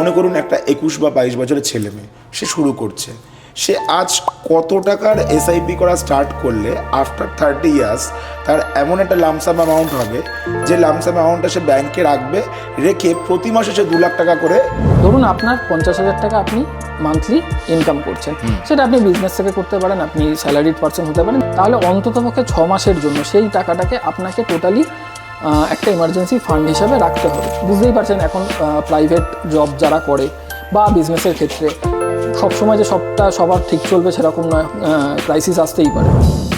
মনে করুন একটা 21 বা 22 বছরের ছেলে মেয়ে, সে শুরু করছে, সে আজ কত টাকার এসআইপি করা স্টার্ট করলে আফটার 30 ইয়ার্স তার এমন একটা লামসাম অ্যামাউন্ট হবে যে লামসাম অ্যামাউন্টটা সে ব্যাংকে রাখবে, রেখে প্রতি মাসে সে 2 লাখ টাকা করে, ধরুন আপনার 50,000 টাকা আপনি মান্থলি ইনকাম করছেন, সেটা আপনি বিজনেস থেকে করতে পারেন, আপনি স্যালারিড পারসন হতে পারেন, তাহলে অন্ততপক্ষে 6 মাসের জন্য সেই টাকাটাকে আপনাকে টোটালি একটা এমার্জেন্সি ফান্ড হিসাবে রাখতে হবে। বুঝতেই পারছেন এখন প্রাইভেট জব যারা করে বা বিজনেসের ক্ষেত্রে সবসময় যে সবার ঠিক চলবে সেরকম নয়, ক্রাইসিস আসতেই পারে।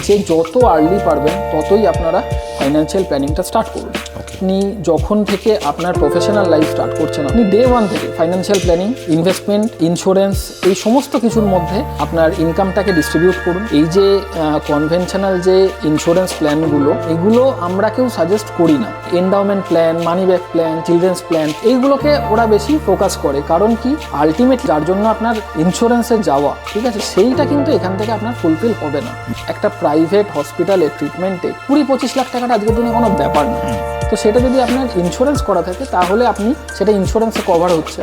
সে যত আর্লি পারবেন ততই আপনারা ফাইন্যান্সিয়াল প্ল্যানিংটা স্টার্ট করুন। আপনি যখন থেকে আপনার প্রফেশনাল লাইফ স্টার্ট করছেন, আপনি ডে 1 থেকে ফাইন্যান্সিয়াল প্ল্যানিং, ইনভেস্টমেন্ট, ইন্স্যুরেন্স এই সমস্ত কিছুর মধ্যে আপনার ইনকামটাকে ডিস্ট্রিবিউট করুন। এই যে কনভেনশনাল যে ইন্স্যুরেন্স প্ল্যানগুলো, এগুলো আমরা কেউ সাজেস্ট করি না। Endowment plan, money back plan, children's plan, এইগুলোকে ওরা বেশি ফোকাস করে। কারণ কি, আলটিমেটলি যার জন্য আপনার ইন্স্যুরেন্সে যাওয়া, ঠিক আছে, সেইটা কিন্তু এখান থেকে আপনার ফুলফিল হবে না। একটা প্রাইভেট হসপিটালে ট্রিটমেন্টে 20-25 লাখ টাকাটা আজকের দিনে কোনো ব্যাপার না। তো সেটা যদি আপনার ইন্স্যুরেন্স করা থাকে তাহলে আপনি সেটা ইন্স্যুরেন্সে কভার হচ্ছে,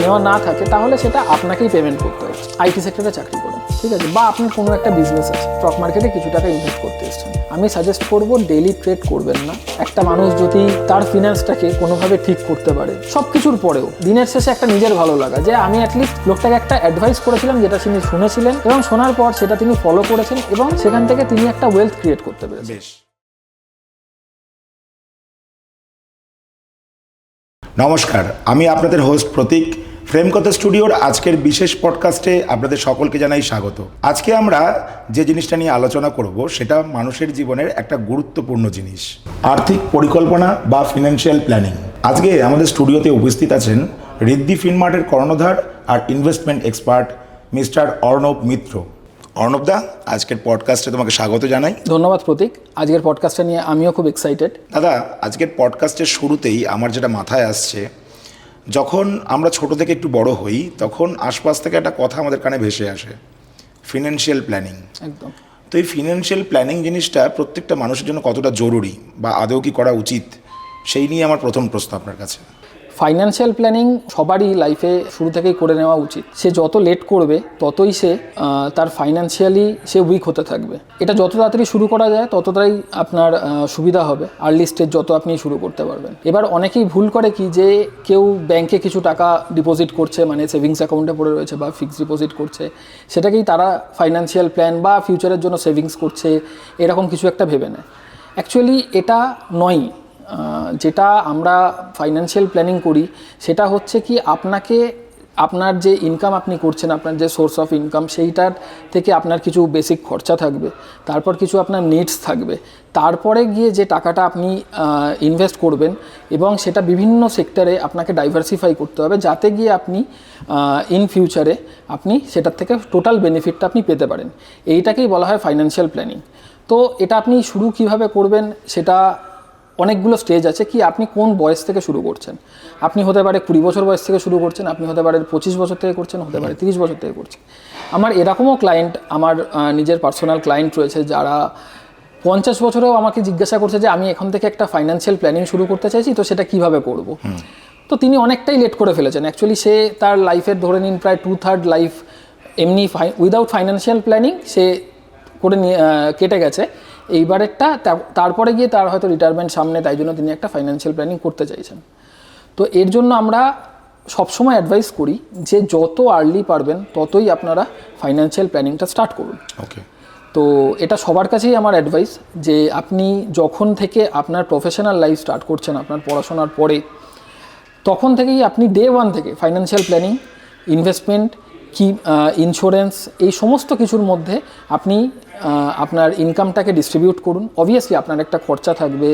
নেওয়া না থাকে তাহলে সেটা আপনাকেই পেমেন্ট করতে হচ্ছে। আইটি সেক্টরে চাকরি করেন, ঠিক আছে, বা আপনি কোনো একটা বিজনেস আছে, স্টক মার্কেটে কিছু টাকা ইনভেস্ট করতে এসেছেন, আমি সাজেস্ট করব ডেইলি ট্রেড করবেন না। একটা মানুষ যদি তার ফিনান্সটাকে কোনোভাবে ঠিক করতে পারে, সব কিছুর পরেও দিনের শেষে একটা নিজের ভালো লাগা যে আমি অ্যাটলিস্ট লোকটাকে একটা অ্যাডভাইস করেছিলাম যেটা তিনি শুনেছিলেন এবং শোনার পর সেটা তিনি ফলো করেছেন এবং সেখান থেকে তিনি একটা ওয়েলথ ক্রিয়েট করতে পেরেছেন। নমস্কার, আমি আপনাদের হোস্ট প্রতীক। ফ্রেমকথা স্টুডিওর আজকের বিশেষ পডকাস্টে আপনাদের সকলকে জানাই স্বাগত। আজকে আমরা যে জিনিসটা নিয়ে আলোচনা করব সেটা মানুষের জীবনের একটা গুরুত্বপূর্ণ জিনিস, আর্থিক পরিকল্পনা বা ফিনান্সিয়াল প্ল্যানিং। আজকে আমাদের স্টুডিওতে উপস্থিত আছেন ঋদ্ধি ফিনমার্টের কর্ণধার আর ইনভেস্টমেন্ট এক্সপার্ট মিস্টার অর্ণব মিত্র। অর্ণবদা, আজকের পডকাস্টে তোমাকে স্বাগত জানাই। ধন্যবাদ প্রতীক, আজকের পডকাস্টটা নিয়ে আমিও খুব এক্সাইটেড। দাদা, আজকের পডকাস্টের শুরুতেই আমার যেটা মাথায় আসছে, যখন আমরা ছোট থেকে একটু বড় হই তখন আশপাশ থেকে একটা কথা আমাদের কানে ভেসে আসে, ফিনান্সিয়াল প্ল্যানিং। একদম। তো এই ফিনান্সিয়াল প্ল্যানিং জিনিসটা প্রত্যেকটা মানুষের জন্য কতটা জরুরি বা আদৌ কি করা উচিত, সেই নিয়ে আমার প্রথম প্রশ্ন আপনার কাছে। ফাইন্যান্সিয়াল প্ল্যানিং সবারই লাইফে শুরু থেকেই করে নেওয়া উচিত। সে যত লেট করবে ততই সে তার ফাইন্যান্সিয়ালি সে উইক হতে থাকবে। এটা যত তাড়াতাড়ি শুরু করা যায় ততটাই আপনার সুবিধা হবে। আর্লি স্টেজ যত আপনি শুরু করতে পারবেন। এবার অনেকেই ভুল করে কি, যে কেউ ব্যাংকে কিছু টাকা ডিপোজিট করছে, মানে সেভিংস অ্যাকাউন্টে পড়ে রয়েছে বা ফিক্সড ডিপোজিট করছে, সেটাকেই তারা ফাইন্যান্সিয়াল প্ল্যান বা ফিউচারের জন্য সেভিংস করছে, এরকম কিছু একটা ভেবে নেয়। অ্যাকচুয়ালি এটা নয়। যেটা আমরা ফাইন্যান্সিয়াল প্ল্যানিং করি সেটা হচ্ছে কি, আপনাকে আপনার যে ইনকাম আপনি করছেন, আপনার যে সোর্স অফ ইনকাম, সেইটার থেকে আপনার কিছু বেসিক খরচা থাকবে, তারপর কিছু আপনার নিডস থাকবে, তারপরে গিয়ে যে টাকাটা আপনি ইনভেস্ট করবেন এবং সেটা বিভিন্ন সেক্টরে আপনাকে ডাইভার্সিফাই করতে হবে, যাতে গিয়ে আপনি ইন ফিউচারে আপনি সেটার থেকে টোটাল বেনিফিটটা আপনি পেতে পারেন। এইটাকেই বলা হয় ফাইন্যান্সিয়াল প্ল্যানিং। তো এটা আপনি শুরু কিভাবে করবেন, সেটা অনেকগুলো স্টেজ আছে। কি আপনি কোন বয়স থেকে শুরু করছেন, আপনি হতে পারে 20 বছর বয়স থেকে শুরু করছেন, আপনি হতে পারে 25 বছর থেকে করছেন, হতে পারে 30 বছর থেকে করছেন। আমার এরকমও ক্লায়েন্ট, আমার নিজের পার্সোনাল ক্লায়েন্ট রয়েছে যারা 50 বছরেও আমাকে জিজ্ঞাসা করছে যে আমি এখন থেকে একটা ফাইন্যান্সিয়াল প্ল্যানিং শুরু করতে চাইছি, তো সেটা কিভাবে করব। তো তিনি অনেকটাই লেট করে ফেলেছেন। অ্যাকচুয়ালি সে তার লাইফের ধরে নিন প্রায় 2/3 লাইফ এমনি উইদাউট ফাইন্যান্সিয়াল প্ল্যানিং সে করে কেটে গেছে। এইবারেরটা তারপরে গিয়ে তার হয়তো রিটায়ারমেন্ট সামনে, তাই জন্য তিনি একটা ফাইন্যান্সিয়াল প্ল্যানিং করতে চাইছেন। তো এর জন্য আমরা সবসময় অ্যাডভাইস করি যে যত আর্লি পারবেন ততই আপনারা ফাইন্যান্সিয়াল প্ল্যানিংটা স্টার্ট করুন। ওকে। তো এটা সবার কাছেই আমার অ্যাডভাইস যে আপনি যখন থেকে আপনার প্রফেশনাল লাইফ স্টার্ট করছেন, আপনার পড়াশোনার পরে, তখন থেকেই আপনি ডে 1 থেকে ফাইন্যান্সিয়াল প্ল্যানিং, ইনভেস্টমেন্ট, কি ইন্স্যুরেন্স, এই সমস্ত কিছুর মধ্যে আপনি আপনার ইনকামটাকে ডিস্ট্রিবিউট করুন। অবভিয়াসলি আপনার একটা খরচা থাকবে,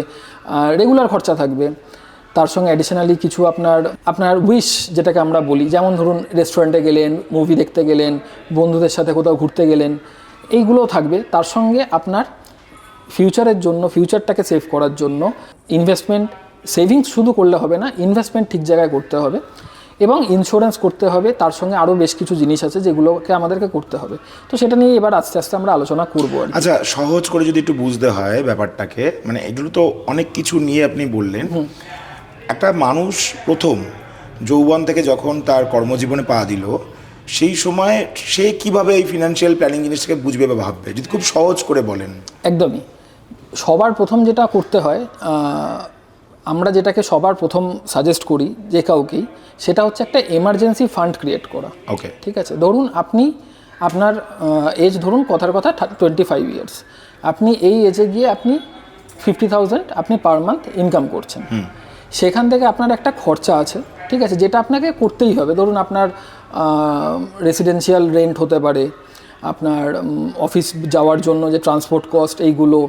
রেগুলার খরচা থাকবে, তার সঙ্গে অ্যাডিশনালি কিছু আপনার উইশ যেটাকে আমরা বলি, যেমন ধরুন রেস্টুরেন্টে গেলেন, মুভি দেখতে গেলেন, বন্ধুদের সাথে কোথাও ঘুরতে গেলেন, এইগুলোও থাকবে। তার সঙ্গে আপনার ফিউচারের জন্য, ফিউচারটাকে সেভ করার জন্য ইনভেস্টমেন্ট, সেভিংস শুধু করলে হবে না, ইনভেস্টমেন্ট ঠিক জায়গায় করতে হবে এবং ইন্স্যুরেন্স করতে হবে। তার সঙ্গে আরও বেশ কিছু জিনিস আছে যেগুলোকে আমাদেরকে করতে হবে। তো সেটা নিয়ে এবার আস্তে আস্তে আমরা আলোচনা করবো। আচ্ছা, সহজ করে যদি একটু বুঝতে হয় ব্যাপারটাকে, মানে এগুলো তো অনেক কিছু নিয়ে আপনি বললেন। একটা মানুষ প্রথম যৌবন থেকে যখন তার কর্মজীবনে পা দিল, সেই সময় সে কিভাবে এই ফিনান্সিয়াল প্ল্যানিং জিনিসটাকে বুঝবে বা ভাববে, যদি খুব সহজ করে বলেন। একদমই। সবার প্রথম যেটা করতে হয়, আমরা যেটাকে সবার প্রথম সাজেস্ট করি যে কাউকেই, সেটা হচ্ছে একটা এমার্জেন্সি ফান্ড ক্রিয়েট করা। ওকে, ঠিক আছে, ধরুন আপনি আপনার এজ ধরুন কথার কথা 25 ইয়ার্স, আপনি এই এজে গিয়ে আপনি 50,000 আপনি পার মান্থ ইনকাম করছেন। সেখান থেকে আপনার একটা খরচা আছে, ঠিক আছে, যেটা আপনাকে করতেই হবে। ধরুন আপনার রেসিডেন্সিয়াল রেন্ট হতে পারে, আপনার অফিস যাওয়ার জন্য যে ট্রান্সপোর্ট কস্ট, এইগুলো,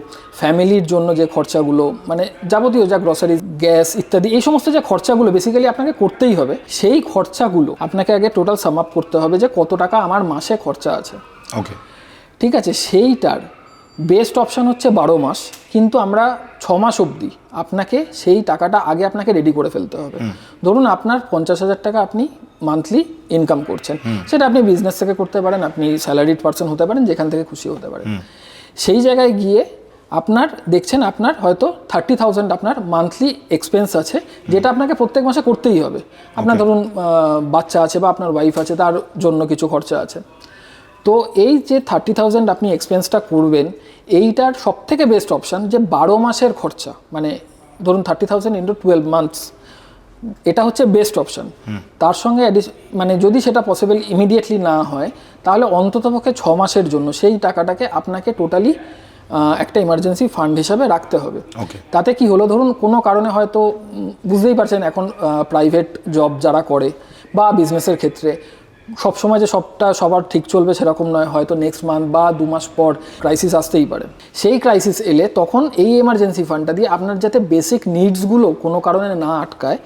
ফ্যামিলির জন্য যে খরচাগুলো, মানে যাবতীয় যা গ্রসারি, গ্যাস ইত্যাদি, এই সমস্ত যে খরচাগুলো বেসিক্যালি আপনাকে করতেই হবে, সেই খরচাগুলো আপনাকে আগে টোটাল সাম আপ করতে হবে যে কত টাকা আমার মাসে খরচা আছে। ওকে, ঠিক আছে, সেইটার বেস্ট অপশান হচ্ছে 12 মাস, কিন্তু আমরা 6 মাস অবধি আপনাকে সেই টাকাটা আগে আপনাকে রেডি করে ফেলতে হবে। ধরুন আপনার 50,000 টাকা আপনি মান্থলি ইনকাম করছেন, সেটা আপনি বিজনেস থেকে করতে পারেন, আপনি স্যালারিড পার্সন হতে পারেন, যেখান থেকে খুশি হতে পারেন। সেই জায়গায় গিয়ে আপনার দেখছেন আপনার হয়তো 30,000 আপনার মান্থলি এক্সপেন্স আছে, যেটা আপনাকে প্রত্যেক মাসে করতেই হবে। আপনার ধরুন বাচ্চা আছে বা আপনার ওয়াইফ আছে, তার জন্য কিছু খরচা আছে। তো এই যে 30,000 আপনি এক্সপেন্সটা করবেন, এইটার সবথেকে বেস্ট অপশান যে 12 মাসের খরচা, মানে ধরুন 30,000 ইন্টু 12 মান্থস, এটা হচ্ছে বেস্ট অপশান। তার সঙ্গে মানে যদি সেটা পসিবল ইমিডিয়েটলি না হয়, তাহলে অন্ততপক্ষে 6 মাসের জন্য সেই টাকাটাকে আপনাকে টোটালি একটা ইমার্জেন্সি ফান্ড হিসাবে রাখতে হবে। তাতে কি হলো, ধরুন কোনো কারণে হয়তো বুঝতেই পারছেন এখন প্রাইভেট জব যারা করে বা বিজনেসের ক্ষেত্রে সবসময় যে সবার ঠিক চলবে সেরকম নয়, হয়তো নেক্সট মান্থ বা 2 মাস পর ক্রাইসিস আসতেই পারে। সেই ক্রাইসিস এলে তখন এই এমার্জেন্সি ফান্ডটা দিয়ে আপনার যাতে বেসিক নিডসগুলো কোনো কারণে না আটকায়,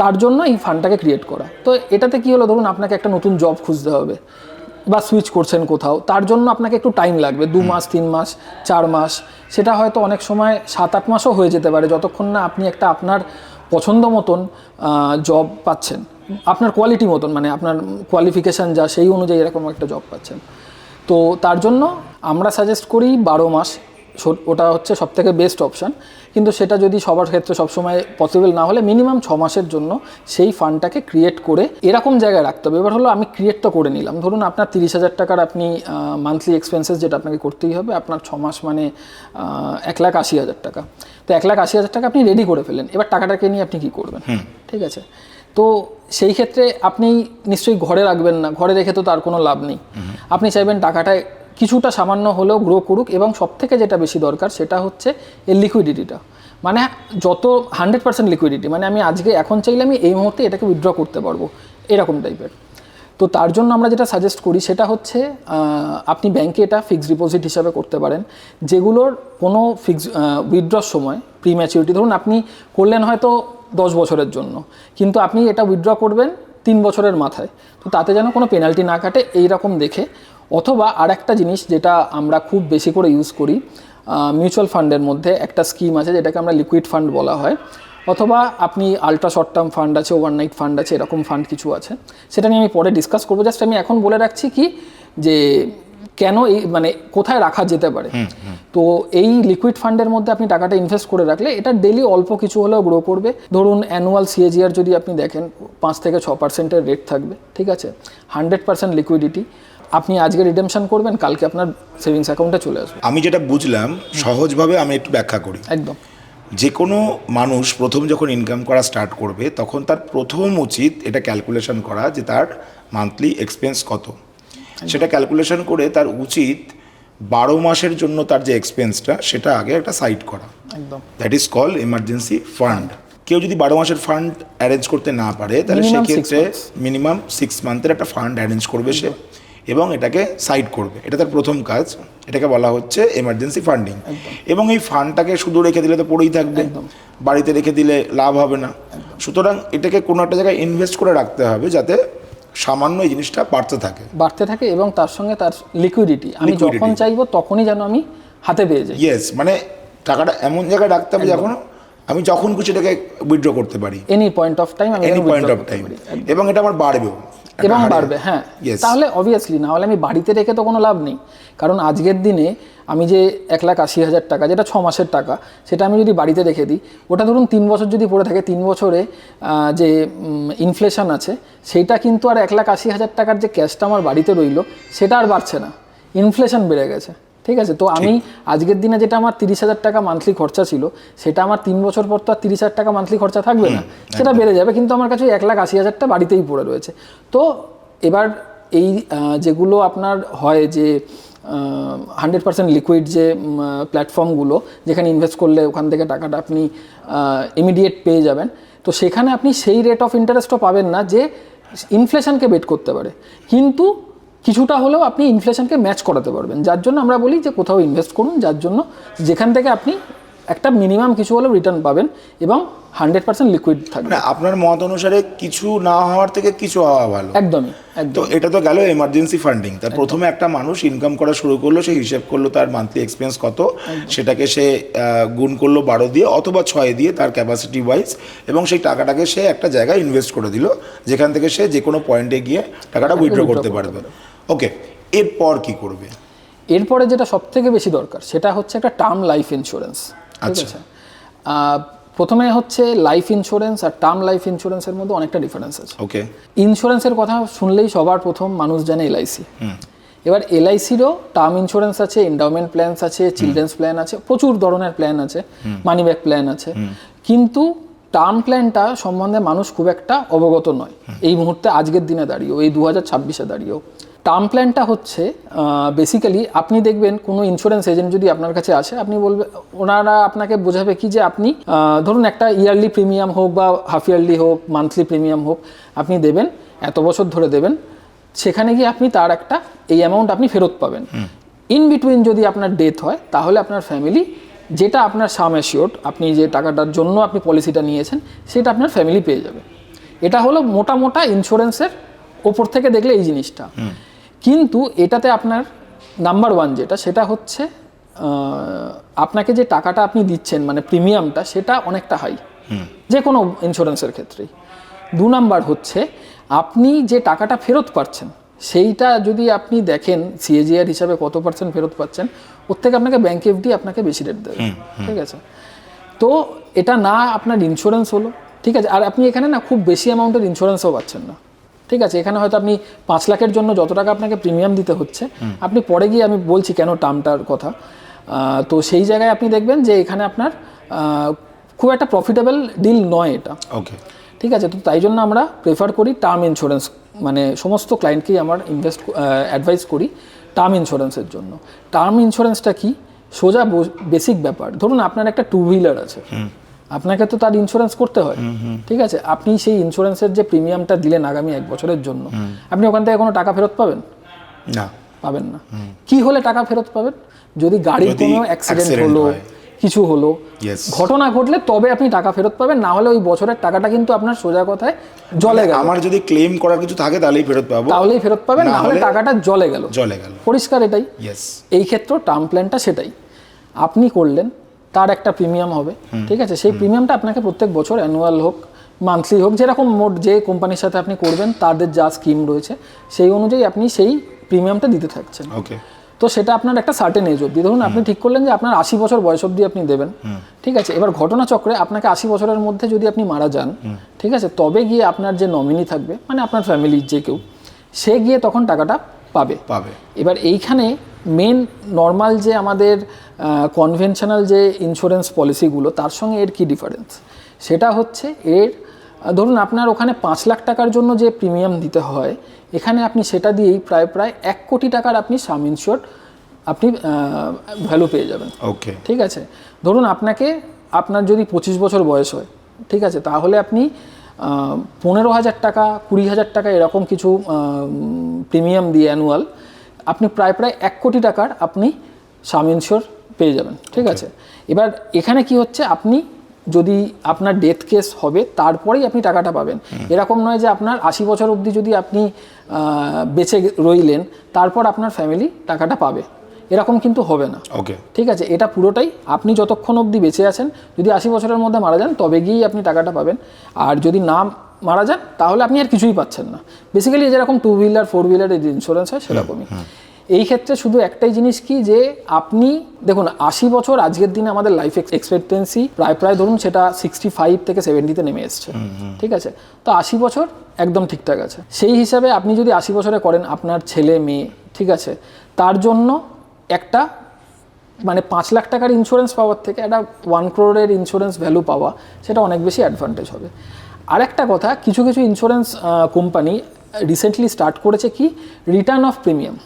তার জন্য এই ফান্ডটাকে ক্রিয়েট করা। তো এটাতে কি হলো, ধরুন আপনাকে একটা নতুন জব খুঁজতে হবে বা সুইচ করছেন কোথাও, তার জন্য আপনাকে একটু টাইম লাগবে, 2 মাস 3 মাস 4 মাস, সেটা হয়তো অনেক সময় 7-8 মাসও হয়ে যেতে পারে, যতক্ষণ না আপনি একটা আপনার পছন্দ মতন জব পাচ্ছেন, আপনার কোয়ালিটি মতন, মানে আপনার কোয়ালিফিকেশান যা সেই অনুযায়ী এরকম একটা জব পাচ্ছেন। তো তার জন্য আমরা সাজেস্ট করি 12 মাস, ওটা হচ্ছে সবথেকে বেস্ট অপশান। কিন্তু সেটা যদি সবার ক্ষেত্রে সবসময় পসিবল না হলে মিনিমাম 6 মাসের জন্য সেই ফান্ডটাকে ক্রিয়েট করে এরকম জায়গায় রাখতে হবে। এবার হলো আমি ক্রিয়েট তো করে নিলাম, ধরুন আপনার 30,000 টাকার আপনি মান্থলি এক্সপেন্সেস যেটা আপনাকে করতেই হবে, আপনার 6 মাস মানে 1,80,000 টাকা। তো 1,80,000 টাকা আপনি রেডি করে ফেলেন, এবার টাকাটাকে নিয়ে আপনি কী করবেন? ঠিক আছে, তো সেই ক্ষেত্রে আপনি নিশ্চয়ই ঘরে রাখবেন না, ঘরে রেখে তো তার কোনো লাভ নেই। আপনি চাইবেন টাকাটা কিছুটা সামান্য হলেও গ্রো করুক, এবং সবথেকে যেটা বেশি দরকার সেটা হচ্ছে এই লিকুইডিটিটা, মানে যত 100% লিকুইডিটি, মানে আমি আজকে এখন চাইলে আমি এই মুহূর্তে এটাকে উইথড্র করতে পারবো, এরকম টাইপের। তো তার জন্য আমরা যেটা সাজেস্ট করি সেটা হচ্ছে আপনি ব্যাংকে এটা ফিক্সড ডিপোজিট হিসাবে করতে পারেন, যেগুলোর কোনো উইথড্রর সময় প্রিম্যাচুরিটি, ধরুন আপনি করলেন হয়তো 10 বছরের জন্য, কিন্তু আপনি এটা উইথড্র করবেন 3 বছরের মাথায়, তো তাতে যেন কোনো পেনাল্টি না কাটে এইরকম দেখে। অথবা আরেকটা জিনিস যেটা আমরা খুব বেশি করে ইউজ করি, মিউচুয়াল ফান্ডের মধ্যে একটা স্কিম আছে যেটাকে আমরা লিকুইড ফান্ড বলা হয়, অথবা আপনি আলট্রা শর্ট টার্ম ফান্ড আছে, ওভারনাইট ফান্ড আছে, এরকম ফান্ড কিছু আছে, সেটা নিয়ে আমি পরে ডিসকাস করবো। জাস্ট আমি এখন বলে রাখছি কি যে কেন এই মানে কোথায় রাখা যেতে পারে। তো এই লিকুইড ফান্ডের মধ্যে আপনি টাকাটা ইনভেস্ট করে রাখলে এটা ডেলি অল্প কিছু হলেও গ্রো করবে। ধরুন অ্যানুয়াল সিএজিআর যদি আপনি দেখেন 5 থেকে 6% রেট থাকবে, ঠিক আছে, 100% লিকুইডিটি, আপনি আজকে রিডেমশন করবেন, কালকে আপনার সেভিংস অ্যাকাউন্টে চলে আসবে। আমি যেটা বুঝলাম সহজভাবে আমি একটু ব্যাখ্যা করি। একদম, যে কোনো মানুষ প্রথম যখন ইনকাম করা স্টার্ট করবে তখন তার প্রথম উচিত এটা ক্যালকুলেশন করা যে তার মান্থলি এক্সপেন্স কত, সেটা ক্যালকুলেশন করে তার উচিত 12 মাসের জন্য তার যে এক্সপেন্সটা সেটা আগে একটা সাইড করা। একদম, that is call emergency fund. কেউ যদি 12 মাসের ফান্ড অ্যারেঞ্জ করতে না পারে তাহলে সেক্ষেত্রে মিনিমাম 6 মান্থের একটা ফান্ড অ্যারেঞ্জ করবে সে, এবং এটাকে সাইড করবে। এটা তার প্রথম কাজ, এটাকে বলা হচ্ছে এমার্জেন্সি ফান্ডিং। এবং এই ফান্ডটাকে শুধু রেখে দিলে তো পড়েই থাকবে, বাড়িতে রেখে দিলে লাভ হবে না। সুতরাং এটাকে কোনো একটা জায়গায় ইনভেস্ট করে রাখতে হবে যাতে সামান্য এই জিনিসটা বাড়তে থাকে এবং তার সঙ্গে তার লিকুইডিটি, আমি যখন চাইবো তখনই যেন আমি হাতে পেয়ে যাই। ইয়েস, মানে টাকাটা এমন জায়গায় রাখতে হবে যখন আমি যখন খুশি এটাকে উইথড্র করতে পারি, এনি পয়েন্ট অফ টাইম, এবং এটা আমার বাড়বেও। এবং বাড়বে, হ্যাঁ। Yes. তাহলে অবভিয়াসলি, না হলে আমি বাড়িতে রেখে তো কোনো লাভ নেই। কারণ আজকের দিনে আমি যে 1,80,000 টাকা, যেটা 6 মাসের টাকা, সেটা আমি যদি বাড়িতে রেখে দিই, ওটা ধরুন 3 বছর যদি পড়ে থাকে, 3 বছরে যে ইনফ্লেশন আছে সেইটা কিন্তু আর 1,80,000 টাকার যে ক্যাশটা আমার বাড়িতে রইলো সেটা আর বাড়ছে না, ইনফ্লেশন বেড়ে গেছে। ঠিক আছে, তো আমি আজকের দিনে যেটা আমার 30,000 টাকা মান্থলি খরচা ছিল, সেটা আমার 3 বছর পর তো আর 30,000 টাকা মান্থলি খরচা থাকবে না, সেটা বেড়ে যাবে, কিন্তু আমার কাছে 1,80,000টা বাড়িতেই পড়ে রয়েছে। তো এবার এই যেগুলো আপনার হয় যে 100% লিকুইড যে প্ল্যাটফর্মগুলো, যেখানে ইনভেস্ট করলে ওখান থেকে টাকাটা আপনি ইমিডিয়েট পেয়ে যাবেন, তো সেখানে আপনি সেই রেট অফ ইন্টারেস্টও পাবেন না যে ইনফ্লেশনকে বেট করতে পারে, কিন্তু কিছুটা হলেও আপনি ইনফ্লেশনকে ম্যাচ করাতে পারবেন। যার জন্য আমরা বলি যে কোথাও ইনভেস্ট করুন, যার জন্য যেখান থেকে আপনি একটা মিনিমাম কিছু হলেও রিটার্ন পাবেন এবং 100% লিকুইড থাকবে। না, আপনার মত অনুসারে কিছু না হওয়ার থেকে কিছু হওয়া ভালো। একদমই, তো একদম। এটা তো গেল এমার্জেন্সি ফান্ডিং। তার প্রথমে একটা মানুষ ইনকাম করা শুরু করলো, সে হিসেব করলো তার মান্থলি এক্সপেন্স কত, সেটাকে সে গুণ করলো 12 দিয়ে অথবা 6 দিয়ে তার ক্যাপাসিটি ওয়াইজ, এবং সেই টাকাটাকে সে একটা জায়গায় ইনভেস্ট করে দিল, যেখান থেকে সে যে কোনো পয়েন্টে গিয়ে টাকাটা উইথড্র করতে পারবে। ওকে, এরপর কি করবে? এরপরে যেটা সব থেকে বেশি দরকার সেটা হচ্ছে একটা টার্ম লাইফ ইন্স্যুরেন্স। ঠিক আচ্ছা। আছে, প্রথমে হচ্ছে লাইফ ইন্স্যুরেন্স আর টার্ম লাইফ ইন্স্যুরেন্সের মধ্যে অনেকটা ডিফারেন্স আছে। ওকে। ইন্স্যুরেন্সের কথা শুনলেই সবার প্রথম মানুষ জানে এলআইসি। এবার এলআইসিরও টার্ম ইন্স্যুরেন্স আছে, এন্ডাওমেন্ট প্ল্যানস আছে, চিলড্রেন্স প্ল্যান আছে, প্রচুর ধরনের প্ল্যান আছে, মানি ব্যাক প্ল্যান আছে, কিন্তু টার্ম প্ল্যানটা সম্বন্ধে মানুষ খুব একটা অবগত নয় এই মুহূর্তে, আজকের দিনে দাঁড়িয়েও, এই 2026-এ দাঁড়িয়েও। টার্ম প্ল্যানটা হচ্ছে বেসিক্যালি আপনি দেখবেন কোনো ইন্স্যুরেন্স এজেন্ট যদি আপনার কাছে আসে, আপনি বলবে, ওনারা আপনাকে বোঝাবে কি যে আপনি ধরুন একটা ইয়ারলি প্রিমিয়াম হোক বা হাফ ইয়ারলি হোক, মান্থলি প্রিমিয়াম হোক, আপনি দেবেন, এত বছর ধরে দেবেন, সেখানে গিয়ে আপনি তার একটা এই অ্যামাউন্ট আপনি ফেরত পাবেন। ইন বিটুইন যদি আপনার ডেথ হয়, তাহলে আপনার ফ্যামিলি, যেটা আপনার সাম অ্যাসিওর্ড, আপনি যে টাকাটার জন্য আপনি পলিসিটা নিয়েছেন, সেটা আপনার ফ্যামিলি পেয়ে যাবে। এটা হলো মোটা মোটা ইন্স্যুরেন্সের ওপর থেকে দেখলে এই জিনিসটা। কিন্তু এটাতে আপনার নাম্বার ওয়ান যেটা, সেটা হচ্ছে আপনাকে যে টাকাটা আপনি দিচ্ছেন, মানে প্রিমিয়ামটা, সেটা অনেকটা হাই যে কোনো ইন্স্যুরেন্সের ক্ষেত্রেই। 2 নাম্বার হচ্ছে আপনি যে টাকাটা ফেরত পাচ্ছেন, সেইটা যদি আপনি দেখেন সিএজিআর হিসাবে কত % ফেরত পাচ্ছেন, ওর থেকে আপনাকে ব্যাংক এফডি আপনাকে বেশি রেট দেবে। ঠিক আছে, তো এটা না আপনার ইন্স্যুরেন্স হলো, ঠিক আছে, আর আপনি এখানে না খুব বেশি অ্যামাউন্টের ইন্স্যুরেন্সও পাচ্ছেন না। ঠিক আছে, এখানে হয়তো আপনি 5 লাখের জন্য যত টাকা আপনাকে প্রিমিয়াম দিতে হচ্ছে, আপনি পরে গিয়ে, আমি বলছি কেন টার্মটার কথা, তো সেই জায়গায় আপনি দেখবেন যে এখানে আপনার খুব একটা প্রফিটেবল ডিল নয় এটা। ওকে, ঠিক আছে, তো তাই জন্য আমরা প্রেফার করি টার্ম ইন্স্যুরেন্স, মানে সমস্ত ক্লায়েন্টকেই আমার অ্যাডভাইস করি টার্ম ইন্স্যুরেন্সের জন্য। টার্ম ইন্স্যুরেন্সটা কি, সোজা বেসিক ব্যাপার, ধরুন আপনার একটা 2 হুইলার আছে, আপনাকে তো তার ইন্স্যুরেন্স করতে হয়। ঠিক আছে, আপনি সেই ইন্স্যুরেন্সের যে প্রিমিয়ামটা দিলেন আগামী 1 বছরের জন্য, আপনি ওখান থেকে কোনো টাকা ফেরত পাবেন? না, পাবেন না। কি হলে টাকা ফেরত পাবেন? যদি গাড়ির কোনো অ্যাক্সিডেন্ট হলো, কিছু হলো, ঘটনা ঘটলে তবে আপনি টাকা ফেরত পাবেন, না হলে ওই বছরের টাকাটা কিন্তু আপনার সোজা কথায় জলে গেল। আমার যদি ক্লেম করার কিছু থাকে তাহলেই ফেরত পাবো, তাহলেই ফেরত পাবেন, না হলে টাকাটা জলে গেল। পরিষ্কার এটাই। এই ক্ষেত্রে টার্ম প্ল্যানটা সেটাই, আপনি করলেন, তার একটা প্রিমিয়াম হবে। ঠিক আছে, সেই প্রিমিয়ামটা আপনাকে প্রত্যেক বছর অ্যানুয়াল হোক, মান্থলি হোক, যেরকম মোট যে কোম্পানির সাথে আপনি করবেন তাদের যা স্কিম রয়েছে সেই অনুযায়ী আপনি সেই প্রিমিয়ামটা দিতে থাকছেন। ওকে, তো সেটা আপনার একটা সার্টেন এজ অবধি, ধরুন আপনি ঠিক করলেন যে আপনার 80 বছর বয়স অবধি আপনি দেবেন। ঠিক আছে, এবার ঘটনাচক্রে আপনাকে 80 বছরের মধ্যে যদি আপনি মারা যান, ঠিক আছে, তবে গিয়ে আপনার যে নমিনি থাকবে, মানে আপনার ফ্যামিলির যে কেউ, সে গিয়ে তখন টাকাটা পাবে। এবার এইখানে মেন নর্মাল যে আমাদের কনভেনশনাল যে ইন্স্যুরেন্স পলিসিগুলো, তার সঙ্গে এর কি ডিফারেন্স, সেটা হচ্ছে এর, ধরুন আপনার ওখানে 5 লাখ টাকার জন্য যে প্রিমিয়াম দিতে হয়, এখানে আপনি সেটা দিয়েই প্রায় 1 কোটি টাকার আপনি সাম ইনশিওর আপনি ভ্যালু পেয়ে যাবেন। ওকে, ঠিক আছে, ধরুন আপনার যদি 25 বছর বয়স হয়, ঠিক আছে, তাহলে আপনি 15,000 টাকা 20,000 টাকা এরকম কিছু প্রিমিয়াম দিয়ে অ্যানুয়াল আপনি প্রায় 1 কোটি টাকার আপনি সাম ইনশিওর পেয়ে যাবেন। ঠিক আছে, এবার এখানে কি হচ্ছে, আপনি যদি আপনার ডেথ কেস হবে তারপরেই আপনি টাকাটা পাবেন, এরকম নয় যে আপনার 80 বছর অবধি যদি আপনি বেঁচে রইলেন তারপর আপনার ফ্যামিলি টাকাটা পাবে, এরকম কিন্তু হবে না। ওকে, ঠিক আছে, এটা পুরোটাই আপনি যতক্ষণ অবধি বেঁচে আছেন, যদি 80 বছরের মধ্যে মারা যান তবে গিয়েই আপনি টাকাটা পাবেন, আর যদি না মারা যান তাহলে আপনি আর কিছুই পাচ্ছেন না। বেসিক্যালি যেরকম 2 হুইলার 4 হুইলারের ইন্স্যুরেন্স হয় সেরকমই। এই ক্ষেত্রে শুধু একটাই জিনিস কি, যে আপনি দেখুন 80 বছর আজকের দিনে আমাদের লাইফ এক্সপেক্টেন্সি প্রায় ধরুন সেটা 65 থেকে 70-তে নেমে এসছে, ঠিক আছে? তো 80 বছর একদম ঠিকঠাক আছে। সেই হিসাবে আপনি যদি 80 বছরে করেন, আপনার ছেলে মেয়ে, ঠিক আছে, তার জন্য একটা মানে 5 লাখ টাকার ইন্স্যুরেন্স পাওয়ার থেকে একটা 1 crore ইন্স্যুরেন্স ভ্যালু পাওয়া, সেটা অনেক বেশি অ্যাডভান্টেজ হবে। আরেকটা কথা, কিছু ইন্স্যুরেন্স কোম্পানি রিসেন্টলি স্টার্ট করেছে কি, রিটার্ন অফ প্রিমিয়াম,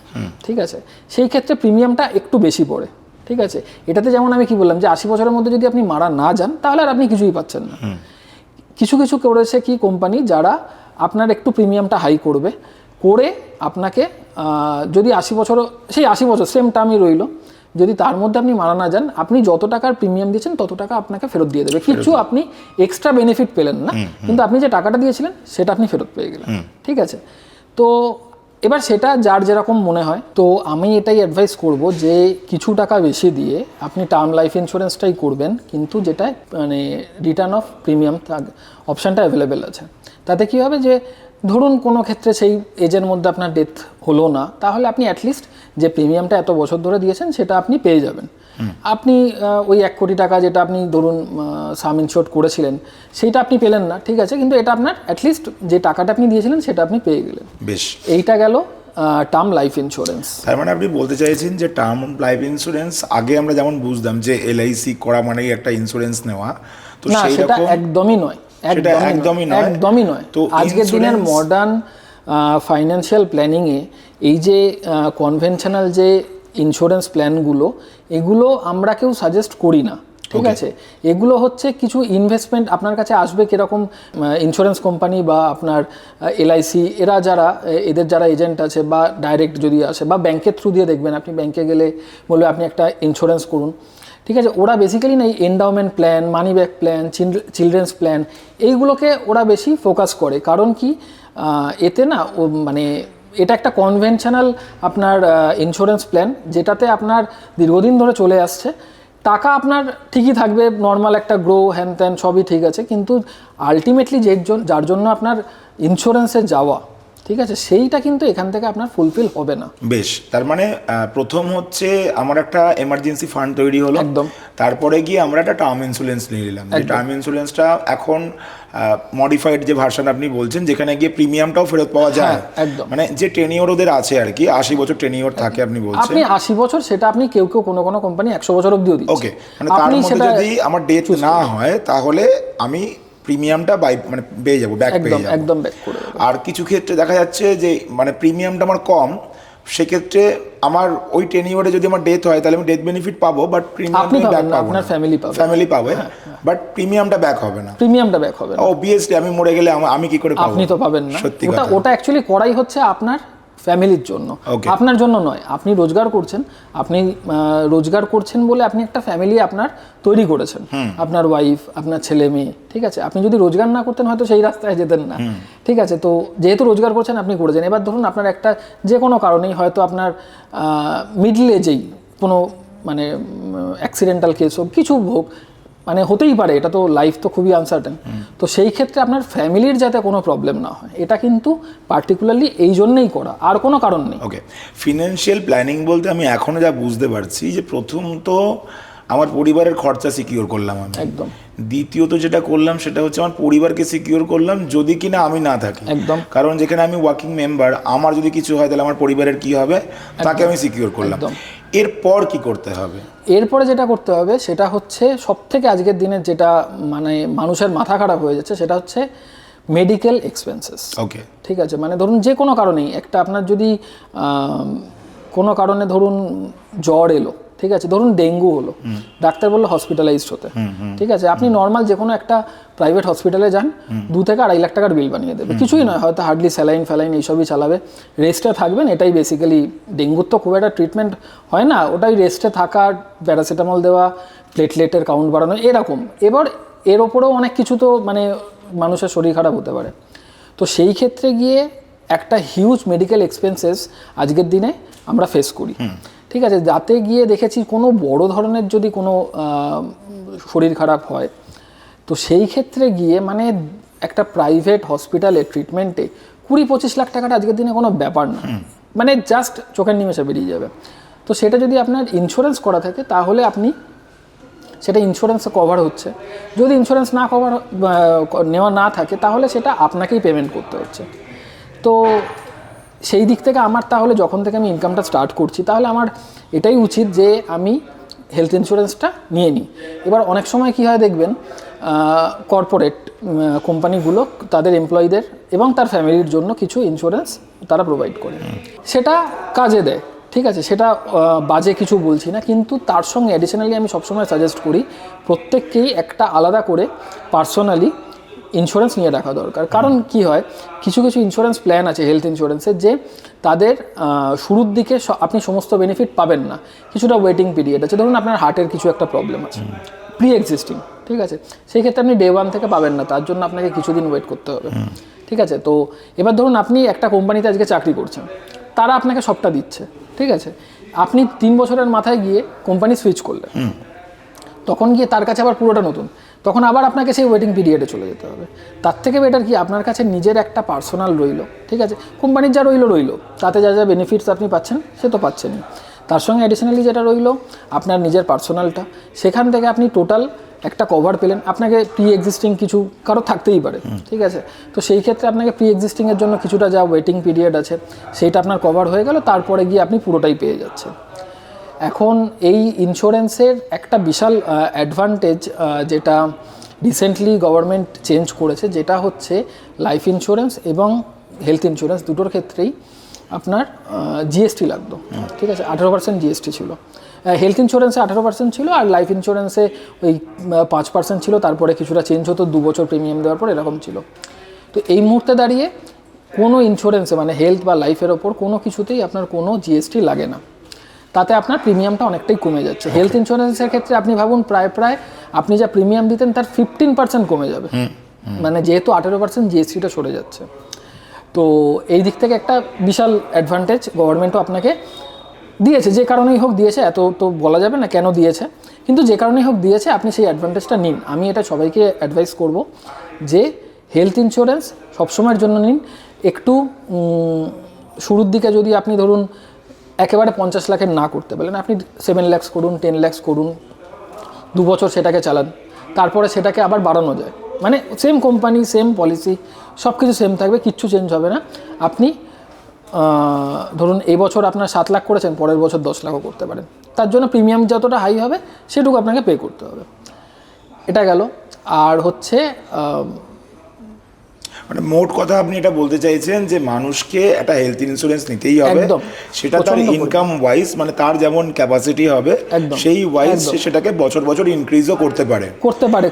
ঠিক আছে? সেই ক্ষেত্রে প্রিমিয়ামটা একটু বেশি পড়ে, ঠিক আছে? এটাতে যেমন আমি কি বললাম যে 80 বছরের মধ্যে যদি আপনি মারা না যান তাহলে আর আপনি কিছুই পাচ্ছেন না। কিছু করেছে কি কোম্পানি, যারা আপনার একটু প্রিমিয়ামটা হাই করবে, করে আপনাকে যদি 80 বছর, সেই 80 বছর সেম টার্মই রইল, যদি তার মধ্যে আপনি মারা না যান, আপনি যত টাকার প্রিমিয়াম দিয়েছেন তত টাকা আপনাকে ফেরত দিয়ে দেবে। কিছু আপনি এক্সট্রা বেনিফিট পেলেন না, কিন্তু আপনি যে টাকাটা দিয়েছিলেন সেটা আপনি ফেরত পেয়ে গেলেন, ঠিক আছে? তো এবার সেটা যার যেরকম মনে হয়। তো আমি এটাই অ্যাডভাইস করব যে কিছু টাকা বেশি দিয়ে আপনি টার্ম লাইফ ইন্স্যুরেন্সটাই করবেন, কিন্তু যেটা মানে রিটার্ন অফ প্রিমিয়াম অপশানটা অ্যাভেলেবেল আছে। তাতে কী হবে, যে ধরুন কোনো ক্ষেত্রে সেই এজের মধ্যে আপনার ডেথ হলো না, তাহলে আপনি অ্যাটলিস্ট যে প্রিমিয়ামটা এত বছর ধরে দিয়েছেন সেটা আপনি পেয়ে যাবেন। আপনি ওই 1 কোটি টাকা যেটা আপনি ধরুন সাম ইনশোর্ড করেছিলেন সেইটা আপনি পেলেন না, ঠিক আছে, কিন্তু এটা আপনার অ্যাটলিস্ট যে টাকাটা আপনি দিয়েছিলেন সেটা আপনি পেয়ে গেলেন। বেশ, এইটা গেল টার্ম লাইফ ইন্স্যুরেন্স। তার মানে আপনি বলতে চাইছেন যে টার্ম লাইফ ইন্স্যুরেন্স আগে আমরা যেমন বুঝতাম যে LIC করা মানেই একটা ইন্স্যুরেন্স নেওয়া, তো না, সেটা একদমই নয়, একদমই নয়। তো আজকের দিনের মডার্ন ফাইন্যান্সিয়াল প্ল্যানিংয়ে এই যে কনভেনশনাল যে ইন্স্যুরেন্স প্ল্যানগুলো, এগুলো আমরা কেউ সাজেস্ট করি না, ঠিক আছে? এগুলো হচ্ছে কিছু ইনভেস্টমেন্ট আপনার কাছে আসবে, কীরকম ইন্স্যুরেন্স কোম্পানি বা আপনার LIC এরা যারা এদের যারা এজেন্ট আছে, বা ডাইরেক্ট যদি আসে, বা ব্যাংকের থ্রু দিয়ে দেখবেন, আপনি ব্যাংকে গেলে বলবে আপনি একটা ইন্স্যুরেন্স করুন, ঠিক আছে? ওরা বেসিক্যালি না এই endowment plan, money back plan, children's plan, এইগুলোকে ওরা বেশি ফোকাস করে। কারণ কি, এতে না মানে এটা একটা কনভেনশনাল আপনার ইন্স্যুরেন্স প্ল্যান, যেটাতে আপনার দীর্ঘদিন ধরে চলে আসছে, টাকা আপনার ঠিকই থাকবে, নর্মাল একটা গ্রো হ্যান ত্যান সবই ঠিক আছে, কিন্তু আলটিমেটলি যার জন্য আপনার ইন্স্যুরেন্সে যাওয়া, ঠিক আছে, সেইটা কিন্তু এখান থেকে আপনার ফুলফিল হবে না। বেশ, তার মানে প্রথম হচ্ছে আমার একটা এমার্জেন্সি ফান্ড তৈরি হলো, একদম। তারপরে গিয়ে আমরা একটা টার্ম ইন্স্যুরেন্স নিয়ে নিলাম। যে টার্ম ইন্স্যুরেন্সটা এখন মডিফাইড যে ভার্সন আপনি বলছেন, যেখানে গিয়ে প্রিমিয়ামটাও ফেরত পাওয়া যায়, একদম। মানে যে টেনিওর ওদের আছে আর কি, 80 বছর টেনিওর থাকে আপনি বলছেন। আপনি 80 বছর, সেটা আপনি কেউ কোনো কোম্পানি 100 বছর অবধিও দিচ্ছে। ওকে, মানে তার মধ্যে যদি আমার ডেথ না হয় তাহলে আমি প্রিমিয়ামটা মানে পেয়ে যাবো, ব্যাক পেয়ে যাবো, একদম ব্যাক করে দেবো। আর কিছু ক্ষেত্রে দেখা যাচ্ছে যে মানে প্রিমিয়ামটা আমার কম, সেক্ষেত্রে আমার ওই টেনিওরে যদি আমার ডেথ হয় তাহলে আমি ডেথ বেনিফিট পাবো, বাট প্রিমিয়ামটা ব্যাক পাবো, আপনার ফ্যামিলি পাবে, বাট প্রিমিয়ামটা ব্যাক হবে না। অবভিয়াসলি আমি মরে গেলে আমি কি করে পাবো? আপনি তো পাবেন না। ওটা অ্যাকচুয়ালি করাই হচ্ছে আপনার ফ্যামিলির জন্য, আপনার জন্য নয়। আপনি রোজগার করছেন বলে আপনি একটা ফ্যামিলি আপনার তৈরি করেছেন, আপনার ওয়াইফ, আপনার ছেলে মেয়ে, ঠিক আছে? আপনি যদি রোজগার না করতেন হয়তো সেই রাস্তায় যেতেন না, ঠিক আছে? তো যেহেতু রোজগার করছেন আপনি করেছেন। এবার ধরুন আপনার একটা যে কোনো কারণেই হয়তো আপনার মিডল এজেই কোনো মানে অ্যাক্সিডেন্টাল কেস হোক, কিছু হোক, মানে হতেই পারে, এটা তো লাইফ তো খুবই আনসার্টেন। তো সেই ক্ষেত্রে আপনার ফ্যামিলির যাতে কোনো প্রবলেম না হয়, এটা কিন্তু পার্টিকুলারলি এই জন্যই করা, আর কোনো কারণ নেই। ওকে, ফিনান্সিয়াল প্ল্যানিং বলতে আমি এখনও যা বুঝতে পারছি যে প্রথম তো আমার পরিবারের খরচা সিকিউর করলাম আমি, একদম। দ্বিতীয়ত যেটা করলাম সেটা হচ্ছে আমার পরিবারকে সিকিউর করলাম, যদি কিনা আমি না থাকি, একদম। কারণ যেখানে আমি ওয়ার্কিং মেম্বার, আমার যদি কিছু হয় তাহলে আমার পরিবারের কি হবে, তাকে আমি সিকিউর করলাম। এরপর কি করতে হবে? এরপরে যেটা করতে হবে সেটা হচ্ছে সবথেকে আজকের দিনে যেটা মানে মানুষের মাথা খারাপ হয়ে যাচ্ছে, সেটা হচ্ছে মেডিকেল এক্সপেন্সেস। ওকে, ঠিক আছে? মানে ধরুন যে কোনো কারণেই একটা আপনার যদি কোনো কারণে ধরুন জ্বর এলো, ঠিক আছে, ধরুন ডেঙ্গু হলো, ডাক্তার বললো হসপিটালাইজড হতে, ঠিক আছে, আপনি নর্মাল যে কোনো একটা প্রাইভেট হসপিটালে যান, 2 থেকে 2.5 লাখ টাকার বিল বানিয়ে দেবে, কিছুই নয়, হয়তো হার্ডলি স্যালাইন এইসবই চালাবে, রেস্টে থাকবেন। এটাই বেসিক্যালি ডেঙ্গুর তো খুব একটা ট্রিটমেন্ট হয় না, ওটাই রেস্টে থাকা, প্যারাসিটামল দেওয়া, প্লেটলেটের কাউন্ট বাড়ানো, এরকম। এবার এর ওপরেও অনেক কিছু তো মানে মানুষের শরীর খারাপ হতে পারে। তো সেই ক্ষেত্রে গিয়ে একটা হিউজ মেডিকেল এক্সপেন্সেস আজকের দিনে আমরা ফেস করি, ঠিক আছে? যাতে গিয়ে দেখেছি কোনো বড় ধরনের যদি কোনো শরীর খারাপ হয়, তো সেই ক্ষেত্রে গিয়ে মানে একটা প্রাইভেট হসপিটালে ট্রিটমেন্টে 20-25 লাখ টাকাটা আজকের দিনে কোনো ব্যাপার না, মানে জাস্ট চোখের নিমেষে বেরিয়ে যাবে। তো সেটা যদি আপনার ইন্স্যুরেন্স করা থাকে তাহলে আপনি সেটা ইন্স্যুরেন্সে কভার হচ্ছে। যদি ইন্স্যুরেন্স না কভার নেওয়া না থাকে তাহলে সেটা আপনাকেই পেমেন্ট করতে হচ্ছে। তো সেই দিক থেকে আমার তাহলে যখন থেকে আমি ইনকামটা স্টার্ট করছি তাহলে আমার এটাই উচিত যে আমি হেলথ ইন্স্যুরেন্সটা নিয়ে নিই। এবার অনেক সময় কী হয় দেখবেন, কর্পোরেট কোম্পানিগুলো তাদের এমপ্লয়ীদের এবং তার ফ্যামিলির জন্য কিছু ইন্স্যুরেন্স তারা প্রোভাইড করে, সেটা কাজে দেয়, ঠিক আছে, সেটা বাজে কিছু বলছি না, কিন্তু তার সঙ্গে অ্যাডিশনালি আমি সবসময় সাজেস্ট করি প্রত্যেককেই একটা আলাদা করে পার্সোনালি ইন্স্যুরেন্স নিয়ে রাখা দরকার। কারণ কি হয়, কিছু কিছু ইন্স্যুরেন্স প্ল্যান আছে হেলথ ইন্স্যুরেন্সের যে তাদের শুরুর দিকে আপনি সমস্ত বেনিফিট পাবেন না, কিছুটা ওয়েটিং পিরিয়ড আছে। ধরুন আপনার হার্টের কিছু একটা প্রবলেম আছে প্রি এক্সিস্টিং, ঠিক আছে, সেই ক্ষেত্রে আপনি ডে 1 থেকে পাবেন না, তার জন্য আপনাকে কিছুদিন ওয়েট করতে হবে, ঠিক আছে। তো এবার ধরুন আপনি একটা কোম্পানিতে আজকে চাকরি করছেন, তারা আপনাকে সবটা দিচ্ছে, ঠিক আছে, আপনি 3 বছরের মাথায় গিয়ে কোম্পানি সুইচ করলেন, তখন গিয়ে তার কাছে আবার পুরোটা নতুন, তখন আবার আপনাকে সেই ওয়েটিং পিরিয়ডে চলে যেতে হবে। তার থেকে বেটার কি আপনার কাছে নিজের একটা পার্সোনাল রইলো, ঠিক আছে, কোম্পানির যা রইলো, তাতে যা যা বেনিফিটস আপনি পাচ্ছেন সে তো পাচ্ছেনই, তার সঙ্গে অ্যাডিশনালি যেটা রইলো আপনার নিজের পার্সোনালটা, সেখান থেকে আপনি টোটাল একটা কভার পেলেন। আপনাকে প্রি এক্সিস্টিং কিছু কারো থাকতেই পারে, ঠিক আছে, তো সেই ক্ষেত্রে আপনাকে প্রি এক্সিস্টিংয়ের জন্য কিছুটা যা ওয়েটিং পিরিয়ড আছে সেইটা আপনার কভার হয়ে গেল, তারপরে গিয়ে আপনি পুরোটাই পেয়ে যাচ্ছেন। এখন এই ইন্স্যুরেন্সের একটা বিশাল অ্যাডভান্টেজ যেটা রিসেন্টলি গভর্নমেন্ট চেঞ্জ করেছে, যেটা হচ্ছে লাইফ ইন্স্যুরেন্স এবং হেলথ ইন্স্যুরেন্স দুটোর ক্ষেত্রেই আপনার জিএসটি লাগতো, ঠিক আছে, 18% জিএসটি ছিল। হেলথ ইন্স্যুরেন্সে 18% ছিল, আর লাইফ ইন্স্যুরেন্সে ওই 5% ছিল, তারপরে কিছুটা চেঞ্জ হতো 2 বছর প্রিমিয়াম দেওয়ার পর, এরকম ছিল। তো এই মুহূর্তে দাঁড়িয়ে কোনো ইন্স্যুরেন্সে মানে হেলথ বা লাইফের ওপর কোনো কিছুতেই আপনার কোনো জিএসটি লাগে না, তাতে আপনার প্রিমিয়ামটা অনেকটাই কমে যাচ্ছে। হেলথ ইন্স্যুরেন্সের ক্ষেত্রে আপনি ভাবুন প্রায় আপনি যা প্রিমিয়াম দিতেন তার 15% কমে যাবে, মানে যেহেতু 18% জিএসটিটা সরে যাচ্ছে। তো এই দিক থেকে একটা বিশাল অ্যাডভান্টেজ গভর্নমেন্টও আপনাকে দিয়েছে, যে কারণেই হোক দিয়েছে, এত তো বলা যাবে না কেন দিয়েছে, কিন্তু যে কারণেই হোক দিয়েছে আপনি সেই অ্যাডভান্টেজটা নিন। আমি এটা সবাইকে অ্যাডভাইস করব যে হেলথ ইন্স্যুরেন্স সবসময়ের জন্য নিন। একটু শুরুর দিকে যদি আপনি ধরুন একেবারে 50 লাখের না করতে পারেন, আপনি 7 লাখ করুন, 10 লাখ করুন, 2 বছর সেটাকে চালান, তারপরে সেটাকে আবার বাড়ানো যায়, মানে সেম কোম্পানি সেম পলিসি সব কিছু সেম থাকবে, কিচ্ছু চেঞ্জ হবে না। আপনি ধরুন এই বছর আপনার 7 লাখ করেছেন, পরের বছর 10 লাখও করতে পারেন, তার জন্য প্রিমিয়াম যতটা হাই হবে সেটুকু আপনাকে পে করতে হবে। এটা গেল। আর হচ্ছে মানে মোট কথা আপনি এটা বলতে চাইছেন যে মানুষকে একটা হেলথ ইন্স্যুরেন্স নিতেই হবে, সেটা তার ইনকাম ওয়াইজ, মানে তার যেমন ক্যাপাসিটি হবে সেই ওয়াইজ সেটাকে বছর বছর ইনক্রিজও করতে পারে,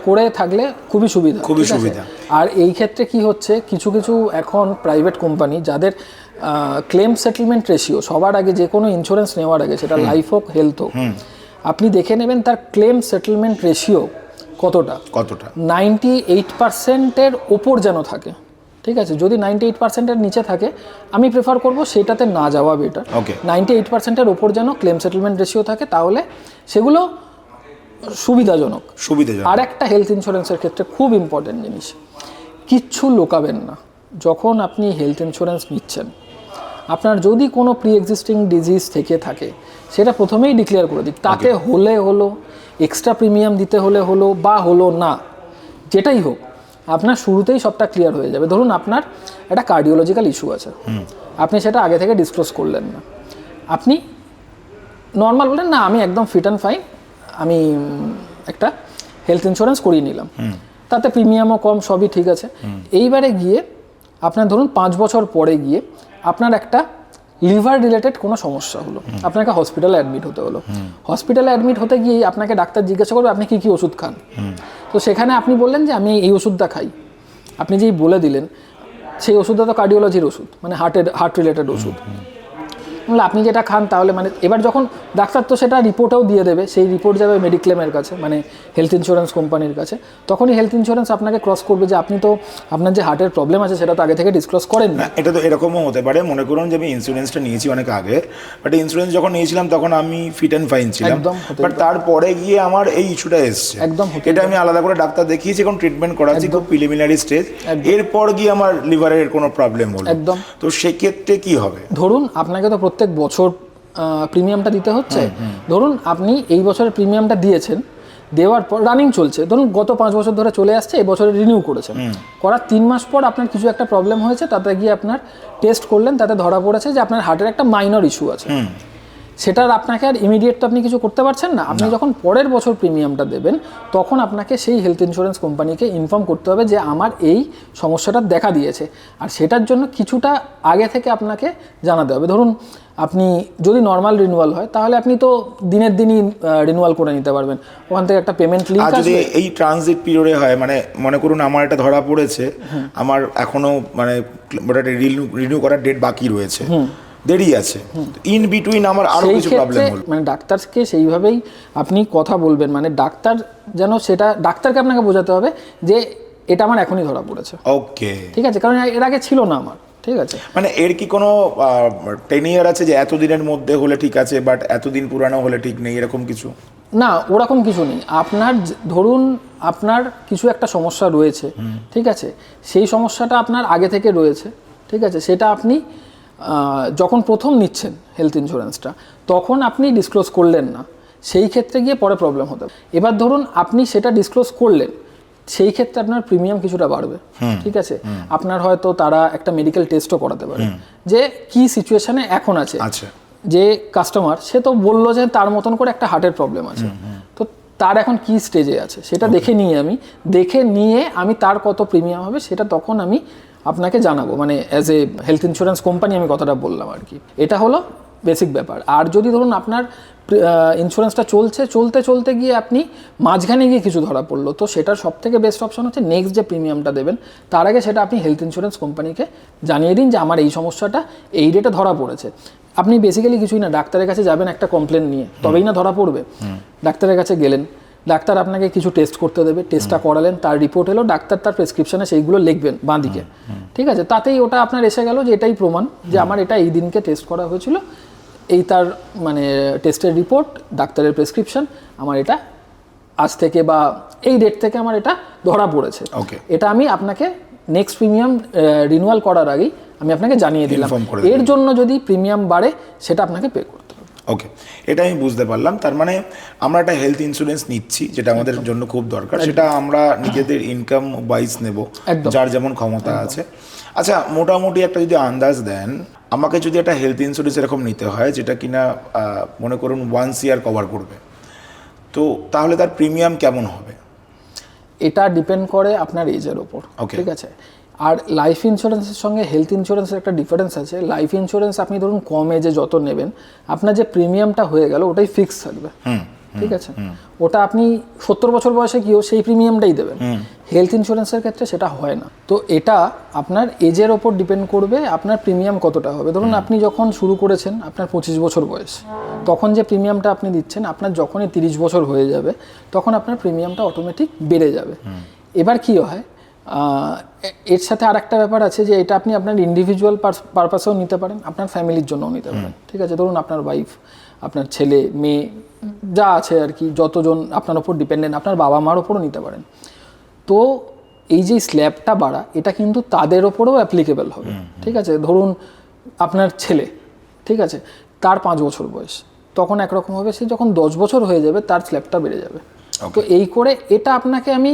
করে থাকলে খুবই সুবিধা। আর এই ক্ষেত্রে কি হচ্ছে, কিছু এখন প্রাইভেট কোম্পানি যাদের ক্লেম সেটেলমেন্ট রেশিও সবার আগে যে কোনো ইন্স্যুরেন্স নেওয়ার আগে, সেটা লাইফ হোক হেলথ হোক, আপনি দেখে নেবেন তার ক্লেম সেটেলমেন্ট রেশিও কতটা 98%-এর ওপর যেন থাকে, ঠিক আছে। যদি 98%-এর নিচে থাকে আমি প্রেফার করব সেটাতে না যাওয়া বেটার। 98%-এর ওপর যেন ক্লেম সেটেলমেন্ট রেশিও থাকে, তাহলে সেগুলো সুবিধাজনক। আর একটা হেলথ ইন্স্যুরেন্সের ক্ষেত্রে খুব ইম্পর্টেন্ট জিনিস, কিচ্ছু লোকাবেন না। যখন আপনি হেলথ ইন্স্যুরেন্স নিচ্ছেন, আপনার যদি কোনো প্রি এক্সিস্টিং ডিজিজ থেকে থাকে সেটা প্রথমেই ডিক্লেয়ার করে দিক, তাতে হলো এক্সট্রা প্রিমিয়াম দিতে হলো বা হলো না, যেটাই হোক আপনার শুরুতেই সবটা ক্লিয়ার হয়ে যাবে। ধরুন আপনার একটা কার্ডিওলজিক্যাল ইস্যু আছে, আপনি সেটা আগে থেকে ডিসক্লোজ করলেন না, আপনি নর্মাল বললেন না আমি একদম ফিট অ্যান্ড ফাইন, আমি একটা হেলথ ইন্স্যুরেন্স করিয়ে নিলাম, তাতে প্রিমিয়ামও কম, সবই ঠিক আছে। এইবারে গিয়ে আপনার ধরুন 5 বছর পরে গিয়ে আপনার একটা লিভার রিলেটেড কোনো সমস্যা হলো, আপনাকে হসপিটালে অ্যাডমিট হতে হলো। হসপিটালে অ্যাডমিট হতে গিয়ে আপনাকে ডাক্তার জিজ্ঞাসা করবে আপনি কী ওষুধ খান, তো সেখানে আপনি বললেন যে আমি এই ওষুধটা খাই, আপনি যেই বলে দিলেন সেই ওষুধটা তো কার্ডিওলজির ওষুধ, মানে হার্ট রিলেটেড ওষুধ। বলে আপনি যেটা খান তাহলে মানে এবার যখন ডাক্তার তো সেটা রিপোর্টেও দিয়ে দেবে, সেই রিপোর্ট যাবে মেডিক্লেমের কাছে মানে হেলথ ইন্স্যুরেন্স কোম্পানির কাছে, তখনই হেলথ ইন্স্যুরেন্স আপনাকে ক্রস করবে যে আপনি তো আপনার যে হার্টের প্রবলেম আছে সেটা তো আগে থেকে ডিসক্লোজ করেন না। এটা তো এরকমও হতে পারে, মনে করুন যে আমি ইন্স্যুরেন্সটা নিয়েছি অনেক আগে, বাট ইন্স্যুরেন্স যখন নিয়েছিলাম তখন আমি ফিট অ্যান্ড ফাইন ছিলাম, একদম হতে বাট তারপরে গিয়ে আমার এই ইস্যুটা এসছে। একদম হতে এটা আমি আলাদা করে ডাক্তার দেখিয়েছি, এখন ট্রিটমেন্ট করাচ্ছি, খুব প্রিলিমিনারি স্টেজ, এরপর গিয়ে আমার লিভারের কোনো প্রবলেম হলো, একদম। তো সেক্ষেত্রে কি হবে? ধরুন আপনাকে তো প্রত্যেক বছর প্রিমিয়ামটা দিতে হচ্ছে, ধরুন আপনি এই বছরের প্রিমিয়ামটা দিয়েছেন, দেওয়ার পর রানিং চলছে, ধরুন গত 5 বছর ধরে চলে আসছে, এই বছরে রিনিউ করেছেন, করার 3 মাস পর আপনার কিছু একটা প্রবলেম হয়েছে, তাতে গিয়ে আপনার টেস্ট করলেন, তাতে ধরা পড়েছে যে আপনার হার্টের একটা মাইনর ইস্যু আছে, সেটার আপনাকে আর ইমিডিয়েট তো আপনি কিছু করতে পারছেন না। আপনি যখন পরের বছর প্রিমিয়ামটা দেবেন তখন আপনাকে সেই হেলথ ইন্স্যুরেন্স কোম্পানিকে ইনফর্ম করতে হবে যে আমার এই সমস্যাটা দেখা দিয়েছে, আর সেটার জন্য কিছুটা আগে থেকে আপনাকে জানাতে হবে। ধরুন আপনি যদি নর্মাল রিনিউয়াল হয় তাহলে আপনি তো দিনের দিনই রিনিউয়াল করে নিতে পারবেন, ওখান থেকে একটা পেমেন্ট লিঙ্ক আর যদি আসবে। এই ট্রানজিট পিরিয়ডে হয়, মানে মনে করুন আমার এটা ধরা পড়েছে, আমার এখনো মানে রিনিউ করার ডেট বাকি রয়েছে, দেরি আছে, ইন বিটুইন আমার আরো সেই কিছু প্রবলেম ক্ষেত্রে হলো, মানে ডাক্তারকে সেইভাবেই আপনি কথা বলবেন, মানে ডাক্তার যেন সেটা ডাক্তারকে আপনাকে বোঝাতে হবে যে এটা আমার এখনই ধরা পড়েছে, ওকে, ঠিক আছে, কারণ এর আগে ছিল না আমার, ঠিক আছে। মানে এর কি কোনো টেনিয়ার আছে যে এতদিনের মধ্যে হলে ঠিক আছে, বাট এতদিন পুরানো হলে ঠিক নেই, এরকম কিছু? না, ওরকম কিছু নেই। আপনার ধরুন আপনার কিছু একটা সমস্যা রয়েছে, ঠিক আছে, সেই সমস্যাটা আপনার আগে থেকে রয়েছে, ঠিক আছে, সেটা আপনি যখন প্রথম নিচ্ছেন হেলথ ইন্স্যুরেন্সটা তখন আপনি ডিসক্লোজ করলেন না, সেই ক্ষেত্রে গিয়ে পরে প্রবলেম হতে পারে। এবার ধরুন আপনি সেটা ডিসক্লোজ করলেন, সেই ক্ষেত্রে আপনার প্রিমিয়াম কিছুটা বাড়বে, ঠিক আছে। আপনার হয়তো তারা একটা মেডিকেল টেস্টও করাতে পারে যে কি সিচুয়েশনে এখন আছে, যে কাস্টমার সে তো বললো যে তার মতন করে একটা হার্টের প্রবলেম আছে, তো তার এখন কি স্টেজে আছে সেটা দেখে নিয়ে আমি তার কত প্রিমিয়াম হবে সেটা তখন আমি আপনাকে জানাবো, মানে as a health insurance company আমি কথাটা বললাম আর কি। এটা হলো বেসিক ব্যাপার। আর যদি ধরুন আপনার ইন্স্যুরেন্সটা চলতে গিয়ে আপনি মাঝখানে গিয়ে কিছু ধরা পড়লো, তো সেটার সব থেকে বেস্ট অপশন হচ্ছে নেক্সট যে প্রিমিয়ামটা দেবেন তার আগে সেটা আপনি হেলথ ইন্স্যুরেন্স কোম্পানিকে জানিয়ে দিন যে আমার এই সমস্যাটা এই ডেটে ধরা পড়েছে। আপনি বেসিক্যালি কিছুই না, ডাক্তারের কাছে যাবেন একটা কমপ্লেন নিয়ে, তবেই না ধরা পড়বে। ডাক্তারের কাছে গেলেন, ডাক্তার আপনাকে কিছু টেস্ট করতে দেবে, টেস্টটা করালেন, তার রিপোর্ট এলো, ডাক্তার তার প্রেসক্রিপশনে সেইগুলো লিখবেন বাঁদিকে, ঠিক আছে, তাতেই ওটা আপনার এসে গেল যে এটাই প্রমাণ যে আমার এটা এই দিনকে টেস্ট করা হয়েছিল, এই তার মানে টেস্টের রিপোর্ট, ডাক্তারের প্রেসক্রিপশন, আমার এটা আজ থেকে বা এই ডেট থেকে আমার এটা ধরা পড়েছে। এটা আমি আপনাকে নেক্সট প্রিমিয়াম রিনিউয়াল করার আগেই আমি আপনাকে জানিয়ে দিলাম। এর জন্য যদি প্রিমিয়াম বাড়ে সেটা আপনাকে পে করতে হবে। ওকে, এটা আমি বুঝতে পারলাম। তার মানে আমরা একটা হেলথ ইন্স্যুরেন্স নিচ্ছি যেটা আমাদের জন্য খুব দরকার, সেটা আমরা নিজেদের ইনকাম ওয়াইজ নেব, যার যেমন ক্ষমতা আছে। আচ্ছা, মোটামুটি একটা যদি আন্দাজ দেন, আমাকে যদি একটা হেলথ ইন্স্যুরেন্স এরকম নিতে হয় যেটা কিনা মনে করুন 1 ইয়ার কভার করবে, তো তাহলে তার প্রিমিয়াম কেমন হবে? এটা ডিপেন্ড করে আপনার এজের ওপর, ঠিক আছে। আর লাইফ ইন্স্যুরেন্সের সঙ্গে হেলথ ইন্স্যুরেন্সের একটা ডিফারেন্স আছে। লাইফ ইন্স্যুরেন্স আপনি ধরুন কম এজে যত নেবেন আপনার যে প্রিমিয়ামটা হয়ে গেল ওটাই ফিক্স থাকবে, ঠিক আছে, ওটা আপনি 70 বছর বয়সে গিয়েও সেই প্রিমিয়ামটাই দেবেন। হেলথ ইন্স্যুরেন্সের ক্ষেত্রে সেটা হয় না। তো এটা আপনার এজের ওপর ডিপেন্ড করবে আপনার প্রিমিয়াম কতটা হবে। ধরুন আপনি যখন শুরু করেছেন আপনার 25 বছর বয়স, তখন যে প্রিমিয়ামটা আপনি দিচ্ছেন আপনার যখনই 30 বছর হয়ে যাবে তখন আপনার প্রিমিয়ামটা অটোমেটিক বেড়ে যাবে। এবার কি হয়, এর সাথে আর একটা ব্যাপার আছে যে এটা আপনি আপনার ইন্ডিভিজুয়াল পারপাসেও নিতে পারেন, আপনার ফ্যামিলির জন্যও নিতে পারেন, ঠিক আছে। ধরুন আপনার ওয়াইফ, আপনার ছেলে মেয়ে যা আছে আর কি, যতজন আপনার ওপর ডিপেন্ডেন্ট, আপনার বাবা মার ওপরও নিতে পারেন। তো এই যে স্ল্যাবটা বাড়া এটা কিন্তু তাদের ওপরেও অ্যাপ্লিকেবল হবে, ঠিক আছে। ধরুন আপনার ছেলে, ঠিক আছে, তার 5 বছর বয়স, তখন একরকম হবে, সে যখন 10 বছর হয়ে যাবে তার স্ল্যাবটা বেড়ে যাবে। তো এই করে এটা আপনাকে আমি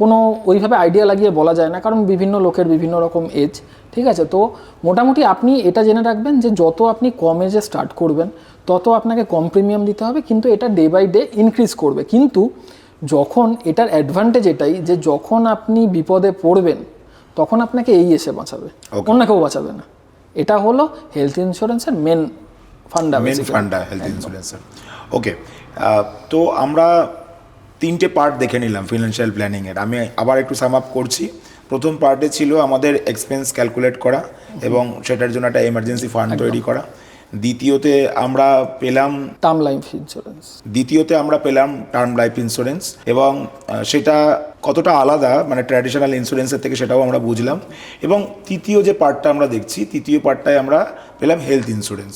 কোনো ওইভাবে আইডিয়া লাগিয়ে বলা যায় না, কারণ বিভিন্ন লোকের বিভিন্ন রকম এজ, ঠিক আছে। তো মোটামুটি আপনি এটা জেনে রাখবেন যে যত আপনি কম এজে স্টার্ট করবেন তত আপনাকে কম প্রিমিয়াম দিতে হবে, কিন্তু এটা ডে বাই ডে ইনক্রিজ করবে। কিন্তু যখন এটার অ্যাডভান্টেজ এটাই যে যখন আপনি বিপদে পড়বেন তখন আপনাকে এই এসে বাঁচাবে, অন্য কেউ বাঁচাবে না। এটা হলো হেলথ ইন্স্যুরেন্সের মেন ফান্ডা হেলথ ইন্স্যুরেন্সের। ওকে, তো আমরা 3টে পার্ট দেখে নিলাম ফিনান্সিয়াল প্ল্যানিংয়ের। আমি আবার একটু সাম আপ করছি। প্রথম পার্টে ছিল আমাদের এক্সপেন্স ক্যালকুলেট করা এবং সেটার জন্য একটা এমার্জেন্সি ফান্ড তৈরি করা। দ্বিতীয়তে আমরা পেলাম term life insurance. Term life insurance, এবং সেটা কতটা আলাদা মানে ট্র্যাডিশনাল ইন্স্যুরেন্সের থেকে সেটাও আমরা বুঝলাম। এবং তৃতীয় যে পার্টটা আমরা দেখছি, তৃতীয় পার্টটায় আমরা পেলাম হেলথ ইন্স্যুরেন্স।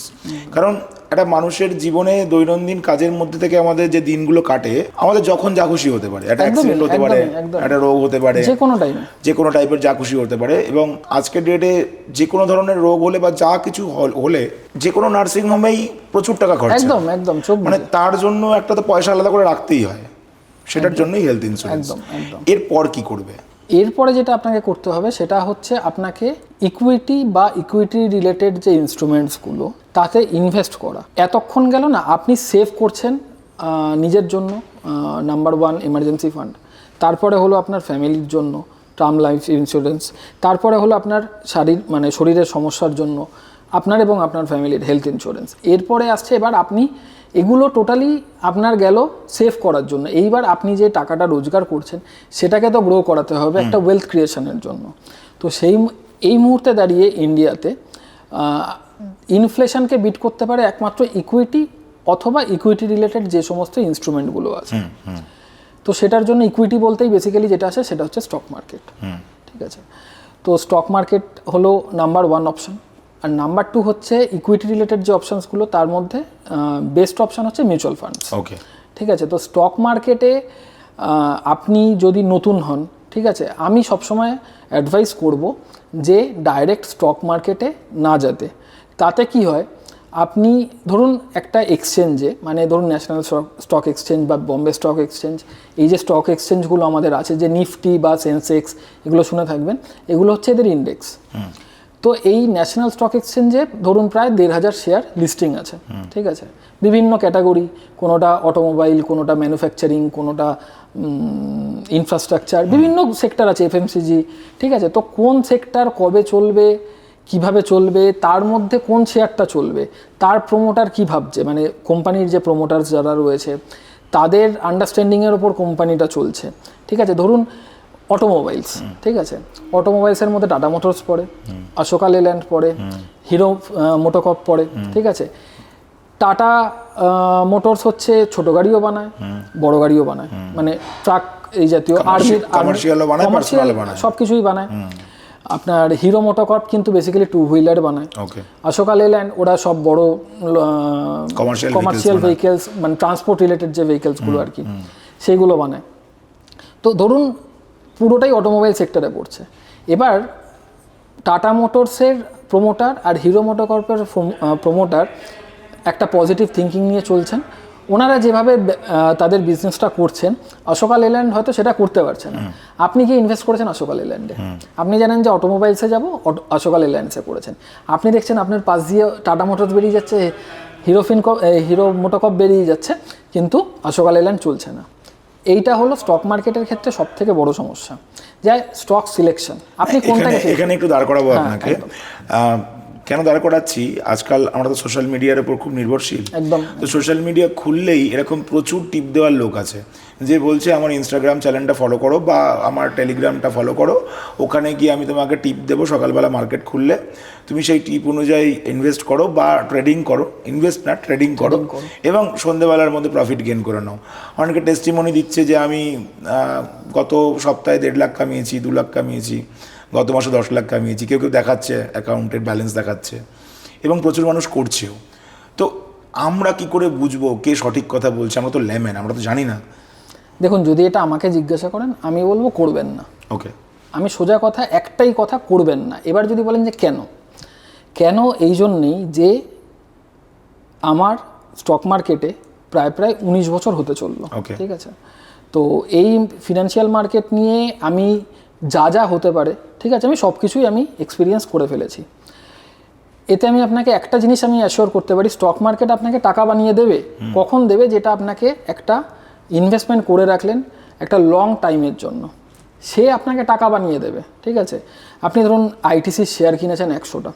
কারণ একটা মানুষের জীবনে দৈনন্দিন কাজের মধ্যে থেকে আমাদের যে দিনগুলো কাটে, আমাদের যখন যা খুশি হতে পারে, একটা অ্যাক্সিডেন্ট হতে পারে, একটা রোগ হতে পারে, যে কোনো টাইপের যা খুশি হতে পারে। এবং আজকের ডেটে যে কোনো ধরনের রোগ হলে বা যা কিছু হলে যে কোনো নার্সিং হোমেই প্রচুর টাকা খরচা, একদম মানে তার জন্য একটা তো পয়সা আলাদা করে রাখতেই হয়, সেটার জন্যই হেলথ ইন্স্যুরেন্স। এরপর কি করবে? এরপরে যেটা আপনাকে করতে হবে সেটা হচ্ছে আপনাকে ইকুইটি বা ইকুইটি রিলেটেড যে ইনস্ট্রুমেন্টসগুলো তাতে ইনভেস্ট করা। এতক্ষণ গেল না, আপনি সেভ করছেন নিজের জন্য, নাম্বার 1 এমার্জেন্সি ফান্ড, তারপরে হলো আপনার ফ্যামিলির জন্য টার্ম লাইফ ইন্স্যুরেন্স, তারপরে হলো আপনার শরীরের সমস্যার জন্য আপনার এবং আপনার ফ্যামিলির হেলথ ইন্স্যুরেন্স। এরপরে আসছে এবার আপনি এগুলো টোটালি আপনার গেল সেভ করার জন্য। এইবার আপনি যে টাকাটা রোজগার করছেন সেটাকে তো গ্রো করাতে হবে একটা ওয়েলথ ক্রিয়েশনের জন্য। তো এই মুহূর্তে দাঁড়িয়ে ইন্ডিয়াতে ইনফ্লেশনকে বিট করতে পারে একমাত্র ইকুইটি অথবা ইকুইটি রিলেটেড যে সমস্ত ইনস্ট্রুমেন্টগুলো আছে। তো সেটার জন্য ইকুইটি বলতেই বেসিক্যালি যেটা আসে সেটা হচ্ছে স্টক মার্কেট। ঠিক আছে, তো স্টক মার্কেট হলো নাম্বার 1 অপশন। আর নাম্বার 2 হচ্ছে ইকুইটি রিলেটেড যে অপশানসগুলো, তার মধ্যে বেস্ট অপশান হচ্ছে মিউচুয়াল ফান্ডস। ওকে, ঠিক আছে, তো স্টক মার্কেটে আপনি যদি নতুন হন, ঠিক আছে, আমি সবসময় অ্যাডভাইস করব যে ডাইরেক্ট স্টক মার্কেটে না যেতে। তাতে কি হয়, আপনি ধরুন একটা এক্সচেঞ্জে, মানে ধরুন ন্যাশনাল স্টক এক্সচেঞ্জ বা বম্বে স্টক এক্সচেঞ্জ, এই যে স্টক এক্সচেঞ্জগুলো আমাদের আছে, যে নিফটি বা সেন্সেক্স এগুলো শুনে থাকবেন, এগুলো হচ্ছে এদের ইন্ডেক্স। তো এই ন্যাশনাল স্টক এক্সচেঞ্জে ধরুন প্রায় 1,500 শেয়ার লিস্টিং আছে। ঠিক আছে, বিভিন্ন ক্যাটাগরি, কোনোটা অটোমোবাইল, কোনোটা ম্যানুফ্যাকচারিং, কোনোটা ইনফ্রাস্ট্রাকচার, বিভিন্ন সেক্টর আছে, এফএমসিজি। ঠিক আছে, তো কোন সেক্টর কবে চলবে, কিভাবে চলবে, তার মধ্যে কোন শেয়ারটা চলবে, তার প্রমোটার কী ভাবছে, মানে কোম্পানির যে প্রমোটার্স যারা রয়েছে তাদের আন্ডারস্ট্যান্ডিংয়ের ওপর কোম্পানিটা চলছে। ঠিক আছে, ধরুন অটোমোবাইলস, ঠিক আছে, অটোমোবাইলসের মধ্যে টাটা মোটরস পড়ে, অশোকা লেল্যান্ড পড়ে, হিরো মোটোকর্প পড়ে। ঠিক আছে, টাটা মোটরস হচ্ছে ছোট গাড়িও বানায়, বড় গাড়িও বানায়, মানে ট্রাক এই জাতীয়, কমার্শিয়াল সব কিছুই বানায়। আপনার হিরো মোটোকর্প কিন্তু বেসিক্যালি 2 হুইলার বানায়। অশোকা লেল্যান্ড ওরা সব বড় কমার্শিয়াল ভেহিকেলস, মানে ট্রান্সপোর্ট রিলেটেড যে ভেহিকেলসগুলো আর কি, সেইগুলো বানায়। তো ধরুন পুরোটাই অটোমোবাইল সেক্টরে পড়ছে। এবার টাটা মোটরসের প্রমোটার আর হিরো মোটোকর্পের প্রমোটার একটা পজিটিভ থিঙ্কিং নিয়ে চলছেন। ওনারা যেভাবে তাদের বিজনেসটা করছেন, অশোকা লেল্যান্ড হয়তো সেটা করতে পারছে না। আপনি কি ইনভেস্ট করেছেন অশোকা লেল্যান্ডে, আপনি জানেন যে অটোমোবাইলসে যাবো, অশোকা লেল্যান্ডসে করেছেন। আপনি দেখছেন আপনার পাশ দিয়ে টাটা মোটরস বেরিয়ে যাচ্ছে, হিরো মোটোকর্প বেরিয়ে যাচ্ছে, কিন্তু অশোকা লেল্যান্ড চলছে না। এইটা হলো স্টক মার্কেটের ক্ষেত্রে সব থেকে বড় সমস্যা, যে স্টক সিলেকশন। আপনি কোনটাকে এখানে একটু দাঁড় করাবো আপনাকে। কেন দাঁড় করাচ্ছি, আজকাল আমরা তো সোশ্যাল মিডিয়ার উপর খুব নির্ভরশীল। একদম, তো সোশ্যাল মিডিয়া খুললেই এরকম প্রচুর টিপ দেওয়ার লোক আছে, যে বলছে আমার ইনস্টাগ্রাম চ্যানেলটা ফলো করো বা আমার টেলিগ্রামটা ফলো করো, ওখানে গিয়ে আমি তোমাকে টিপ দেবো, সকালবেলা মার্কেট খুললে তুমি সেই টিপ অনুযায়ী ইনভেস্ট করো বা ট্রেডিং করো, ইনভেস্ট না ট্রেডিং করো, এবং সন্ধ্যেবেলার মধ্যে প্রফিট গেইন করে নাও। অনেকে টেস্টিমনি দিচ্ছে যে আমি গত সপ্তাহে 1.5 লাখ কামিয়েছি, 2 লাখ কামিয়েছি, গত মাসে 10 লাখ কামিয়েছি, কেউ কেউ দেখাচ্ছে অ্যাকাউন্টের ব্যালেন্স দেখাচ্ছে, এবং প্রচুর মানুষ করছেও। তো আমরা কি করে বুঝবো কে সঠিক কথা বলছে? আমরা তো লেম্যান, আমরা তো জানি না। দেখুন, যদি এটা আমাকে জিজ্ঞাসা করেন, আমি বলবো করবেন না। ওকে, আমি সোজা কথা, একটাই কথা, করবেন না। এবার যদি বলেন যে কেন, এই জন্যেই যে আমার স্টক মার্কেটে প্রায় 19 বছর হতে চললো। ঠিক আছে, তো এই ফিনান্সিয়াল মার্কেট নিয়ে আমি যা হতে পারে, ঠিক আছে, আমি সব কিছুই আমি এক্সপিরিয়েন্স করে ফেলেছি। এতে আমি আপনাকে একটা জিনিস আমি অ্যাসিওর করতে পারি, স্টক মার্কেট আপনাকে টাকা বানিয়ে দেবে। কখন দেবে? যেটা আপনাকে একটা ইনভেস্টমেন্ট করে রাখলেন একটা লং টাইমের জন্য, সে আপনাকে টাকা বানিয়ে দেবে। ঠিক আছে, আপনি ধরুন আইটিসির শেয়ার কিনেছেন 100টা,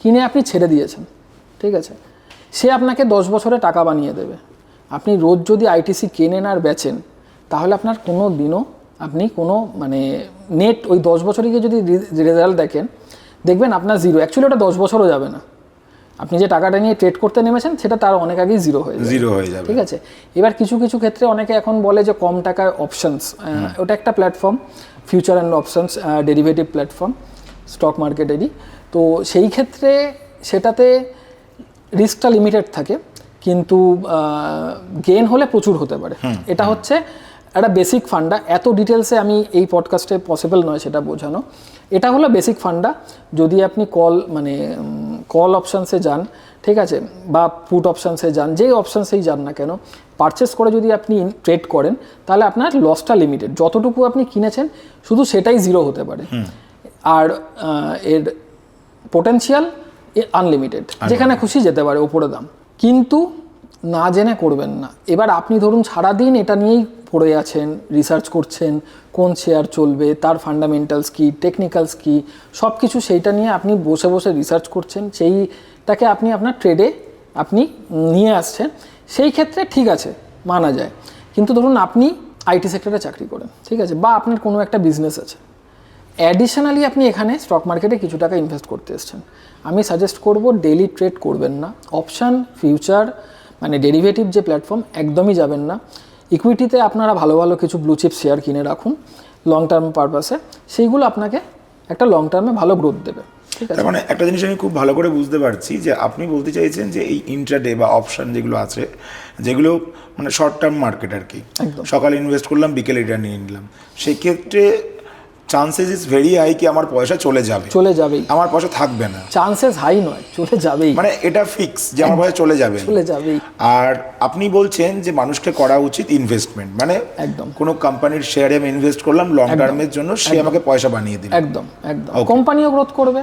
কিনে আপনি ছেড়ে দিয়েছেন, ঠিক আছে, সে আপনাকে 10 বছরে টাকা বানিয়ে দেবে। আপনি রোজ যদি আইটিসি কেনেন আর বেচেন, তাহলে আপনার কোনো দিনও আপনি কোনো মানে নেট ওই 10 বছরে গিয়ে যদি রেজাল্ট দেখবেন আপনার জিরো। অ্যাকচুয়ালি ওটা 10 বছরও যাবে না, আপনি যে টাকাটা নিয়ে ট্রেড করতে নেমেছেন সেটা তার অনেক আগেই জিরো হয়ে যাবে। জিরো হয়ে যাবে। ঠিক আছে, এবার কিছু কিছু ক্ষেত্রে অনেকে এখন বলে যে কম টাকায় অপশনস, ওটা একটা platform, future and options derivative platform stock মার্কেটেরই। তো সেই ক্ষেত্রে সেটাতে রিস্কটা লিমিটেড থাকে, কিন্তু গেন হলে প্রচুর হতে পারে। এটা হচ্ছে একটা বেসিক ফান্ডা, এত ডিটেলসে আমি এই পডকাস্টে পসিবল নয় সেটা বোঝানো। এটা হলো বেসিক ফান্ডা। যদি আপনি কল অপশানসে যান, ঠিক আছে, বা পুট অপশানসে যান, যেই অপশানসেই যান না কেন, পারচেস করে যদি আপনি ট্রেড করেন তাহলে আপনার লসটা লিমিটেড, যতটুকু আপনি কিনেছেন শুধু সেটাই জিরো হতে পারে। আর এর পোটেনশিয়াল আনলিমিটেড, যেখানে খুশি যেতে পারে ওপরে দাম। কিন্তু না জেনে করবেন না। এবার আপনি ধরুন সারাদিন এটা নিয়েই পড়ে আছেন, রিসার্চ করছেন কোন শেয়ার চলবে, তার ফান্ডামেন্টালস কী, টেকনিক্যালস কী, সব কিছু সেইটা নিয়ে আপনি বসে বসে রিসার্চ করছেন, সেইটাকে আপনি আপনার ট্রেডে আপনি নিয়ে আসছেন, সেই ক্ষেত্রে ঠিক আছে, মানা যায়। কিন্তু ধরুন আপনি আইটি সেক্টরে চাকরি করেন, ঠিক আছে, বা আপনার কোনো একটা বিজনেস আছে, অ্যাডিশনালি আপনি এখানে স্টক মার্কেটে কিছু টাকা ইনভেস্ট করতে এসেছেন, আমি সাজেস্ট করব ডেইলি ট্রেড করবেন না, অপশান ফিউচার মানে ডেরিভেটিভ যে প্ল্যাটফর্ম একদমই যাবেন না। ইকুইটিতে আপনারা ভালো ভালো কিছু ব্লু চিপ শেয়ার কিনে রাখুন লং টার্ম পারপাসে, সেইগুলো আপনাকে একটা লং টার্মে ভালো গ্রোথ দেবে। ঠিক আছে, তার মানে একটা জিনিস আমি খুব ভালো করে বুঝতে পারছি যে আপনি বলতে চাইছেন যে এই ইন্ট্রাডে বা অপশন যেগুলো আছে, যেগুলো মানে শর্ট টার্ম মার্কেট আর কি, সকালে ইনভেস্ট করলাম, বিকেলে রিটার্ন নিয়ে নিলাম, সেক্ষেত্রে চান্সেস ইজ ভেরি হাই কি আমার পয়সা চলে যাবেই, আমার পয়সা থাকবে না। চান্সেস হাই নয়, চলে যাবেই, মানে এটা ফিক্স যে আমার পয়সা চলে যাবেই। আর আপনি বলছেন যে মানুষকে করা উচিত ইনভেস্টমেন্ট, মানে একদম কোনো কোম্পানির শেয়ারে আমি ইনভেস্ট করলাম লং টার্মের জন্য, সে আমাকে পয়সা বানিয়ে দিল। একদম কোম্পানিও গ্রোথ করবে,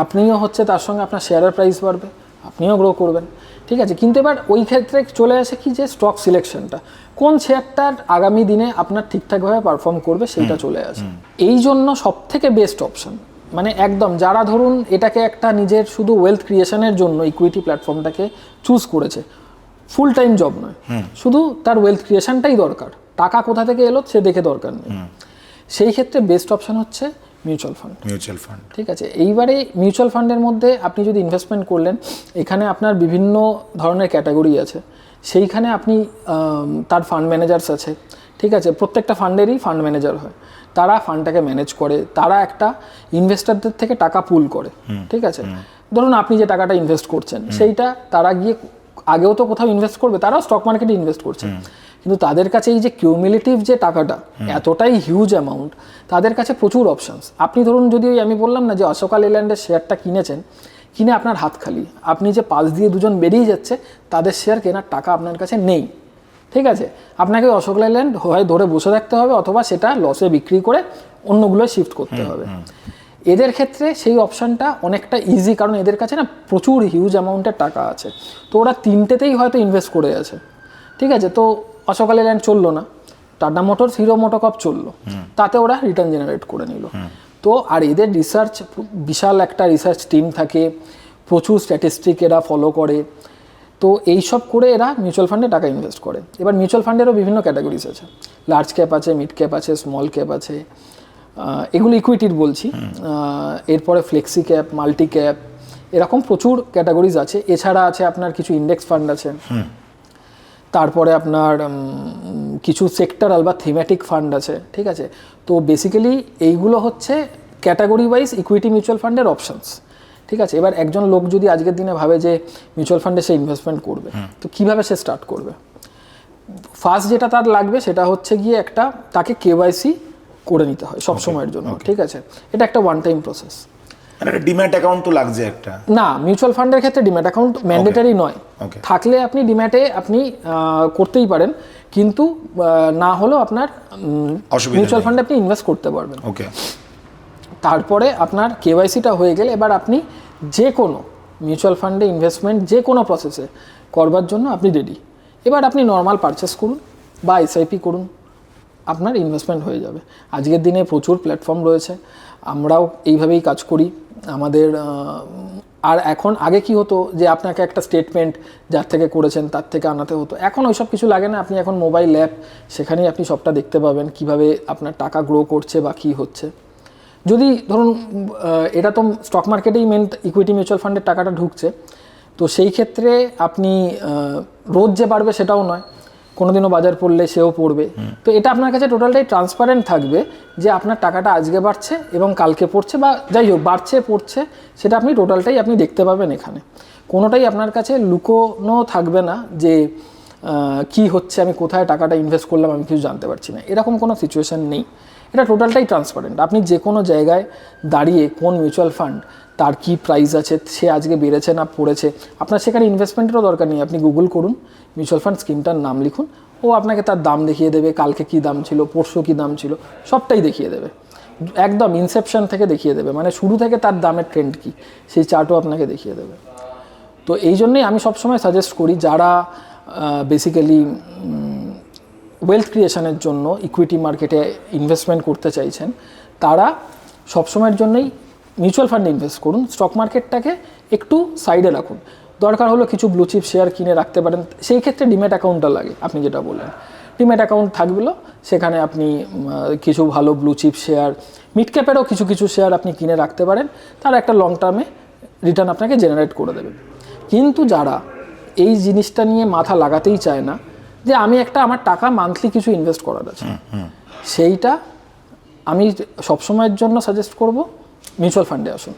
আপনিও হচ্ছে তার সঙ্গে আপনার শেয়ারের প্রাইস বাড়বে, আপনিও গ্রো করবেন। ঠিক আছে, কিন্তু এবার ওই ক্ষেত্রে চলে আসে কি যে স্টক সিলেকশনটা, কোন শেয়ারটার আগামী দিনে আপনার ঠিকঠাকভাবে পারফর্ম করবে সেইটা চলে আসে। এই জন্য সবথেকে বেস্ট অপশন মানে একদম যারা ধরুন এটাকে একটা নিজের শুধু ওয়েলথ ক্রিয়েশনের জন্য ইকুইটি প্ল্যাটফর্মটাকে চুজ করেছে, ফুল টাইম জব নয়, শুধু তার ওয়েলথ ক্রিয়েশনটাই দরকার, টাকা কোথা থেকে এলো সে দেখে দরকার নেই, সেই ক্ষেত্রে বেস্ট অপশন হচ্ছে মিউচুয়াল ফান্ড। ঠিক আছে, এইবারে মিউচুয়াল ফান্ডের মধ্যে আপনি যদি ইনভেস্টমেন্ট করলেন, এখানে আপনার বিভিন্ন ধরনের ক্যাটাগরি আছে, সেইখানে আপনি তার ফান্ড ম্যানেজার্স আছে, ঠিক আছে, প্রত্যেকটা ফান্ডেরই ফান্ড ম্যানেজার হয়, তারা ফান্ডটাকে ম্যানেজ করে, তারা একটা ইনভেস্টারদের থেকে টাকা পুল করে। ঠিক আছে, ধরুন আপনি যে টাকাটা ইনভেস্ট করছেন সেইটা তারা গিয়ে আগেও তো কোথাও ইনভেস্ট করবে, তারাও স্টক মার্কেটে ইনভেস্ট করছে, কিন্তু তাদের কাছে এই যে কিউমুলেটিভ যে টাকাটা এতটাই হিউজ অ্যামাউন্ট, তাদের কাছে প্রচুর অপশানস। আপনি ধরুন যদি আমি বললাম না যে অশোকা লেল্যান্ডের শেয়ারটা কিনেছেন, কিনে আপনার হাত খালি, আপনি যে পাশ দিয়ে দুজন বেরিয়ে যাচ্ছে তাদের শেয়ার কেনার টাকা আপনার কাছে নেই, ঠিক আছে, আপনাকে অশোক লেল্যান্ড হয় ধরে বসে রাখতে হবে, অথবা সেটা লসে বিক্রি করে অন্যগুলোয় শিফট করতে হবে। এদের ক্ষেত্রে সেই অপশানটা অনেকটা ইজি, কারণ এদের কাছে না প্রচুর হিউজ অ্যামাউন্টের টাকা আছে, তো ওরা তিনটেতেই হয়তো ইনভেস্ট করে আছে। ঠিক আছে, তো অশোকা লেল্যান্ড চললো না, টাটা মোটরস, হিরো মোটোকপ চললো, তাতে ওরা রিটার্ন জেনারেট করে নিল। তো আর এদের রিসার্চ, বিশাল একটা রিসার্চ টিম থাকে, প্রচুর স্ট্যাটিস্টিক এরা ফলো করে, তো এইসব করে এরা মিউচুয়াল ফান্ডে টাকা ইনভেস্ট করে। এবার মিউচুয়াল ফান্ডেরও বিভিন্ন ক্যাটাগরিজ আছে, লার্জ ক্যাপ আছে, মিড ক্যাপ আছে, স্মল ক্যাপ আছে, এগুলো ইকুইটির বলছি, এরপরে ফ্লেক্সি ক্যাপ, মাল্টি ক্যাপ, এরকম প্রচুর ক্যাটাগরিজ আছে। এছাড়া আছে আপনার কিছু ইন্ডেক্স ফান্ড আছে, তারপরে আপনার কিছু সেক্টরাল বা থিমেটিক ফান্ড আছে। ঠিক আছে, তো বেসিক্যালি এইগুলো হচ্ছে ক্যাটাগরি ওয়াইজ ইকুইটি মিউচুয়াল ফান্ডের অপশানস। ঠিক আছে, এবার একজন লোক যদি আজকের দিনে ভাবে যে মিউচুয়াল ফান্ডে সে ইনভেস্টমেন্ট করবে, তো কীভাবে সে স্টার্ট করবে? ফার্স্ট যেটা তার লাগবে সেটা হচ্ছে গিয়ে একটা তাকে কেওয়াইসি করে নিতে হয় সবসময়ের জন্য। ঠিক আছে, এটা একটা ওয়ান টাইম প্রসেস। একটা ডিম্যাট অ্যাকাউন্ট তো লাগছে একটা? না, মিউচুয়াল ফান্ডের ক্ষেত্রে ডিম্যাট অ্যাকাউন্ট ম্যান্ডেটরি নয়, থাকলে আপনি ডিম্যাটে আপনি করতেই পারেন, কিন্তু না হলেও আপনার মিউচুয়াল ফান্ডে আপনি ইনভেস্ট করতে পারবেন। তারপরে আপনার কেওয়াইসিটা হয়ে গেলে এবার আপনি যে কোনো মিউচুয়াল ফান্ডে ইনভেস্টমেন্ট যে কোনো প্রসেসে করবার জন্য আপনি রেডি। এবার আপনি নর্মাল পারচেস করুন বা এসআইপি করুন, আপনার ইনভেস্টমেন্ট হয়ে যাবে। আজকের দিনে প্রচুর প্ল্যাটফর্ম রয়েছে, আমরাও এইভাবেই কাজ করি আমাদের। আর এখন আগে কি হতো যে আপনাকে একটা স্টেটমেন্ট যার থেকে করেছেন তার থেকে আনাতে হতো, এখন ওইসব কিছু লাগে না, আপনি এখন মোবাইল অ্যাপ, সেখানেই আপনি সবটা দেখতে পাবেন কিভাবে আপনার টাকা গ্রো করছে বা কী হচ্ছে। যদি ধরুন এটা তো স্টক মার্কেটেই মেন ইকুইটি মিউচুয়াল ফান্ডের টাকাটা ঢুকছে, তো সেই ক্ষেত্রে আপনি রোজ যে বাড়বে সেটাও নয়, কোনোদিনও বাজার পড়লে সেও পড়বে। তো এটা আপনার কাছে টোটালটাই ট্রান্সপারেন্ট থাকবে যে আপনার টাকাটা আজকে বাড়ছে এবং কালকে পড়ছে, বা যাই হোক বাড়ছে পড়ছে, সেটা আপনি টোটালটাই আপনি দেখতে পাবেন এখানে। কোনোটাই আপনার কাছে লুকোনো থাকবে না যে কি হচ্ছে, আমি কোথায় টাকাটা ইনভেস্ট করলাম আমি কিছু জানতে পারছি না, এরকম কোনো সিচুয়েশান নেই। এটা টোটালটাই ট্রান্সপারেন্ট। আপনি যে কোনো জায়গায় দাঁড়িয়ে কোন মিউচুয়াল ফান্ড তার কি প্রাইস আছে, সে আজকে বেড়েছে না পড়েছে, আপনার সেখানে ইনভেস্টমেন্টেরও দরকার নেই। আপনি গুগল করুন, মিউচুয়াল ফান্ড স্কিমটার নাম লিখুন, ও আপনাকে তার দাম দেখিয়ে দেবে, কালকে কী দাম ছিল, পরশু কী দাম ছিল, সবটাই দেখিয়ে দেবে, একদম ইনসেপশন থেকে দেখিয়ে দেবে, মানে শুরু থেকে তার দামের ট্রেন্ড কী সেই চার্টও আপনাকে দেখিয়ে দেবে। তো এই জন্যেই আমি সবসময় সাজেস্ট করি যারা বেসিক্যালি ওয়েলথ ক্রিয়েশনের জন্য ইকুইটি মার্কেটে ইনভেস্টমেন্ট করতে চাইছেন, তারা সবসময়ের জন্যই মিউচুয়াল ফান্ডে ইনভেস্ট করুন, স্টক মার্কেটটাকে একটু সাইডে রাখুন। দরকার হলো কিছু ব্লু চিপ শেয়ার কিনে রাখতে পারেন, সেই ক্ষেত্রে ডিম্যাট অ্যাকাউন্টটা লাগে, আপনি যেটা বললেন ডিম্যাট অ্যাকাউন্ট থাকবেও, সেখানে আপনি কিছু ভালো ব্লু চিপ শেয়ার, মিড ক্যাপেরও কিছু কিছু শেয়ার আপনি কিনে রাখতে পারেন, তার একটা লং টার্মে রিটার্ন আপনাকে জেনারেট করে দেবে। কিন্তু যারা এই জিনিসটা নিয়ে মাথা লাগাতেই চায় না, যে আমি আমার টাকা মান্থলি কিছু ইনভেস্ট করার আছে, সেইটা আমি সবসময়ের জন্য সাজেস্ট করব মিউচুয়াল ফান্ডে আসুন।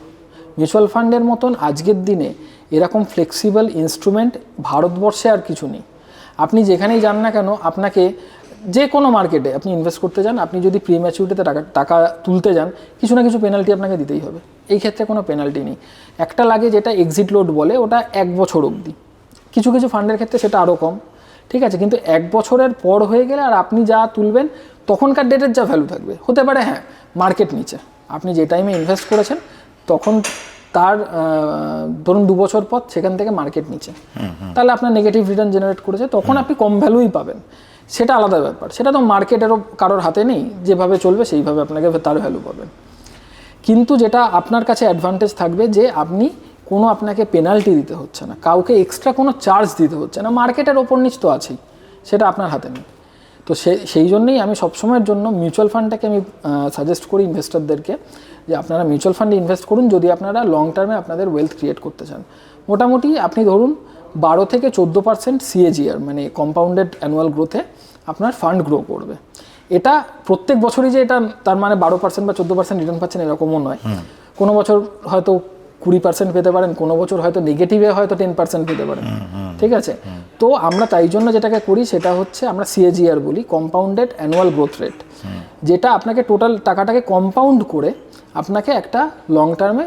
মিউচুয়াল ফান্ডের মতন আজকের দিনে এরকম ফ্লেক্সিবল ইনস্ট্রুমেন্ট ভারতবর্ষে আর কিছু নেই। আপনি যেখানেই যান না কেন, আপনাকে যে কোনো মার্কেটে আপনি ইনভেস্ট করতে যান, আপনি যদি প্রি ম্যাচুরিটিতে টাকা তুলতে যান, কিছু না কিছু পেনাল্টি আপনাকে দিতেই হবে। এই ক্ষেত্রে কোনো পেনাল্টি নেই। একটা লাগে যেটা এক্সিট লোড বলে, ওটা 1 বছর অবধি, কিছু কিছু ফান্ডের ক্ষেত্রে সেটা আরও কম, ঠিক আছে। কিন্তু 1 বছরের পর হয়ে গেলে আর আপনি যা তুলবেন তখনকার ডেটের যা ভ্যালু থাকবে, হতে পারে হ্যাঁ মার্কেট নিচে, আপনি যে টাইমে ইনভেস্ট করেছেন তখন তার ধরুন 2 বছর পর সেখান থেকে মার্কেট নিচে, তাহলে আপনার নেগেটিভ রিটার্ন জেনারেট করেছে, তখন আপনি কম ভ্যালুই পাবেন, সেটা আলাদা ব্যাপার। সেটা তো মার্কেটেরও কারোর হাতে নেই, যেভাবে চলবে সেইভাবে আপনাকে তার ভ্যালু পাবেন। কিন্তু যেটা আপনার কাছে অ্যাডভান্টেজ থাকবে যে আপনি কোনো আপনাকে পেনাল্টি দিতে হচ্ছে না, কাউকে এক্সট্রা কোনো চার্জ দিতে হচ্ছে না, মার্কেটের ওপর নিচ তো আছেই, সেটা আপনার হাতে নেই। তো সেই জন্যই আমি সবসময়ের জন্য মিউচুয়াল ফান্ডটাকে আমি সাজেস্ট করি ইনভেস্টরদেরকে, যে আপনারা মিউচুয়াল ফান্ডে ইনভেস্ট করুন যদি আপনারা লং টার্মে আপনাদের ওয়েলথ ক্রিয়েট করতে চান। মোটামুটি আপনি ধরুন 12 থেকে 14% CAGR মানে কম্পাউন্ডেড অ্যানুয়াল গ্রোথে আপনার ফান্ড গ্রো করবে। এটা প্রত্যেক বছরই যে এটা তার মানে 12% বা 14% রিটার্ন পাচ্ছেন এরকমও নয়। কোনো বছর হয়তো 20% পেতে পারেন, কোনো বছর হয়তো নেগেটিভে হয়তো 10% পেতে পারেন, ঠিক আছে। তো আমরা তাই জন্য যেটাকে করি সেটা হচ্ছে আমরা CAGR বলি, কম্পাউন্ডেড অ্যানুয়াল গ্রোথ রেট, যেটা আপনাকে টোটাল টাকাটাকে কম্পাউন্ড করে আপনাকে একটা লং টার্মে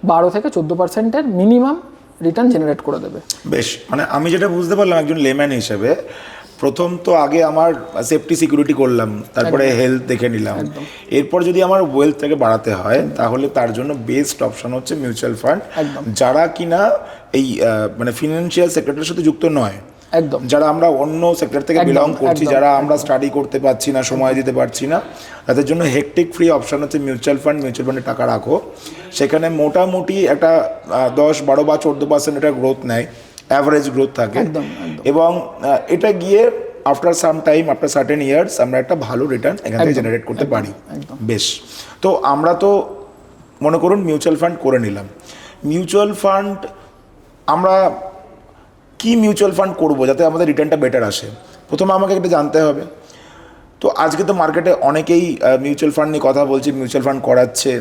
12 থেকে 14%-এর মিনিমাম রিটার্ন জেনারেট করে দেবে। বেশ, মানে আমি যেটা বুঝতে পারলাম একজন লেম্যান হিসেবে, প্রথম তো আগে আমার সেফটি সিকিউরিটি করলাম, তারপরে হেলথ দেখে নিলাম, এরপর যদি আমার ওয়েলথটাকে বাড়াতে হয় তাহলে তার জন্য বেস্ট অপশন হচ্ছে মিউচুয়াল ফান্ড, যারা কিনা এই মানে ফিনান্সিয়াল সেক্টরের সাথে যুক্ত নয়, একদম যারা আমরা অন্য সেক্টর থেকে বিলং করছি, যারা আমরা স্টাডি করতে পারছি না, সময় দিতে পারছি না, তাদের জন্য হেকটিক ফ্রি অপশন হচ্ছে মিউচুয়াল ফান্ড। মিউচুয়াল ফান্ডে টাকা রাখো, সেখানে মোটামুটি একটা 10, 12 বা 14% এটা গ্রোথ নেয়, অ্যাভারেজ গ্রোথ থাকে, এবং এটা গিয়ে after some time, after certain years আমরা একটা ভালো রিটার্ন এখান থেকে জেনারেট করতে পারি। বেশ, তো আমরা তো মনে করুন মিউচুয়াল ফান্ড করে নিলাম। মিউচুয়াল ফান্ড আমরা কি মিউচুয়াল ফান্ড করবো যাতে আমাদের রিটার্নটা বেটার আসে? প্রথমে আমাকে এটা জানতে হবে। তো আজকে তো মার্কেটে অনেকেই মিউচুয়াল ফান্ড নিয়ে কথা বলছে, মিউচুয়াল ফান্ড করাচ্ছে।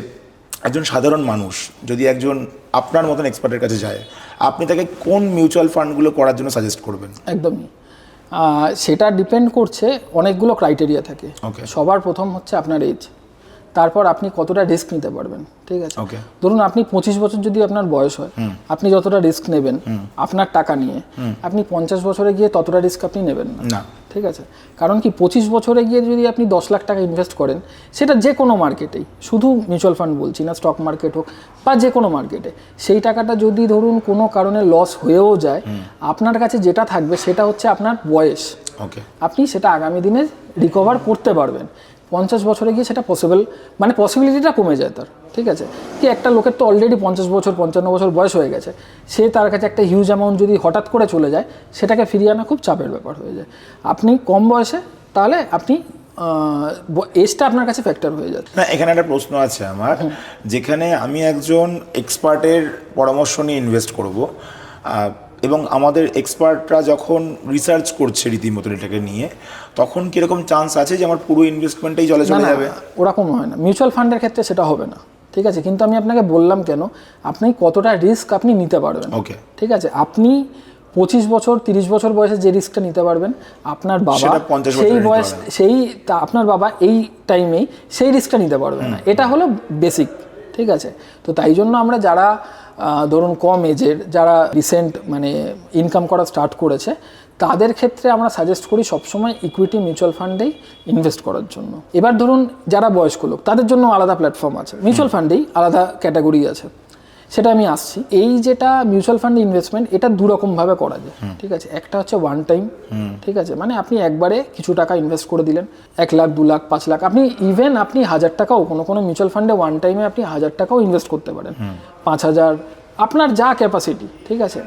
একজন সাধারণ মানুষ যদি একজন আপনার মতন এক্সপার্টের কাছে যায়, আপনি তাকে কোন মিউচুয়াল ফান্ডগুলো করার জন্য সাজেস্ট করবেন? একদমই, সেটা ডিপেন্ড করছে, অনেকগুলো ক্রাইটেরিয়া থাকে। সবার প্রথম হচ্ছে আপনার এজ, তারপর আপনি কতটা রিস্ক নিতে পারবেন, ঠিক আছে। ধরুন আপনি 25 বছর যদি আপনার বয়স হয়, আপনি যতটা রিস্ক নেবেন আপনার টাকা নিয়ে, আপনি 50 বছরে গিয়ে ততটা রিস্ক আপনি নেবেন না, ঠিক আছে। কারণ কি 25 বছরে গিয়ে যদি আপনি 10 লাখ টাকা ইনভেস্ট করেন, সেটা যে কোনো মার্কেটেই, শুধু মিউচুয়াল ফান্ড বলছি না, স্টক মার্কেট হোক বা যে কোনো মার্কেটে, সেই টাকাটা যদি ধরুন কোনো কারণে লস হয়েও যায়, আপনার কাছে যেটা থাকবে সেটা হচ্ছে আপনার বয়স, আপনি সেটা আগামী দিনে রিকভার করতে পারবেন। 50 বছরে গিয়ে সেটা পসিবল, মানে পসিবিলিটিটা কমে যায় তার, ঠিক আছে। কি একটা লোকের তো অলরেডি 50 বছর 55 বছর বয়স হয়ে গেছে, সে তার কাছে একটা হিউজ অ্যামাউন্ট যদি হঠাৎ করে চলে যায়, সেটাকে ফিরিয়ে আনা খুব চাপের ব্যাপার হয়ে যায়। আপনি কম বয়সে, তাহলে আপনি এজটা আপনার কাছে ফ্যাক্টর হয়ে যায় না। এখানে একটা প্রশ্ন আছে আমার, যেখানে আমি একজন এক্সপার্টের পরামর্শ নিয়ে ইনভেস্ট করব, এবং আমাদের এক্সপার্টরা যখন রিসার্চ করছে রীতিমতো এটাকে নিয়ে, তখন কীরকম চান্স আছে যে আমার পুরো ইনভেস্টমেন্টটাই জলে চলে যাবে? ওরকম হয় না, মিউচুয়াল ফান্ডের ক্ষেত্রে সেটা হবে না, ঠিক আছে। কিন্তু আমি আপনাকে বললাম কেন, আপনি কতটা রিস্ক আপনি নিতে পারবেন। ওকে, ঠিক আছে, আপনি 25 বছর 30 বছর বয়সে যে রিস্কটা নিতে পারবেন, আপনার বাবা সেই বয়স আপনার বাবা এই টাইমেই সেই রিস্কটা নিতে পারবে না। এটা হলো বেসিক, ঠিক আছে। তো তাই জন্য আমরা যারা ধরুন কম এজের, যারা রিসেন্ট মানে ইনকাম করা স্টার্ট করেছে, তাদের ক্ষেত্রে আমরা সাজেস্ট করি সবসময় ইকুইটি মিউচুয়াল ফান্ডেই ইনভেস্ট করার জন্য। এবার ধরুন যারা বয়স্ক লোক, তাদের জন্য আলাদা প্ল্যাটফর্ম আছে, মিউচুয়াল ফান্ডেই আলাদা ক্যাটাগরি আছে, সেটা আমি আসছি। এই যেটা মিউচুয়াল ফান্ড ইনভেস্টমেন্ট, এটা দুরকমভাবে করা যায়, ঠিক আছে। একটা হচ্ছে ওয়ান টাইম, ঠিক আছে, মানে আপনি একবারে কিছু টাকা ইনভেস্ট করে দিলেন, 1 লাখ 2 লাখ 5 লাখ, আপনি ইভেন আপনি 1000 টাকাও কোনো মিউচুয়াল ফান্ডে ওয়ান টাইমে আপনি 1000 টাকাও ইনভেস্ট করতে পারেন, 5000, আপনার যা ক্যাপাসিটি, ঠিক আছে।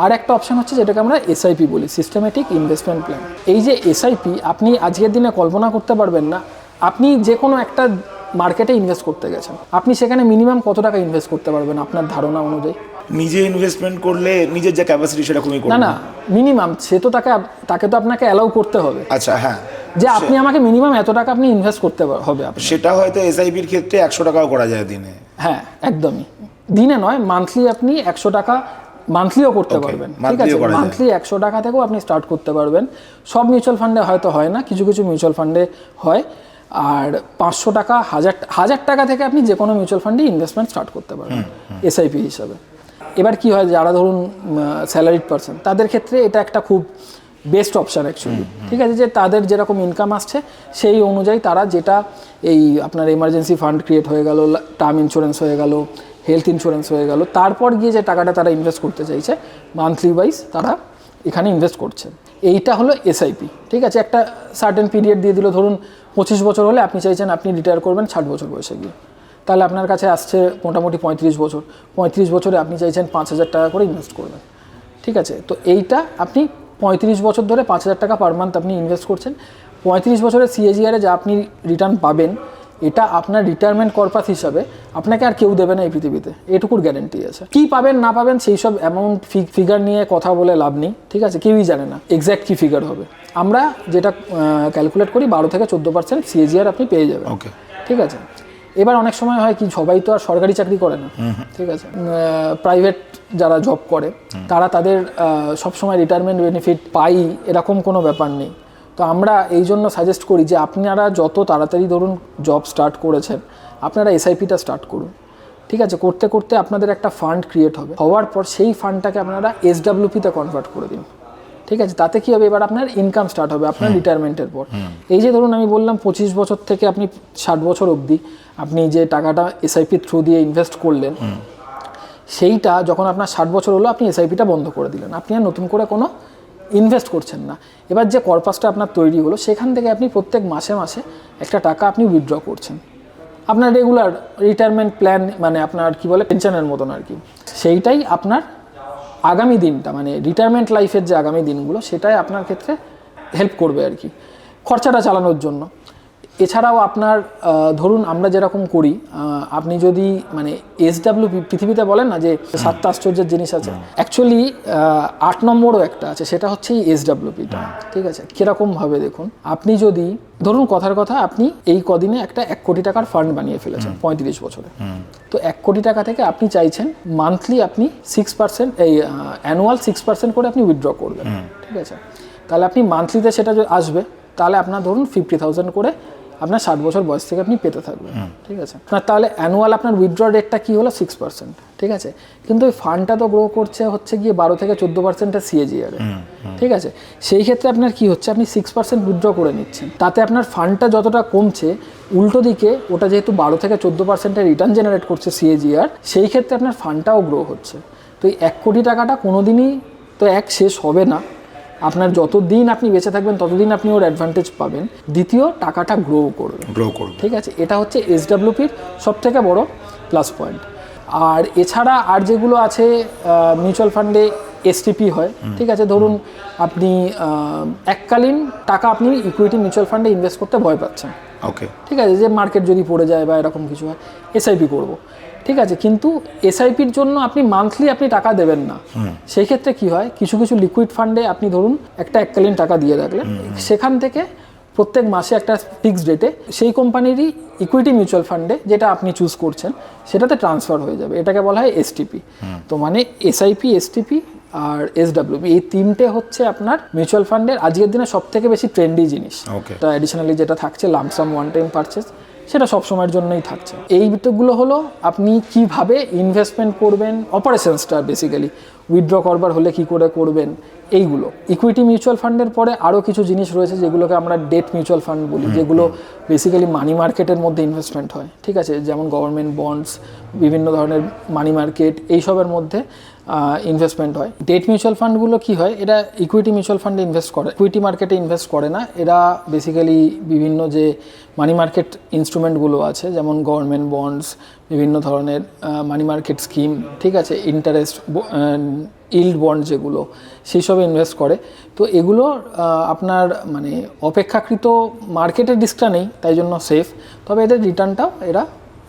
আর একটা অপশান হচ্ছে যেটাকে আমরা এসআইপি বলি, সিস্টেমেটিক ইনভেস্টমেন্ট প্ল্যান। এই যে এসআইপি, আপনি আজকের দিনে কল্পনা করতে পারবেন না, আপনি যে কোনো একটা মার্কেটে ইনভেস্ট করতে গেছেন, আপনি সেখানে মিনিমাম কত টাকা ইনভেস্ট করতে পারবেন আপনার ধারণা অনুযায়ী? নিজে ইনভেস্টমেন্ট করলে নিজের যে ক্যাপাসিটি সেরকমই করবে না, মিনিমাম সে তো তাকে তো আপনাকে অ্যালাউ করতে হবে। আচ্ছা, হ্যাঁ, যে আপনি আমাকে মিনিমাম এত টাকা আপনি ইনভেস্ট করতে হবে। সেটা হয়তো এসআইপির ক্ষেত্রে 100 টাকাও করা যায় দিনে। হ্যাঁ, একদমই, দিনে নয়, মান্থলি আপনি 100 টাকা মান্থলিও করতে পারবেন, ঠিক আছে। মান্থলি 100 টাকা থেকেও আপনি স্টার্ট করতে পারবেন। সব মিউচুয়াল ফান্ডে হয়তো হয় না, কিছু কিছু মিউচুয়াল ফান্ডে হয়। আর 500 টাকা, 1000 টাকা থেকে আপনি যে কোনো মিউচুয়াল ফান্ডে ইনভেস্টমেন্ট স্টার্ট করতে পারবেন এসআইপি হিসাবে। এবার কি হয়, যারা ধরুন স্যালারিড পারসন, তাদের ক্ষেত্রে এটা একটা খুব বেস্ট অপশান অ্যাকচুয়ালি, ঠিক আছে। যে তাদের যেরকম ইনকাম আসছে সেই অনুযায়ী তারা যেটা, এই আপনার এমার্জেন্সি ফান্ড ক্রিয়েট হয়ে গেল, টার্ম ইন্স্যুরেন্স হয়ে গেল, হেলথ ইন্স্যুরেন্স হয়ে গেল, তারপর গিয়ে যে টাকাটা তারা ইনভেস্ট করতে চাইছে মান্থলি ওয়াইজ তারা এখানে ইনভেস্ট করছে। এইটা হলো এসআইপি, ঠিক আছে। একটা সার্টেন পিরিয়ড দিয়ে দিল, ধরুন 25 বছর হলে আপনি চাইছেন আপনি রিটায়ার করবেন 60 বছর বয়সে গিয়ে, তাহলে আপনার কাছে আসছে মোটামুটি 35 বছর। 35 বছরে আপনি চাইছেন 5000 টাকা করে ইনভেস্ট করবেন, ঠিক আছে। তো এইটা আপনি 35 বছর ধরে 5000 টাকা পার মান্থ আপনি ইনভেস্ট করছেন। 35 বছরের সিএজিআরে যা আপনি রিটার্ন পাবেন, এটা আপনার রিটায়ারমেন্ট কর্পাস হিসাবে আপনাকে আর কেউ দেবে না এই পৃথিবীতে, এটুকুর গ্যারেন্টি আছে। কি পাবেন না পাবেন সেই সব অ্যামাউন্ট ফিগার নিয়ে কথা বলে লাভ নেই, ঠিক আছে। কেউই জানে না এক্স্যাক্ট কী ফিগার হবে। আমরা যেটা ক্যালকুলেট করি 12 থেকে 14% সিএজিআর আপনি পেয়ে যাবেন, ঠিক আছে। এবার অনেক সময় হয় কি, সবাই তো আর সরকারি চাকরি করে না, ঠিক আছে। প্রাইভেট যারা জব করে তারা তাদের সবসময় রিটায়ারমেন্ট বেনিফিট পাই এরকম কোনো ব্যাপার নেই। তো আমরা এই জন্য সাজেস্ট করি যে আপনারা যত তাড়াতাড়ি ধরুন জব স্টার্ট করেছেন, আপনারা এসআইপিটা স্টার্ট করুন, ঠিক আছে। করতে করতে আপনাদের একটা ফান্ড ক্রিয়েট হবে, হওয়ার পর সেই ফান্ডটাকে আপনারা এসডব্লিউপিতে কনভার্ট করে দিন, ঠিক আছে। তাতে কী হবে, এবার আপনার ইনকাম স্টার্ট হবে আপনার রিটায়ারমেন্টের পর। এই যে ধরুন আমি বললাম 25 বছর থেকে আপনি 60 বছর অবধি আপনি যে টাকাটা এসআইপি থ্রু দিয়ে ইনভেস্ট করলেন, সেইটা যখন আপনার 60 বছর হলো আপনি এসআইপিটা বন্ধ করে দিলেন, আপনি আর নতুন করে কোনো ইনভেস্ট করছেন না। এবার যে কর্পাসটা আপনার তৈরি হলো, সেখান থেকে আপনি প্রত্যেক মাসে মাসে একটা টাকা আপনি উইথড্র করছেন, আপনার রেগুলার রিটায়ারমেন্ট প্ল্যান, মানে আপনার কি বলে পেনশনের মতন আর কি। সেইটাই আপনার আগামী দিনটা, মানে রিটায়ারমেন্ট লাইফের যে আগামী দিনগুলো, সেটাই আপনার ক্ষেত্রে হেল্প করবে আর কি, খরচাটা চালানোর জন্য। এছাড়াও আপনার ধরুন আমরা যেরকম করি, আপনি যদি মানে এসডব্লিউপি, পৃথিবীতে বলেন না যে 7টা আশ্চর্যের জিনিস আছে, অ্যাকচুয়ালি 8 নম্বরও একটা আছে, সেটা হচ্ছে এই এসডব্লিউপিটা, ঠিক আছে। কীরকমভাবে দেখুন, আপনি যদি ধরুন কথার কথা আপনি এই কদিনে একটা 1 কোটি টাকার ফান্ড বানিয়ে ফেলেছেন 35 বছরে, তো 1 কোটি টাকা থেকে আপনি চাইছেন মান্থলি আপনি 6%, এই অ্যানুয়াল 6% করে আপনি উইথড্র করবেন, ঠিক আছে। তাহলে আপনি মান্থলিতে সেটা আসবে, তাহলে আপনার ধরুন 50,000 করে আপনার 60 বছর বয়স থেকে আপনি পেতে থাকবেন, ঠিক আছে। তাহলে অ্যানুয়াল আপনার উইথড্র রেটটা কী হলো, 6%, ঠিক আছে। কিন্তু ওই ফান্ডটা তো গ্রো করছে হচ্ছে গিয়ে 12 থেকে 14%-এর সিএজিআরে, ঠিক আছে। সেই ক্ষেত্রে আপনার কি হচ্ছে, আপনি 6% উইথড্র করে নিচ্ছেন, তাতে আপনার ফান্ডটা যতটা কমছে, উল্টো দিকে ওটা যেহেতু 12 থেকে 14%-এর রিটার্ন জেনারেট করছে সিএজিআর, সেই ক্ষেত্রে আপনার ফান্ডটাও গ্রো হচ্ছে। তো এই 1 কোটি টাকাটা কোনো দিনই তো শেষ হবে না, আপনার যতদিন আপনি বেঁচে থাকবেন ততদিন আপনি ওর অ্যাডভান্টেজ পাবেন। দ্বিতীয়, টাকাটা গ্রো করবে, ঠিক আছে। এটা হচ্ছে এসডব্লিউপির সবথেকে বড় প্লাস পয়েন্ট। আর এছাড়া আর যেগুলো আছে মিউচুয়াল ফান্ডে এসটিপি হয়, ঠিক আছে। ধরুন আপনি এককালীন টাকা আপনি ইকুইটি মিউচুয়াল ফান্ডে ইনভেস্ট করতে ভয় পাচ্ছেন, ওকে, ঠিক আছে, যে মার্কেট যদি পড়ে যায় বা এরকম কিছু হয়, এসআইপি করব। ঠিক আছে, কিন্তু এসআইপির জন্য আপনি মান্থলি আপনি টাকা দেবেন না। সেই ক্ষেত্রে কি হয়, কিছু কিছু লিকুইড ফান্ডে আপনি ধরুন একটা এককালীন টাকা দিয়ে রাখলেন, সেখান থেকে প্রত্যেক মাসে একটা ফিক্সড রেটে সেই কোম্পানিরই ইকুইটি মিউচুয়াল ফান্ডে যেটা আপনি চুজ করছেন সেটাতে ট্রান্সফার হয়ে যাবে। এটাকে বলা হয় এসটিপি। তো মানে এসআইপি, এসটিপি আর এসডব্লিউপি, এই তিনটে হচ্ছে আপনার মিউচুয়াল ফান্ডের আজকের দিনে সব থেকে বেশি ট্রেন্ডি জিনিস। তা অ্যাডিশনালি যেটা থাকছে লামসাম ওয়ান টাইম পারচেস, সেটা সব সময়ের জন্যই থাকছে। এই বিটগুলো হলো আপনি কিভাবে ইনভেস্টমেন্ট করবেন, অপারেশনসটা বেসিক্যালি উইথড্র করবার হলে কি করে করবেন, এইগুলো। ইকুইটি মিউচুয়াল ফান্ডের পরে আরও কিছু জিনিস রয়েছে যেগুলোকে আমরা ডেট মিউচুয়াল ফান্ড বলি, যেগুলো বেসিক্যালি মানি মার্কেটের মধ্যে ইনভেস্টমেন্ট হয়, ঠিক আছে, যেমন গভর্নমেন্ট বন্ডস, বিভিন্ন ধরনের মানি মার্কেট, এইসবের মধ্যে ইনভেস্টমেন্ট হয়। ডেট মিউচুয়াল ফান্ডগুলো কি হয়, এরা ইকুইটি মিউচুয়াল ফান্ডে ইনভেস্ট করে, ইকুইটি মার্কেটে ইনভেস্ট করে না। এরা বেসিক্যালি বিভিন্ন যে মানি মার্কেট ইনস্ট্রুমেন্টগুলো আছে, যেমন গভর্নমেন্ট বন্ডস, বিভিন্ন ধরনের মানি মার্কেট স্কিম, ঠিক আছে, ইন্টারেস্ট ইল্ড বন্ড যেগুলো, সেই সবে ইনভেস্ট করে। তো এগুলো আপনার মানে অপেক্ষাকৃত মার্কেটের রিস্কটা নেই, তাই জন্য সেফ, তবে এদের রিটার্নটাও এরা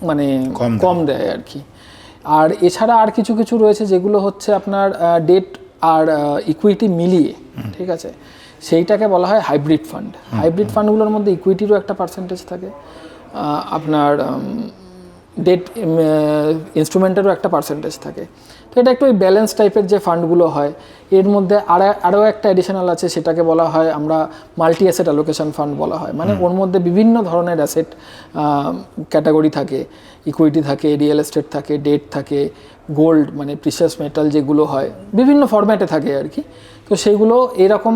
মানে কম দেয় আর কি। আর এছাড়া আর কিছু কিছু রয়েছে যেগুলো হচ্ছে আপনার ডেট আর ইকুইটি মিলিয়ে, ঠিক আছে, সেইটাকে বলা হয় হাইব্রিড ফান্ড। হাইব্রিড ফান্ডগুলোর মধ্যে ইকুইটিরও একটা পার্সেন্টেজ থাকে, আপনার ডেট ইনস্ট্রুমেন্টেরও একটা পার্সেন্টেজ থাকে। তো এটা একটু ওই ব্যালেন্স টাইপের যে ফান্ডগুলো হয়, এর মধ্যে আরও একটা অ্যাডিশনাল আছে, সেটাকে বলা হয় আমরা মাল্টি অ্যাসেট অ্যালোকেশন ফান্ড বলা হয়। মানে ওর মধ্যে বিভিন্ন ধরনের অ্যাসেট ক্যাটাগরি থাকে, ইকুইটি থাকে, রিয়েল এস্টেট থাকে, ডেট থাকে, গোল্ড মানে প্রিশিয়াস মেটাল যেগুলো হয়, বিভিন্ন ফরম্যাটে থাকে আর কি। তো সেইগুলো এরকম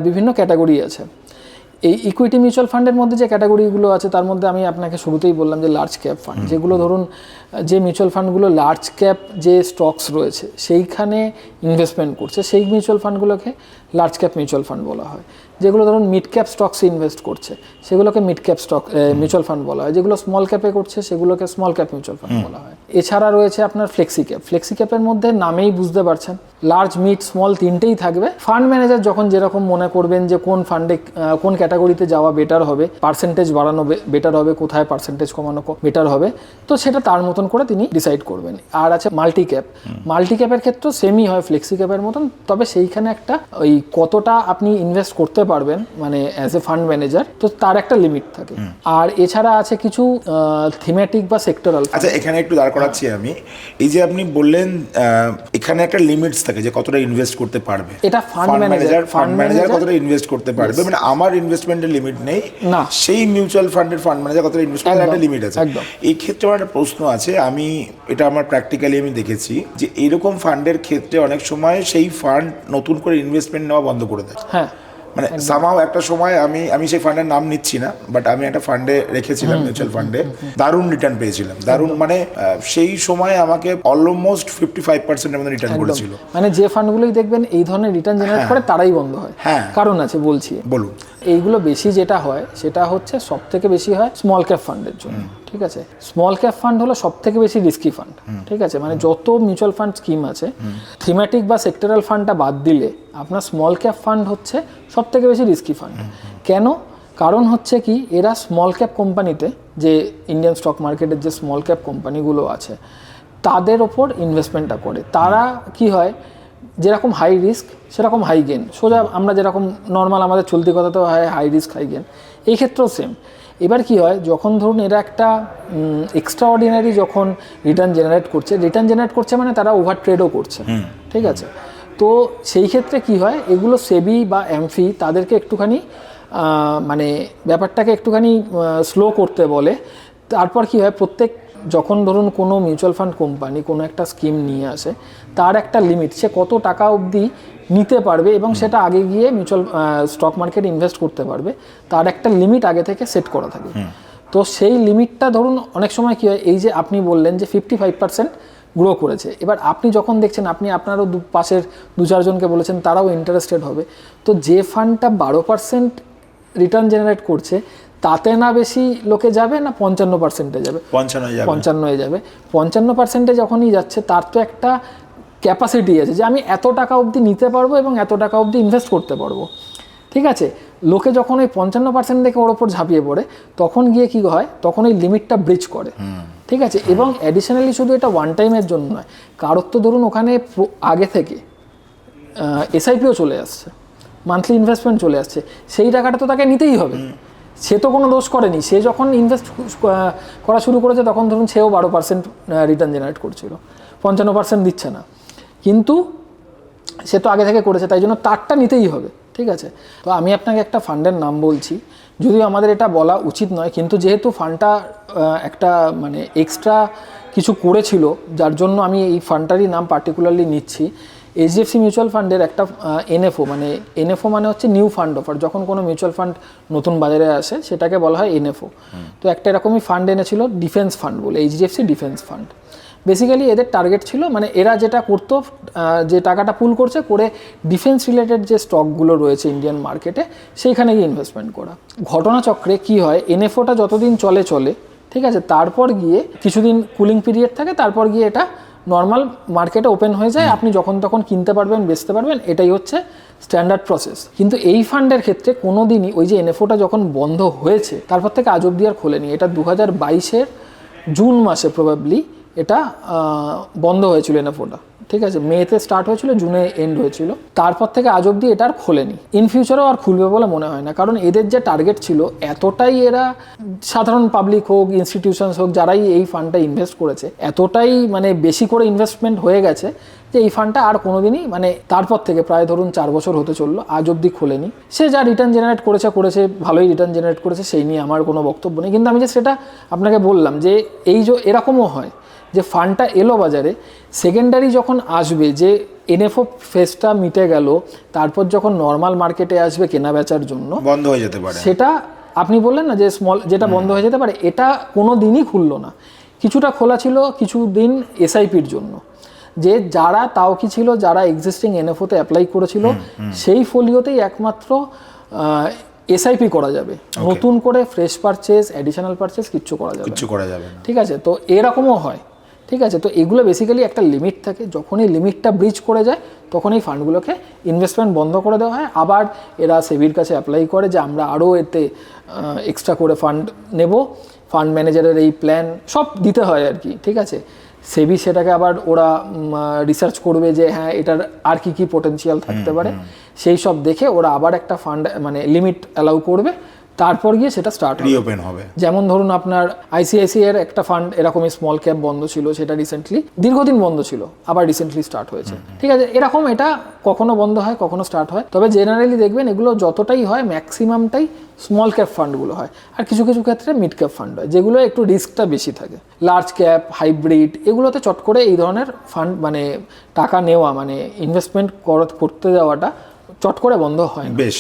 বিভিন্ন ক্যাটাগরি আছে। এই ইকুইটি মিউচুয়াল ফান্ডের মধ্যে যে ক্যাটাগরিগুলো আছে তার মধ্যে আমি আপনাকে শুরুতেই বললাম যে লার্জ ক্যাপ ফান্ড, যেগুলো ধরুন যে মিউচুয়াল ফান্ডগুলো লার্জ ক্যাপ যে স্টকস রয়েছে সেইখানে ইনভেস্টমেন্ট করছে, সেই মিউচুয়াল ফান্ডগুলোকে লার্জ ক্যাপ মিউচুয়াল ফান্ড বলা হয়। যেগুলো ধরুন মিড ক্যাপ স্টকসে ইনভেস্ট করছে সেগুলোকে mid cap stock mutual fund বলা হয়। যেগুলো স্মল ক্যাপে করছে সেগুলোকে স্মল ক্যাপ মিউচুয়াল ফান্ড বলা হয়। এছাড়া রয়েছে আপনার ফ্লেক্সি ক্যাপ। ফ্লেক্সি ক্যাপের মধ্যে নামেই বুঝতে পারছেন লার্জ, মিড, স্মল তিনটেই থাকবে। ফান্ড ম্যানেজার যখন যেরকম মনে করবেন যে কোন ফান্ডে কোন ক্যাটাগরিতে যাওয়া বেটার হবে, পার্সেন্টেজ বাড়ানো বেটার হবে, কোথায় পার্সেন্টেজ কমানো বেটার হবে, তো সেটা তার মতন করে তিনি ডিসাইড করবেন। আর আছে মাল্টি ক্যাপ। মাল্টি ক্যাপের ক্ষেত্রেও সেমই হয় ফ্লেক্সি ক্যাপের মতন, তবে সেইখানে একটা ওই কতটা আপনি ইনভেস্ট করতে পারবেন মানে অ্যাজ এ ফান্ড ম্যানেজার, তো তার একটা লিমিট থাকে। আর এছাড়া আছে কিছু থিমেটিক বা সেক্টরাল। আচ্ছা, এখানে একটু দাঁড় করাচ্ছি আমি। এই যে আপনি বললেন এখানে একটা লিমিটস থাকে যে কতটা ইনভেস্ট করতে পারবে, এটা ফান্ড ম্যানেজার কতটা ইনভেস্ট করতে পারবে, মানে আমার ইনভেস্টমেন্টের লিমিট নেই না, সেই মিউচুয়াল ফান্ডের ফান্ড ম্যানেজার কতটা ইনভেস্ট করতে একটা লিমিট আছে। এই ক্ষেত্রে আমার একটা প্রশ্ন আছে, আমি এটা আমার প্র্যাকটিক্যালি আমি দেখেছি যে এইরকম ফান্ডের ক্ষেত্রে অনেক সময় সেই ফান্ড নতুন করে ইনভেস্টমেন্ট নেওয়া বন্ধ করে দেয়। হ্যাঁ, মানে সামাও একটা সময় আমি সেই ফান্ডের নাম নিচ্ছি না, বাট আমি একটা ফান্ডে রেখেছিলাম, মিউচুয়াল ফান্ডে দারুণ রিটার্ন পেয়েছিলাম, দারুণ, মানে সেই সময় আমাকে অলমোস্ট 55% মতো রিটার্ন করেছিল। মানে যে ফান্ডগুলোই দেখবেন এই ধরনের রিটার্ন জেনারেট করে তারাই বন্ধ হয়। হ্যাঁ, কারণ আছে, বলছি বলুন। এইগুলো বেশি যেটা হয় সেটা হচ্ছে সব থেকে বেশি হয় স্মল ক্যাপ ফান্ডের জন্য, ঠিক আছে। স্মল ক্যাপ ফান্ড হলো সব থেকে বেশি রিস্কি ফান্ড, ঠিক আছে। মানে যত মিউচুয়াল ফান্ড স্কিম আছে, থিমেটিক বা সেক্টরাল ফান্ডটা বাদ দিলে আপনার স্মল ক্যাপ ফান্ড হচ্ছে সব থেকে বেশি রিস্কি ফান্ড। কেন? কারণ হচ্ছে কি, এরা স্মল ক্যাপ কোম্পানিতে, যে ইন্ডিয়ান স্টক মার্কেটের যে স্মল ক্যাপ কোম্পানিগুলো আছে তাদের ওপর ইনভেস্টমেন্টটা করে। তারা কি হয়, যেরকম হাই রিস্ক সেরকম হাই গেন, সোজা আমরা যেরকম নর্মাল আমাদের চলতি কথাতেও হয় হাই রিস্ক হাই গেন, এই ক্ষেত্রেও সেম। এবার কি হয়, যখন ধরুন এরা একটা এক্সট্রা অর্ডিনারি যখন রিটার্ন জেনারেট করছে মানে তারা ওভার ট্রেডও করছে, ঠিক আছে। তো সেই ক্ষেত্রে কি হয়, এগুলো সেবি বা এমফি তাদেরকে একটুখানি মানে ব্যাপারটাকে একটুখানি স্লো করতে বলে। তারপর কি হয়, যখন ধরুন কোনো মিউচুয়াল ফান্ড কোম্পানি কোনো একটা স্কিম নিয়ে আসে, তার একটা লিমিট, সে কত টাকা অবধি নিতে পারবে এবং সেটা আগে গিয়ে মিউচুয়াল স্টক মার্কেটে ইনভেস্ট করতে পারবে, তার একটা লিমিট আগে থেকে সেট করা থাকে। তো সেই লিমিটটা ধরুন অনেক সময় কী হয়, এই যে আপনি বললেন যে 55% গ্রো করেছে, এবার আপনি যখন দেখছেন, আপনি আপনারও পাশের 2-4 জনকে বলেছেন তারাও ইন্টারেস্টেড হবে, তো যে ফান্ডটা 12% রিটার্ন জেনারেট করছে তাতে না বেশি লোকে যাবে না 55% যাবে, 55 যাবে। 55% যখনই যাচ্ছে তার তো একটা ক্যাপাসিটি আছে যে আমি এত টাকা অবধি নিতে পারবো এবং এত টাকা অবধি ইনভেস্ট করতে পারবো, ঠিক আছে। লোকে যখন ওই 55% দেখে ওর ওপর ঝাঁপিয়ে পড়ে, তখন গিয়ে কি হয়, তখন ওই লিমিটটা ব্রিচ করে, ঠিক আছে। এবং অ্যাডিশনালি শুধু এটা ওয়ান টাইমের জন্য নয়, কারোর তো ধরুন ওখানে আগে থেকে এসআইপিও চলে আসছে, মান্থলি ইনভেস্টমেন্ট চলে আসছে, সেই টাকাটা তো তাকে নিতেই হবে। সে তো কোনো দোষ করেনি, সে যখন ইনভেস্ট করা শুরু করেছে তখন ধরুন সেও 12% রিটার্ন জেনারেট করছিল, 55% দিচ্ছে না, কিন্তু সে তো আগে থেকে করেছে, তাই জন্য তারটা নিতেই হবে, ঠিক আছে। তো আমি আপনাকে একটা ফান্ডের নাম বলছি, যদিও আমাদের এটা বলা উচিত নয়, কিন্তু যেহেতু ফান্ডটা একটা মানে এক্সট্রা কিছু করেছিল, যার জন্য আমি এই ফান্ডটারই নাম পার্টিকুলারলি নিচ্ছি। এইচডিএফসি মিউচুয়াল ফান্ডের একটা এনএফও মানে হচ্ছে নিউ ফান্ড অফার। যখন কোনো মিউচুয়াল ফান্ড নতুন বাজারে আসে সেটাকে বলা হয় এনএফও। তো একটা এরকমই ফান্ড এনেছিল ডিফেন্স ফান্ড বলে, এইচডিএফসি ডিফেন্স ফান্ড। বেসিক্যালি এদের টার্গেট ছিল, মানে এরা যেটা করতো, যে টাকাটা পুল করছে করে ডিফেন্স রিলেটেড যে স্টকগুলো রয়েছে ইন্ডিয়ান মার্কেটে সেইখানে গিয়ে ইনভেস্টমেন্ট করা। ঘটনাচক্রে কি হয়, এনএফওটা যতদিন চলে, ঠিক আছে, তারপর গিয়ে কিছুদিন কুলিং পিরিয়ড থাকে, তারপর গিয়ে এটা নর্মাল মার্কেটে ওপেন হয়ে যায়, আপনি যখন তখন কিনতে পারবেন, বেচতে পারবেন, এটাই হচ্ছে স্ট্যান্ডার্ড প্রসেস। কিন্তু এই ফান্ডের ক্ষেত্রে কোনো দিনই ওই যে এনএফওটা যখন বন্ধ হয়েছে তারপর থেকে আজ অব্দি আর খোলেনি। এটা 2022-এর জুন মাসে প্রবাবলি এটা বন্ধ হয়েছিল এনএফওটা, ঠিক আছে। মেতে স্টার্ট হয়েছিল, জুনে এন্ড হয়েছিল, তারপর থেকে আজ অব্দি এটা আর খোলেনি। ইন ফিউচারেও আর খুলবে বলে মনে হয় না, কারণ এদের যে টার্গেট ছিল, এতটাই এরা সাধারণ পাবলিক হোক, ইনস্টিটিউশনস হোক, যারাই এই ফান্ডটা ইনভেস্ট করেছে, এতটাই মানে বেশি করে ইনভেস্টমেন্ট হয়ে গেছে যে এই ফান্ডটা আর কোনোদিনই, মানে তারপর থেকে প্রায় ধরুন 4 বছর হতে চললো, আজ অব্দি খোলেনি। সে যা রিটার্ন জেনারেট করেছে ভালোই রিটার্ন জেনারেট করেছে, সেই নিয়ে আমার কোনো বক্তব্য নেই। কিন্তু আমি যে সেটা আপনাকে বললাম যে এই যে এরকমও হয় যে ফান্ডটা এলো বাজারে, সেকেন্ডারি যখন আসবে, যে এনএফও ফেজটা মিটে গেল, তারপর যখন নর্মাল মার্কেটে আসবে কেনা বেচার জন্য, বন্ধ হয়ে যেতে পারে। সেটা আপনি বললেন না যে যেটা বন্ধ হয়ে যেতে পারে, এটা কোনো দিনই খুললো না। কিছুটা খোলা ছিল কিছুদিন এসআইপির জন্য, যে যারা তাও কি ছিল, যারা এক্সিস্টিং এনএফওতে অ্যাপ্লাই করেছিল সেই ফোলিওতেই একমাত্র এসআইপি করা যাবে, নতুন করে ফ্রেশ পারচেজ, অ্যাডিশনাল পারচেজ কিচ্ছু করা যাবে না, ঠিক আছে। তো এরকমও হয়, ঠিক আছে। তো এগুলো বেসিক্যালি একটা লিমিট থাকে, যখন এই লিমিটটা ব্রিচ করে যায় তখন এই ফান্ডগুলোকে ইনভেস্টমেন্ট বন্ধ করে দেওয়া হয়। আবার এরা সেবির কাছে অ্যাপ্লাই করে যে আমরা আরও এতে এক্সট্রা করে ফান্ড নেব, ফান্ড ম্যানেজারের এই প্ল্যান সব দিতে হয় আর কি, ঠিক আছে। সেবি সেটাকে আবার ওরা রিসার্চ করবে যে হ্যাঁ এটার আর কি কি পোটেনশিয়াল থাকতে পারে, সেই সব দেখে ওরা আবার একটা ফান্ড মানে লিমিট অ্যালাউ করবে, তারপর গিয়ে সেটা স্টার্ট রিওপেন হবে। যেমন ধরুন আপনার আইসিআইসিআই এর একটা ফান্ড এরকমই স্মল ক্যাপ বন্ধ ছিল, সেটা রিসেন্টলি দীর্ঘদিন বন্ধ ছিল, আবার রিসেন্টলি স্টার্ট হয়েছে, ঠিক আছে। এরকম এটা কখনো বন্ধ হয় কখনো স্টার্ট হয়, তবে জেনারেলি দেখবেন এগুলো যতটাই হয় ম্যাক্সিমামটাই স্মল ক্যাপ ফান্ডগুলো হয়, আর কিছু কিছু ক্ষেত্রে মিড ক্যাপ ফান্ড হয়, যেগুলো একটু রিস্কটা বেশি থাকে। লার্জ ক্যাপ, হাইব্রিড, এগুলোতে চট করে এই ধরনের ফান্ড মানে টাকা নেওয়া, মানে ইনভেস্টমেন্ট করতে যাওয়াটা চট করে বন্ধ হয় না। বেশ,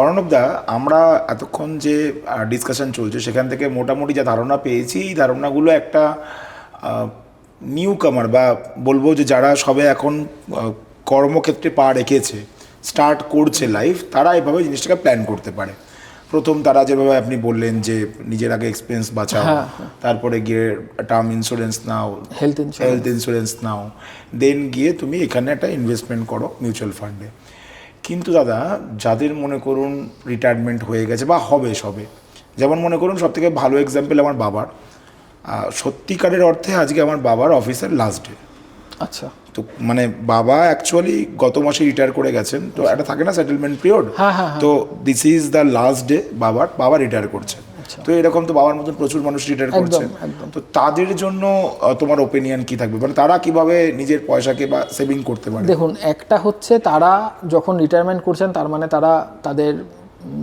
অর্ণবদা, আমরা এতক্ষণ যে ডিসকাশন চলছে সেখান থেকে মোটামুটি যা ধারণা পেয়েছি, এই ধারণাগুলো একটা নিউ কামার বা বলবো যে যারা সবে এখন কর্মক্ষেত্রে পা রেখেছে, স্টার্ট করছে লাইফ, তারা এভাবে জিনিসটাকে প্ল্যান করতে পারে। প্রথম তারা যেভাবে আপনি বললেন যে নিজের আগে এক্সপেন্স বাঁচাও, তারপরে গিয়ে টার্ম ইন্স্যুরেন্স নাও, হেলথ ইন্স্যুরেন্স নাও, দেন গিয়ে তুমি এখানে একটা ইনভেস্টমেন্ট করো মিউচুয়াল ফান্ডে। কিন্তু দাদা, যাদের মনে করুন রিটায়ারমেন্ট হয়ে গেছে বা হবে সবে, যেমন মনে করুন সবথেকে ভালো এক্সাম্পল আমার বাবার, সত্যিকারের অর্থে আজকে আমার বাবার অফিসের লাস্ট ডে। আচ্ছা। তো মানে বাবা অ্যাকচুয়ালি গত মাসে রিটায়ার করে গেছেন, তো একটা থাকে না সেটেলমেন্ট পিরিয়ড, তো this is the last day বাবা রিটায়ার করছেন। তো এরকম তো বাবার মতন প্রচুর মানুষ রিটায়ার করছেন, তো তাদের জন্য তোমার ওপিনিয়ন কি থাকবে, মানে তারা কিভাবে নিজের পয়সাকে বা সেভিং করতে পারে? দেখুন, একটা হচ্ছে তারা যখন রিটায়ারমেন্ট করছেন তার মানে তারা তাদের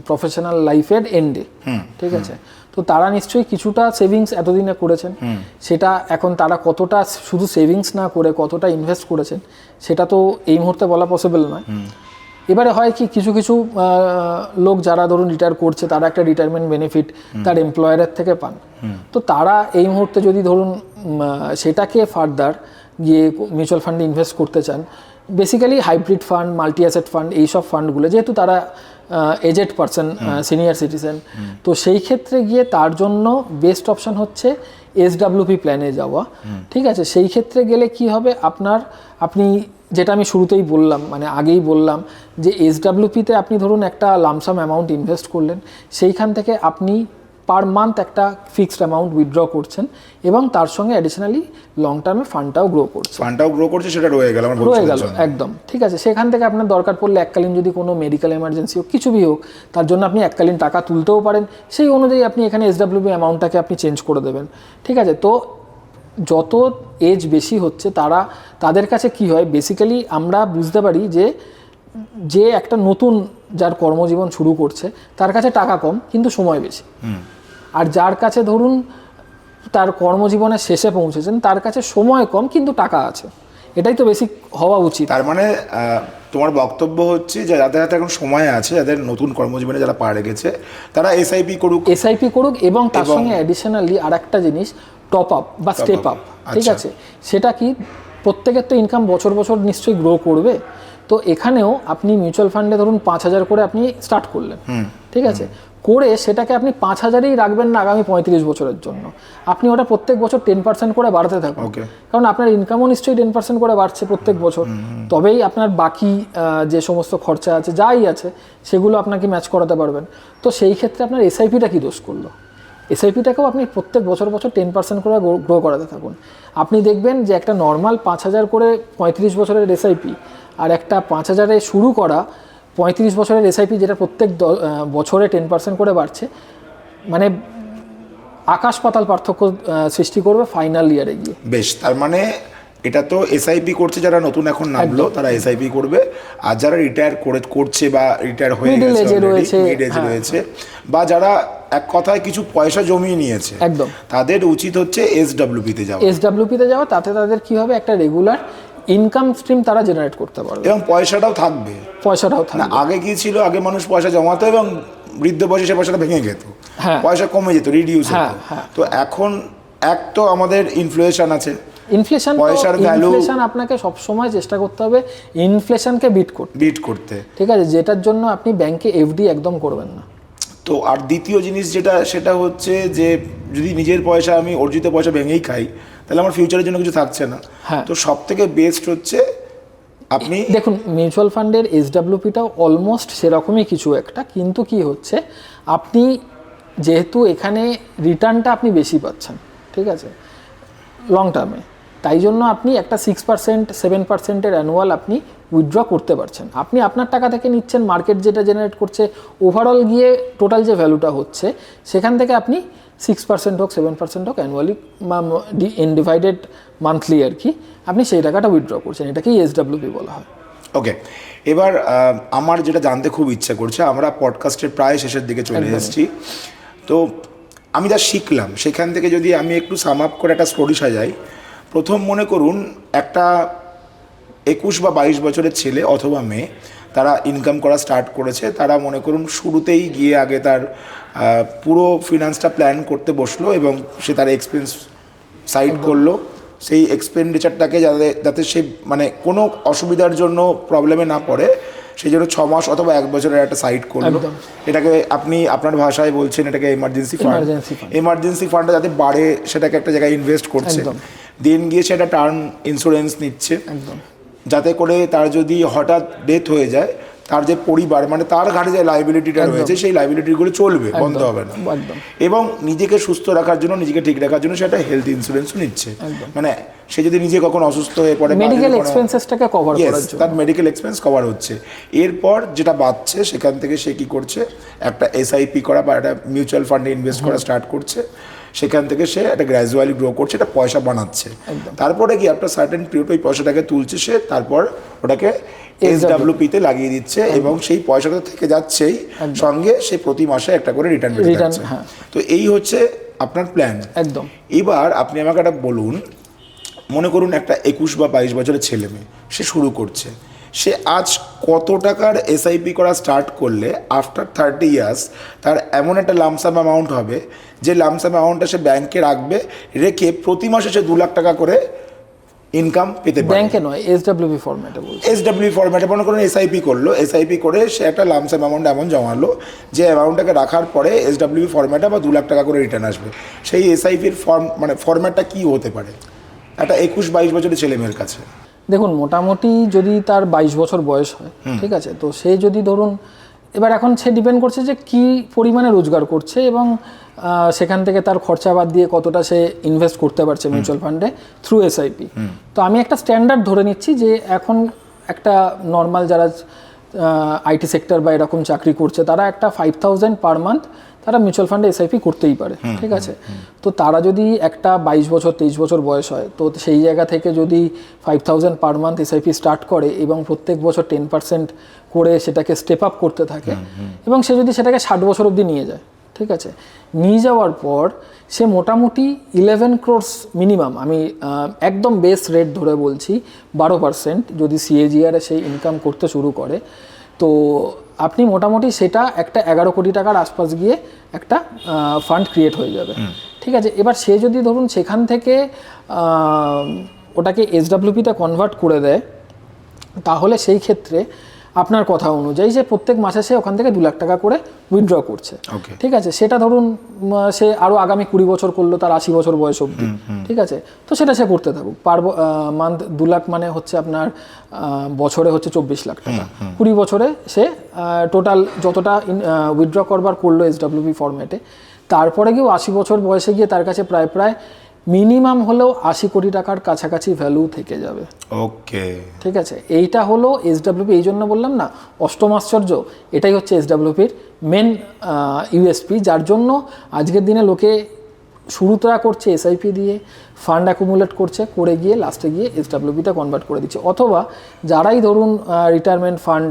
প্রফেশনাল লাইফের এন্ডে, ঠিক আছে। তো তারা নিশ্চয়ই কিছুটা সেভিংস এতদিনে করেছেন, সেটা এখন তারা কতটা শুধু সেভিংস না করে কতটা ইনভেস্ট করেছেন সেটা তো এই মুহূর্তে বলা পসিবল নয়। এবারে হয় কি, কিছু কিছু লোক যারা ধরুন রিটায়ার করছে তারা একটা রিটায়ারমেন্ট বেনিফিট তার এমপ্লয়ারের থেকে পান, তো তারা এই মুহূর্তে যদি ধরুন সেটাকে ফার্দার গিয়ে মিউচুয়াল ফান্ডে ইনভেস্ট করতে চান, basically hybrid fund, multi asset fund, এইসব ফান্ডগুলো, যেহেতু তারা এজেড পারসন, সিনিয়র সিটিজেন, তো সেই ক্ষেত্রে গিয়ে তার জন্য বেস্ট অপশন হচ্ছে SWP প্ল্যানে যাওয়া, ঠিক আছে। সেই ক্ষেত্রে গেলে কি হবে, আপনি যেটা আমি শুরুতেই বললাম, মানে আগেই বললাম যে এসডাব্লিউপিতে আপনি ধরুন একটা লামসাম অ্যামাউন্ট ইনভেস্ট করলেন, সেইখান থেকে আপনি পার মান্থ একটা ফিক্সড অ্যামাউন্ট উইথড্র করছেন এবং তার সঙ্গে অ্যাডিশনালি লং টার্মে ফান্ডটাও গ্রো করছে, সেটা রয়ে গেল একদম ঠিক আছে। সেখান থেকে আপনার দরকার পড়লে এককালীন যদি কোনো মেডিকেল এমার্জেন্সি হোক, কিছু হোক, তার জন্য আপনি এককালীন টাকা তুলতেও পারেন, সেই অনুযায়ী আপনি এখানে এসডাব্লিউপি অ্যামাউন্টটাকে আপনি চেঞ্জ করে দেবেন, ঠিক আছে। তো যত এজ বেশি হচ্ছে তাদের কাছে কি হয়, বেসিক্যালি আমরা বুঝতে পারি যে একটা নতুন যার কর্মজীবন শুরু করছে তার কাছে টাকা কম কিন্তু সময় বেশি, আর যার কাছে ধরুন তার কর্মজীবনের শেষে পৌঁছেছেন তার কাছে সময় কম কিন্তু টাকা আছে, এটাই তো বেসিক হওয়া উচিত। তার মানে তোমার বক্তব্য হচ্ছে যে যাদের হাতে এখন সময় আছে, যাদের নতুন কর্মজীবনে যারা পা রেখেছে, তারা এসআইপি করুক এবং তার সঙ্গে অ্যাডিশনালি আর একটা জিনিস টপ আপ বা স্টেপ আপ, ঠিক আছে। সেটা কি, প্রত্যেকের তো ইনকাম বছর বছর নিশ্চয়ই গ্রো করবে, তো এখানেও আপনি মিউচুয়াল ফান্ডে ধরুন 5,000 করে আপনি স্টার্ট করলেন, ঠিক আছে, করে সেটাকে আপনি 5,000ই রাখবেন না আগামী 35 বছরের জন্য, আপনি ওটা প্রত্যেক বছর 10% করে বাড়াতে থাকুন, কারণ আপনার ইনকামও নিশ্চয়ই 10% করে বাড়ছে প্রত্যেক বছর, তবেই আপনার বাকি যে সমস্ত খরচা আছে যাই আছে সেগুলো আপনাকে ম্যাচ করাতে পারবেন। তো সেই ক্ষেত্রে আপনার এসআইপিটা কি দোষ করলো, এসআইপিটাকেও আপনি প্রত্যেক বছর 10% করে গ্রো করাতে থাকুন। আপনি দেখবেন যে একটা নর্মাল 5,000 করে 35 বছরের এসআইপি আর একটা 5,000-এ শুরু করা 35 বছরের এসআইপি যেটা প্রত্যেক বছরে 10% করে বাড়ছে, মানে আকাশ পাতাল পার্থক্য সৃষ্টি করবে ফাইনাল ইয়ারে গিয়ে। বেশ, তার মানে এটা তো এসআইপি করছে যারা নতুন এখন নামলো তারা এসআইপি করবে, আর যারা রিটায়ার করছে বা রিটায়ার হয়ে গেছে রয়েছে বা যারা এক কথায় কিছু পয়সা জমিয়ে নিয়েছে, একদম তাদের উচিত হচ্ছে এসডাব্লিউপিতে যাওয়া। তাতে তাদের কি হবে, একটা রেগুলার ইনকাম স্ট্রিম তারা জেনারেট করতে পারবে এবং পয়সাটাও থাকবে। আগে কি ছিল, আগে মানুষ পয়সা জমাতো এবং বৃদ্ধ বয়সে সে পয়সাটা ভেঙে যেত, পয়সা কমে যেত, রিডিউস হতো। তো এখন এক তো আমাদের ইনফ্লেশন আছে, ইনফ্লেশন আপনাকে সবসময় চেষ্টা করতে হবে ইনফ্লেশনকে বিট করতে, ঠিক আছে, যেটার জন্য আপনি ব্যাংকে এফডি একদম করবেন না। তো আর দ্বিতীয় জিনিস সেটা হচ্ছে যে যদি নিজের পয়সা, আমি অর্জিত পয়সা ভেঙেই খাই, তাহলে আমার ফিউচারের জন্য কিছু থাকছে না। তো সব থেকে বেস্ট হচ্ছে আপনি দেখুন মিউচুয়াল ফান্ডের এসডাব্লিউপিটাও অলমোস্ট সেরকমই কিছু একটা, কিন্তু কি হচ্ছে, আপনি যেহেতু এখানে রিটার্নটা আপনি বেশি পাচ্ছেন, ঠিক আছে, লং টার্মে, তাই জন্য আপনি একটা 6% 7%-এর অ্যানুয়াল আপনি উইথড্র করতে পারছেন। আপনি আপনার টাকা থেকে নিচ্ছেন, মার্কেট যেটা জেনারেট করছে, ওভারঅল গিয়ে টোটাল যে ভ্যালুটা হচ্ছে সেখান থেকে আপনি 6% হোক 7% হোক অ্যানুয়ালি ইনডিভাইডেড মান্থলি আর কি, আপনি সেই টাকাটা উইথড্র করছেন, এটাকেই এসডাব্লিউপি বলা হয়। ওকে, এবার আমার যেটা জানতে খুব ইচ্ছা করছে, আমরা পডকাস্টের প্রায় শেষের দিকে চলে এসেছি, তো আমি যা শিখলাম সেখান থেকে যদি আমি একটু সাম আপ করে একটা স্টোরি সাজাই, প্রথম মনে করুন একটা 21 বা 22 বছরের ছেলে অথবা মেয়ে, তারা ইনকাম করা স্টার্ট করেছে, তারা মনে করুন শুরুতেই গিয়ে আগে তার পুরো ফিনান্সটা প্ল্যান করতে বসলো এবং সে তার এক্সপেন্স সাইড করলো, সেই এক্সপেন্ডিচারটাকে যাতে সে মানে কোনো অসুবিধার জন্য প্রবলেমে না পড়ে সেই জন্য 6 মাস অথবা 1 বছরের একটা সাইড করলো। এটাকে আপনি আপনার ভাষায় বলছেন এটাকে এমার্জেন্সি ফান্ডটা যাতে বাড়ে সেটাকে একটা জায়গায় ইনভেস্ট করছে, দিন গিয়ে সেটা টার্ম ইন্স্যুরেন্স নিচ্ছে, যাতে করে তার যদি হঠাৎ ডেথ হয়ে যায় তার যে পরিবার, মানে তার ঘাড়ে যে লাইবিলিটিটা রয়েছে সেই লাইবিলিটিগুলো চলবে, বন্ধ হবে না, এবং নিজেকে সুস্থ রাখার জন্য, নিজেকে ঠিক রাখার জন্য সেটা হেলথ ইন্স্যুরেন্সও নিচ্ছে, মানে সে যদি নিজে কখনো অসুস্থ হয়ে পড়ে মেডিকেল এক্সপেন্সেসটাকে কভার করার জন্য তার মেডিকেল এক্সপেন্স কভার হচ্ছে। এরপর যেটা বাঁচছে সেখান থেকে সে কি করছে, একটা এসআইপি করা বা একটা মিউচুয়াল ফান্ডে ইনভেস্ট করা স্টার্ট করছে, সেখান থেকে সে একটা গ্র্যাজুয়ালি গ্রো করছে, এটা পয়সা বানাচ্ছে, তারপরে কি একটা সার্টেন পিরিয়ড ওই পয়সাটাকে তুলছে সে, তারপর ওটাকে এসডাব্লিউপিতে লাগিয়ে দিচ্ছে এবং সেই পয়সাটা থেকে যাচ্ছেই, সঙ্গে সে প্রতি মাসে একটা করে রিটার্ন পেতে যাচ্ছে। তো এই হচ্ছে আপনার প্ল্যান। একদম। এবার আপনি আমাকে একটা বলুন, মনে করুন একটা 21 বা 22 বছরের ছেলে মেয়ে সে শুরু করছে, সে আজ কত টাকার এসআইপি করা স্টার্ট করলে আফটার 30 ইয়ার্স তার এমন একটা লামসাম অ্যামাউন্ট হবে যে লামসাম অ্যামাউন্টটা সে ব্যাংকে রাখবে, রেখে প্রতি মাসে সে 2 লাখ টাকা করে ইনকাম পেতে পারে। ব্যাংকে নয়, এসডাব্লিউপি ফরম্যাটে বলছি। এসডাব্লিউপি ফরম্যাটে মনে করুন এসআইপি করলো, এসআইপি করে সে একটা লামসাম অ্যামাউন্ট এমন জমালো যে অ্যামাউন্টটাকে রাখার পরে এসডাব্লিউপি ফরম্যাটে বা 2 লাখ টাকা করে রিটার্ন আসবে। সেই এসআইপির ফর্ম্যাটটা কী হতে পারে একটা 21-22 বছরের ছেলে মেয়ের কাছে? দেখুন মোটামুটি যদি তার 22 বছর বয়স হয়, ঠিক আছে, তো সে যদি ধরুন, এবার এখন সে ডিপেন্ড করছে যে কি পরিমাণে রোজগার করছে এবং সেখান থেকে তার খরচা বাদ দিয়ে কতটা সে ইনভেস্ট করতে পারছে মিউচুয়াল ফান্ডে থ্রু এসআইপি। তো আমি একটা স্ট্যান্ডার্ড ধরে নিচ্ছি যে এখন একটা নর্মাল যারা আইটি সেক্টর বা এরকম চাকরি করছে তারা একটা 5,000 পার মান্থ তারা মিউচুয়াল ফান্ডে এসআইপি করতেই পারে, ঠিক আছে। তো তারা যদি একটা 22 বছর 23 বছর বয়স হয়, তো সেই জায়গা থেকে যদি 5,000 পার মান্থ এসআইপি স্টার্ট করে এবং প্রত্যেক বছর 10% করে সেটাকে স্টেপ আপ করতে থাকে এবং সে যদি সেটাকে 60 বছর অবধি নিয়ে যায়, ঠিক আছে, নিয়ে যাওয়ার পর সে মোটামুটি 11 crores মিনিমাম, আমি একদম বেস রেট ধরে বলছি 12% যদি সিএজিআরে সেই ইনকাম করতে শুরু করে, তো আপনি মোটামুটি সেটা একটা 11 কোটি টাকার আশপাশ গিয়ে একটা ফান্ড ক্রিয়েট হয়ে যাবে, ঠিক আছে। এবার সে যদি ধরুন সেখান থেকে ওটাকে এসডাব্লিউপিতে কনভার্ট করে দেয়, তাহলে সেই ক্ষেত্রে আপনার কথা অনুযায়ী যে প্রত্যেক মাসে সে ওখান থেকে 2 লাখ টাকা করে উইথড্র করছে, ঠিক আছে। সেটা ধরুন সে আরও আগামী 20 বছর করলো, তার 80 বছর বয়স অবধি, ঠিক আছে, তো সেটা সে করতে থাকুক। পার মান্থ 2 লাখ মানে হচ্ছে আপনার বছরে হচ্ছে 24 লাখ টাকা। 20 বছরে সে টোটাল যতটা উইথড্র করবার করলো এসডাব্লিউপি ফরম্যাটে, তারপরে গিয়েও 80 বছর বয়সে গিয়ে তার কাছে প্রায় মিনিমাম হলেও 80 কোটি টাকার কাছাকাছি ভ্যালু থেকে যাবে। ওকে, ঠিক আছে, এইটা হলো এসডাব্লিউপি। এই জন্য বললাম না অষ্টম আশ্চর্য, এটাই হচ্ছে এসডাব্লিউপির মেন ইউএসপি, যার জন্য আজকের দিনে লোকে শুরুটা করছে এসআইপি দিয়ে, ফান্ড অ্যাকুমুলেট করছে, করে গিয়ে লাস্টে গিয়ে এসডাব্লিউপিতে কনভার্ট করে দিচ্ছে। অথবা যারাই ধরুন রিটায়ারমেন্ট ফান্ড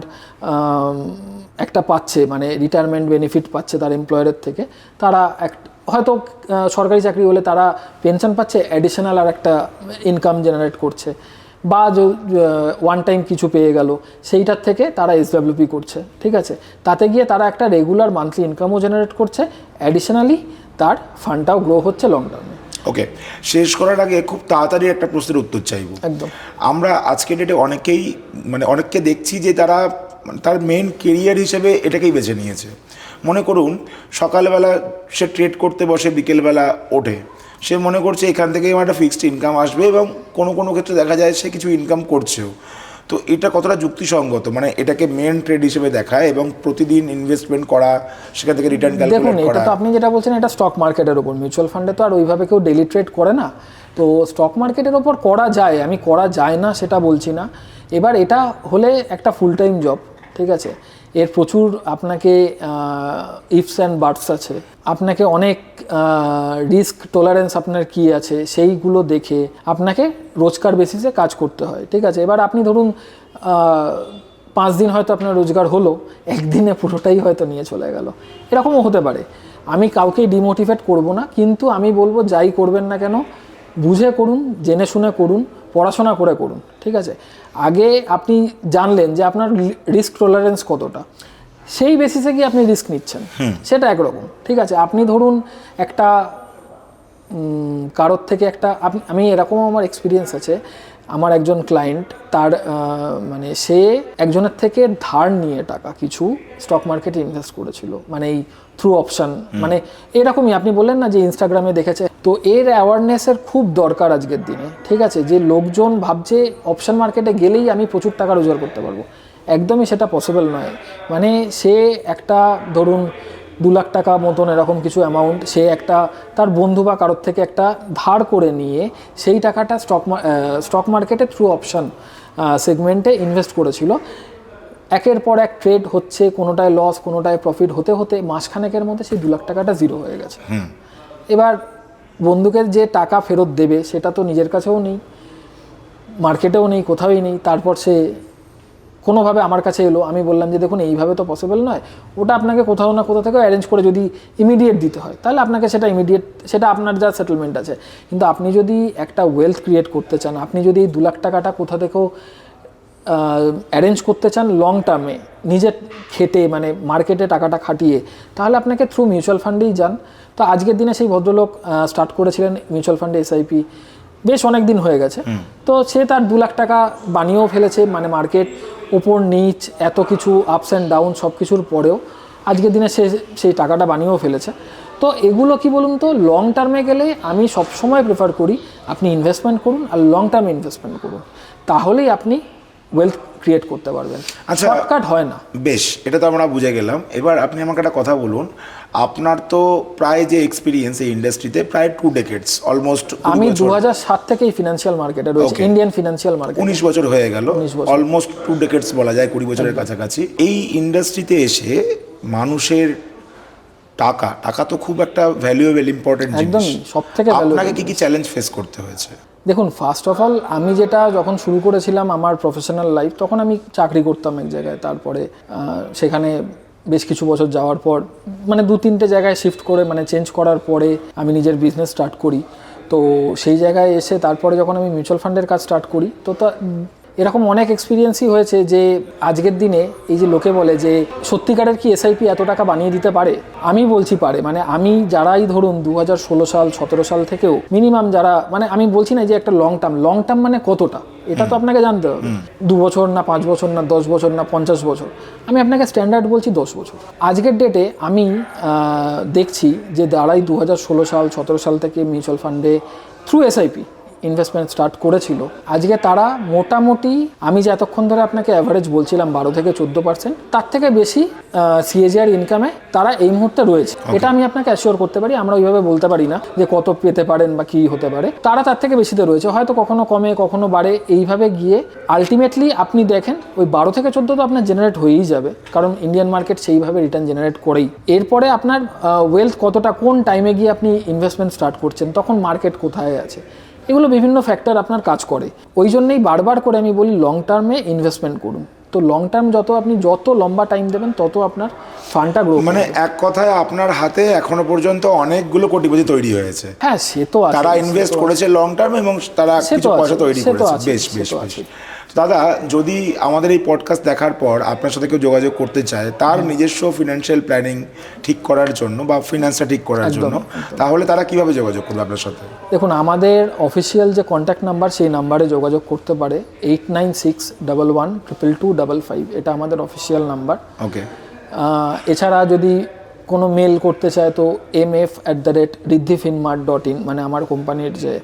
একটা পাচ্ছে, মানে রিটায়ারমেন্ট বেনিফিট পাচ্ছে তার এমপ্লয়ারের থেকে, তারা হয়তো সরকারি চাকরি হলে তারা পেনশন পাচ্ছে, অ্যাডিশনাল আর একটা ইনকাম জেনারেট করছে, বা ওয়ান টাইম কিছু পেয়ে গেল, সেইটার থেকে তারা এসডাব্লিউপি করছে, ঠিক আছে। তাতে গিয়ে তারা একটা রেগুলার মান্থলি ইনকামও জেনারেট করছে, অ্যাডিশনালি তার ফান্ডটাও গ্রো হচ্ছে লং টার্মে। ওকে, শেষ করার আগে খুব তাড়াতাড়ি একটা প্রশ্নের উত্তর চাইব। একদম। আমরা আজকের ডেটে অনেককে দেখছি যে তারা তার মেন কেরিয়ার হিসেবে এটাকেই বেছে নিয়েছে। মনে করুন সকালবেলা সে ট্রেড করতে বসে, বিকেলবেলা ওঠে, সে মনে করছে এখান থেকে আমার একটা ফিক্সড ইনকাম আসবে, এবং কোনো ক্ষেত্রে দেখা যায় সে কিছু ইনকাম করছেও। তো এটা কতটা যুক্তিসঙ্গত, মানে এটাকে মেন ট্রেড হিসেবে দেখায় এবং প্রতিদিন ইনভেস্টমেন্ট করা, সেখান থেকে রিটার্ন ক্যালকুলেট করা? এটা তো আপনি যেটা বলছেন এটা স্টক মার্কেটের উপর, মিউচুয়াল ফান্ডে তো আর ওইভাবে কেউ ডেলি ট্রেড করে না। তো স্টক মার্কেটের ওপর করা যায়, আমি করা যায় না সেটা বলছি না। এবার এটা হলে একটা ফুল টাইম জব, ঠিক আছে, এর প্রচুর আপনাকে ইফস অ্যান্ড বাটস আছে, আপনাকে অনেক রিস্ক টলারেন্স আপনার কি আছে সেইগুলো দেখে আপনাকে রোজকার বেসিসে কাজ করতে হয়, ঠিক আছে। এবার আপনি ধরুন 5 দিন হয়তো আপনার রোজগার হলো, একদিনে পুরোটাই হয়তো নিয়ে চলে গেল, এরকমও হতে পারে। আমি কাউকেই ডিমোটিভেট করব না, কিন্তু আমি বলবো যাই করবেন না কেন বুঝে করুন, জেনে শুনে করুন, পড়াশোনা করে করুন, ঠিক আছে। আগে আপনি জানলেন যে আপনার রিস্ক টলারেন্স কতটা, সেই বেসিসে গিয়ে আপনি রিস্ক নিচ্ছেন, সেটা একরকম, ঠিক আছে। আপনি ধরুন একটা কারোর থেকে আমি এরকম আমার এক্সপিরিয়েন্স আছে, আমার একজন ক্লায়েন্ট, তার মানে সে একজনের থেকে ধার নিয়ে টাকা কিছু স্টক মার্কেটে ইনভেস্ট করেছিল, মানে এই থ্রু অপশান, মানে এরকমই আপনি বললেন না যে ইনস্টাগ্রামে দেখেছে, তো এর অ্যাওয়ারনেসের খুব দরকার আজকের দিনে, ঠিক আছে। যে লোকজন ভাবছে অপশান মার্কেটে গেলেই আমি প্রচুর টাকা রোজগার করতে পারবো, একদমই সেটা পসিবল নয়। মানে সে একটা ধরুন 2 লাখ টাকা মতন এরকম কিছু অ্যামাউন্ট সে একটা তার বন্ধু বা কারোর থেকে একটা ধার করে নিয়ে সেই টাকাটা স্টক মার্কেটে থ্রু অপশান সেগমেন্টে ইনভেস্ট করেছিল। একের পর এক ট্রেড হচ্ছে, কোনোটায় লস কোনোটায় প্রফিট হতে হতে মাসখানেকের মধ্যে সেই 2 লাখ টাকাটা জিরো হয়ে গেছে। এবার বন্ধুকে যে টাকা ফেরত দেবে সেটা তো নিজের কাছেও নেই, মার্কেটেও নেই, কোথাওই নেই। তারপর সে কোনোভাবে আমার কাছে এলো, আমি বললাম যে দেখুন এইভাবে তো পসিবল নয়, ওটা আপনাকে কোথাও না কোথাও থেকে অ্যারেঞ্জ করে যদি ইমিডিয়েট দিতে হয় তাহলে আপনাকে সেটা ইমিডিয়েট, সেটা আপনার যা সেটেলমেন্ট আছে। কিন্তু আপনি যদি একটা ওয়েলথ ক্রিয়েট করতে চান, আপনি যদি এই 2 লাখ টাকাটা কোথা থেকেও অ্যারেঞ্জ করতে চান লং টার্মে, নিজে খেটে মানে মার্কেটে টাকাটা খাটিয়ে, তাহলে আপনাকে থ্রু মিউচুয়াল ফান্ডেই যান। তো আজকের দিনে সেই ভদ্রলোক স্টার্ট করেছিলেন মিউচুয়াল ফান্ডে এসআইপি, বেশ অনেক দিন হয়ে গেছে। তো সে তার 2 লাখ টাকা বানিয়েও ফেলেছে, মানে মার্কেট ওপর নিচ এত কিছু আপস অ্যান্ড ডাউন সব কিছুর পরেও আজকের দিনে সে সেই টাকাটা বানিয়েও ফেলেছে। তো এগুলো কি বলুন তো, লং টার্মে গেলে আমি সবসময় প্রেফার করি আপনি ইনভেস্টমেন্ট করুন আর লং টার্মে ইনভেস্টমেন্ট করুন। তাহলেই আপনি ওয়েলথ ক্রিয়েট করতে পারবেন। আচ্ছা, শর্টকাট হয় না। বেশ, এটা তো আমরা বুঝে গেলাম। এবার আপনি আমাকে একটা কথা বলুন, আপনার তো প্রায় যে এক্সপিরিয়েন্স এই ইন্ডাস্ট্রিতে প্রায় 2 decades অলমোস্ট। আমি 2007 থেকেই ফিনান্সিয়াল মার্কেটে রয়েছি, ইন্ডিয়ান ফিনান্সিয়াল মার্কেট। 19 বছর হয়ে গেল, অলমোস্ট 2 decades বলা যায়, 20 বছরের কাছাকাছি। এই ইন্ডাস্ট্রিতে এসে মানুষের টাকা তো খুব একটা ভ্যালুয়েবল, ইম্পর্টেন্ট জিনিস। একদমই, সবথেকে আপনাকে কি কি চ্যালেঞ্জ ফেস করতে হয়েছে? দেখুন, ফার্স্ট অফ অল আমি যেটা যখন শুরু করেছিলাম আমার প্রফেশনাল লাইফ, তখন আমি চাকরি করতাম এক জায়গায়। তারপরে সেখানে বেশ কিছু বছর যাওয়ার পর মানে 2-3টে জায়গায় শিফট করে মানে চেঞ্জ করার পরে আমি নিজের বিজনেস স্টার্ট করি। তো সেই জায়গায় এসে তারপরে যখন আমি মিউচুয়াল ফান্ডের কাজ স্টার্ট করি, তো এরকম অনেক এক্সপিরিয়েন্সই হয়েছে যে আজকের দিনে এই যে লোকে বলে যে সত্যিকারের কি এসআইপি এত টাকা বানিয়ে দিতে পারে, আমি বলছি পারে। মানে আমি যারাই ধরুন 2016 সাল 17 সাল থেকেও মিনিমাম যারা, মানে আমি বলছি না যে একটা লং টার্ম মানে কতটা, এটা তো আপনাকে জানতে হবে। 2 বছর না 5 বছর না 10 বছর না 50 বছর, আমি আপনাকে স্ট্যান্ডার্ড বলছি 10 বছর। আজকের ডেটে আমি দেখছি যে যারাই 2016 সাল 17 সাল থেকে মিউচুয়াল ফান্ডে থ্রু এসআইপি ইনভেস্টমেন্ট স্টার্ট করেছিল, আজকে তারা মোটামুটি আমি যে এতক্ষণ ধরে আপনাকে অ্যাভারেজ বলছিলাম 12 থেকে 14%, তার থেকে বেশি সিএজিআর ইনকামে তারা এই মুহূর্তে রয়েছে। এটা আমি আপনাকে অ্যাসিওর করতে পারি। আমরা ওইভাবে বলতে পারি না যে কত পেতে পারেন বা কী হতে পারে, তারা তার থেকে বেশিতে রয়েছে। হয়তো কখনো কমে কখনো বাড়ে, এইভাবে গিয়ে আলটিমেটলি আপনি দেখেন ওই 12 থেকে 14 তো আপনার জেনারেট হয়েই যাবে, কারণ ইন্ডিয়ান মার্কেট সেইভাবে রিটার্ন জেনারেট করেই। এরপরে আপনার ওয়েলথ কতটা, কোন টাইমে গিয়ে আপনি ইনভেস্টমেন্ট স্টার্ট করছেন, তখন মার্কেট কোথায় আছে, এগুলো বিভিন্ন ফ্যাক্টর আপনার কাজ করে। ওই জন্যই বারবার করে আমি বলি লং টার্মে ইনভেস্টমেন্ট করুন। তো লং টার্ম আপনি যত লম্বা টাইম দেবেন তত আপনার ফান্ডটা গ্রো, মানে এক কথায় আপনার হাতে এখনো পর্যন্ত অনেকগুলো কোটিপতি তৈরি হয়েছে। হ্যাঁ, সে তো আছে, তারা ইনভেস্ট করেছে লং টার্ম এবং তারা কিছু পয়সা তৈরি করেছে। বেশ বেশ বেশ। দাদা, যদি আমাদের এই পডকাস্ট দেখার পর আপনার সাথে কেউ যোগাযোগ করতে চায় তার নিজস্ব ফিনান্সিয়াল প্ল্যানিং ঠিক করার জন্য বা ফিনান্সটা ঠিক করার জন্য, তাহলে তারা কিভাবে যোগাযোগ করবে আপনার সাথে? দেখুন, আমাদের অফিসিয়াল যে কন্ট্যাক্ট নাম্বার, সেই নাম্বারে যোগাযোগ করতে পারে 8961122255, এটা আমাদের অফিসিয়াল নাম্বার। ওকে। এছাড়া যদি কোনো মেল করতে চায় তো mf@riddhifinmart.in, মানে আমার কোম্পানির যে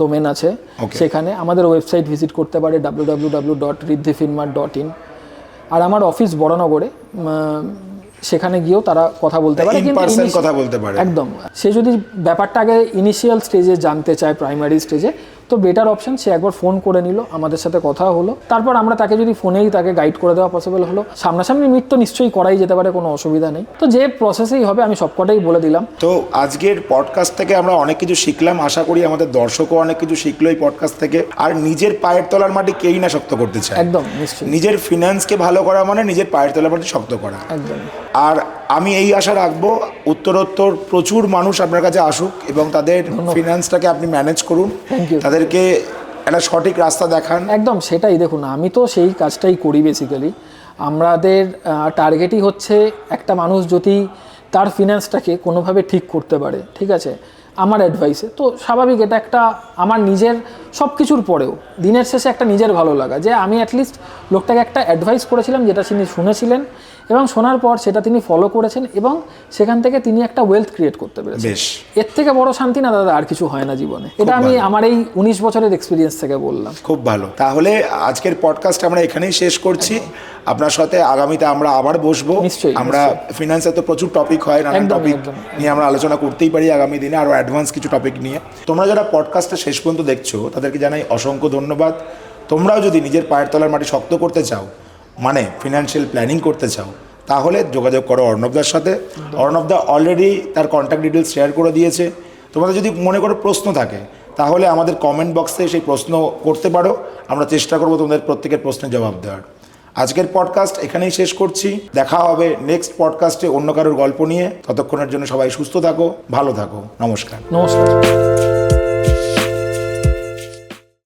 ডোমেন আছে, সেখানে আমাদের ওয়েবসাইট ভিজিট করতে পারে www.riddhifinmart.in। আর আমার অফিস বড়নগরে, সেখানে গিয়েও তারা কথা বলতে পারে, কথা বলতে পারে। একদম। সে যদি ব্যাপারটা আগে ইনিশিয়াল স্টেজে জানতে চায়, প্রাইমারি স্টেজে, তো বেটার অপশন সে একবার ফোন করে নিল, আমাদের সাথে কথা হলো, তারপর আমরা তাকে যদি ফোনেই তাকে গাইড করে দেওয়া পসিবল হলো। সামনাসামনি মিট তো নিশ্চয়ই করাই যেতে পারে, কোনো অসুবিধা নেই। তো যে প্রসেসেই হবে আমি সবকটাই বলে দিলাম। তো আজকের পডকাস্ট থেকে আমরা অনেক কিছু শিখলাম, আশা করি আমাদের দর্শকও অনেক কিছু শিখলো এই পডকাস্ট থেকে। আর নিজের পায়ের তলার মাটি কেই না শক্ত করতে চায়, একদম নিশ্চয়ই। নিজের ফিনান্সকে ভালো করা মানে নিজের পায়ের তলার মাটি শক্ত করা, একদম। আর আমি এই আশা রাখবো উত্তরোত্তর প্রচুর মানুষ আপনার কাছে আসুক এবং তাদের ফিনান্সটাকে আপনি ম্যানেজ করুন, তাদেরকে একটা সঠিক রাস্তা দেখান। একদম, সেটাই। দেখুন, আমি তো সেই কাজটাই করি বেসিক্যালি। আমাদের টার্গেটই হচ্ছে একটা মানুষ যদি তার ফিনান্সটাকে কোনোভাবে ঠিক করতে পারে, ঠিক আছে, আমার অ্যাডভাইসে, তো স্বাভাবিক এটা একটা আমার নিজের সব কিছুর পরেও দিনের শেষে একটা নিজের ভালো লাগা যে আমি অ্যাটলিস্ট লোকটাকে একটা অ্যাডভাইস করেছিলাম যেটা তিনি শুনেছিলেন এবং শোনার পর সেটা তিনি ফলো করেছেন এবং সেখান থেকে তিনি একটা ওয়েলথ ক্রিয়েট করতে পেরেছেন। এর থেকে বড় শান্তি না দাদা আর কিছু হয় না জীবনে। এটা আমি আমার এই 19 বছরের এক্সপিরিয়েন্স থেকে বললাম। খুব ভালো। তাহলে আজকের পডকাস্ট আমরা এখানেই শেষ করছি। আপনার সাথে আগামীতে আমরা আবার বসবো। নিশ্চয়ই। আমরা ফিনান্সে তো প্রচুর টপিক হয়, নানান টপিক নিয়ে আমরা আলোচনা করতেই পারি আগামী দিনে, আরও অ্যাডভান্স কিছু টপিক নিয়ে। তোমরা যারা পডকাস্টটা শেষ পর্যন্ত দেখছো তাদেরকে জানাই অসংখ্য ধন্যবাদ। তোমরাও যদি নিজের পায়ের তলার মাটি শক্ত করতে চাও, মানে ফিনান্সিয়াল প্ল্যানিং করতে চাও, তাহলে যোগাযোগ করো অর্ণবদার সাথে। অর্ণবদা অলরেডি তার কন্ট্যাক্ট ডিটেলস শেয়ার করে দিয়েছে। তোমাদের যদি মনে করো প্রশ্ন থাকে তাহলে আমাদের কমেন্ট বক্সে সেই প্রশ্ন করতে পারো, আমরা চেষ্টা করবো তোমাদের প্রত্যেকের প্রশ্নের জবাব দেওয়ার। আজকের পডকাস্ট এখানেই শেষ করছি। দেখা হবে নেক্সট পডকাস্টে অন্য কারোর গল্প নিয়ে। ততক্ষণের জন্য সবাই সুস্থ থাকো, ভালো থাকো। নমস্কার।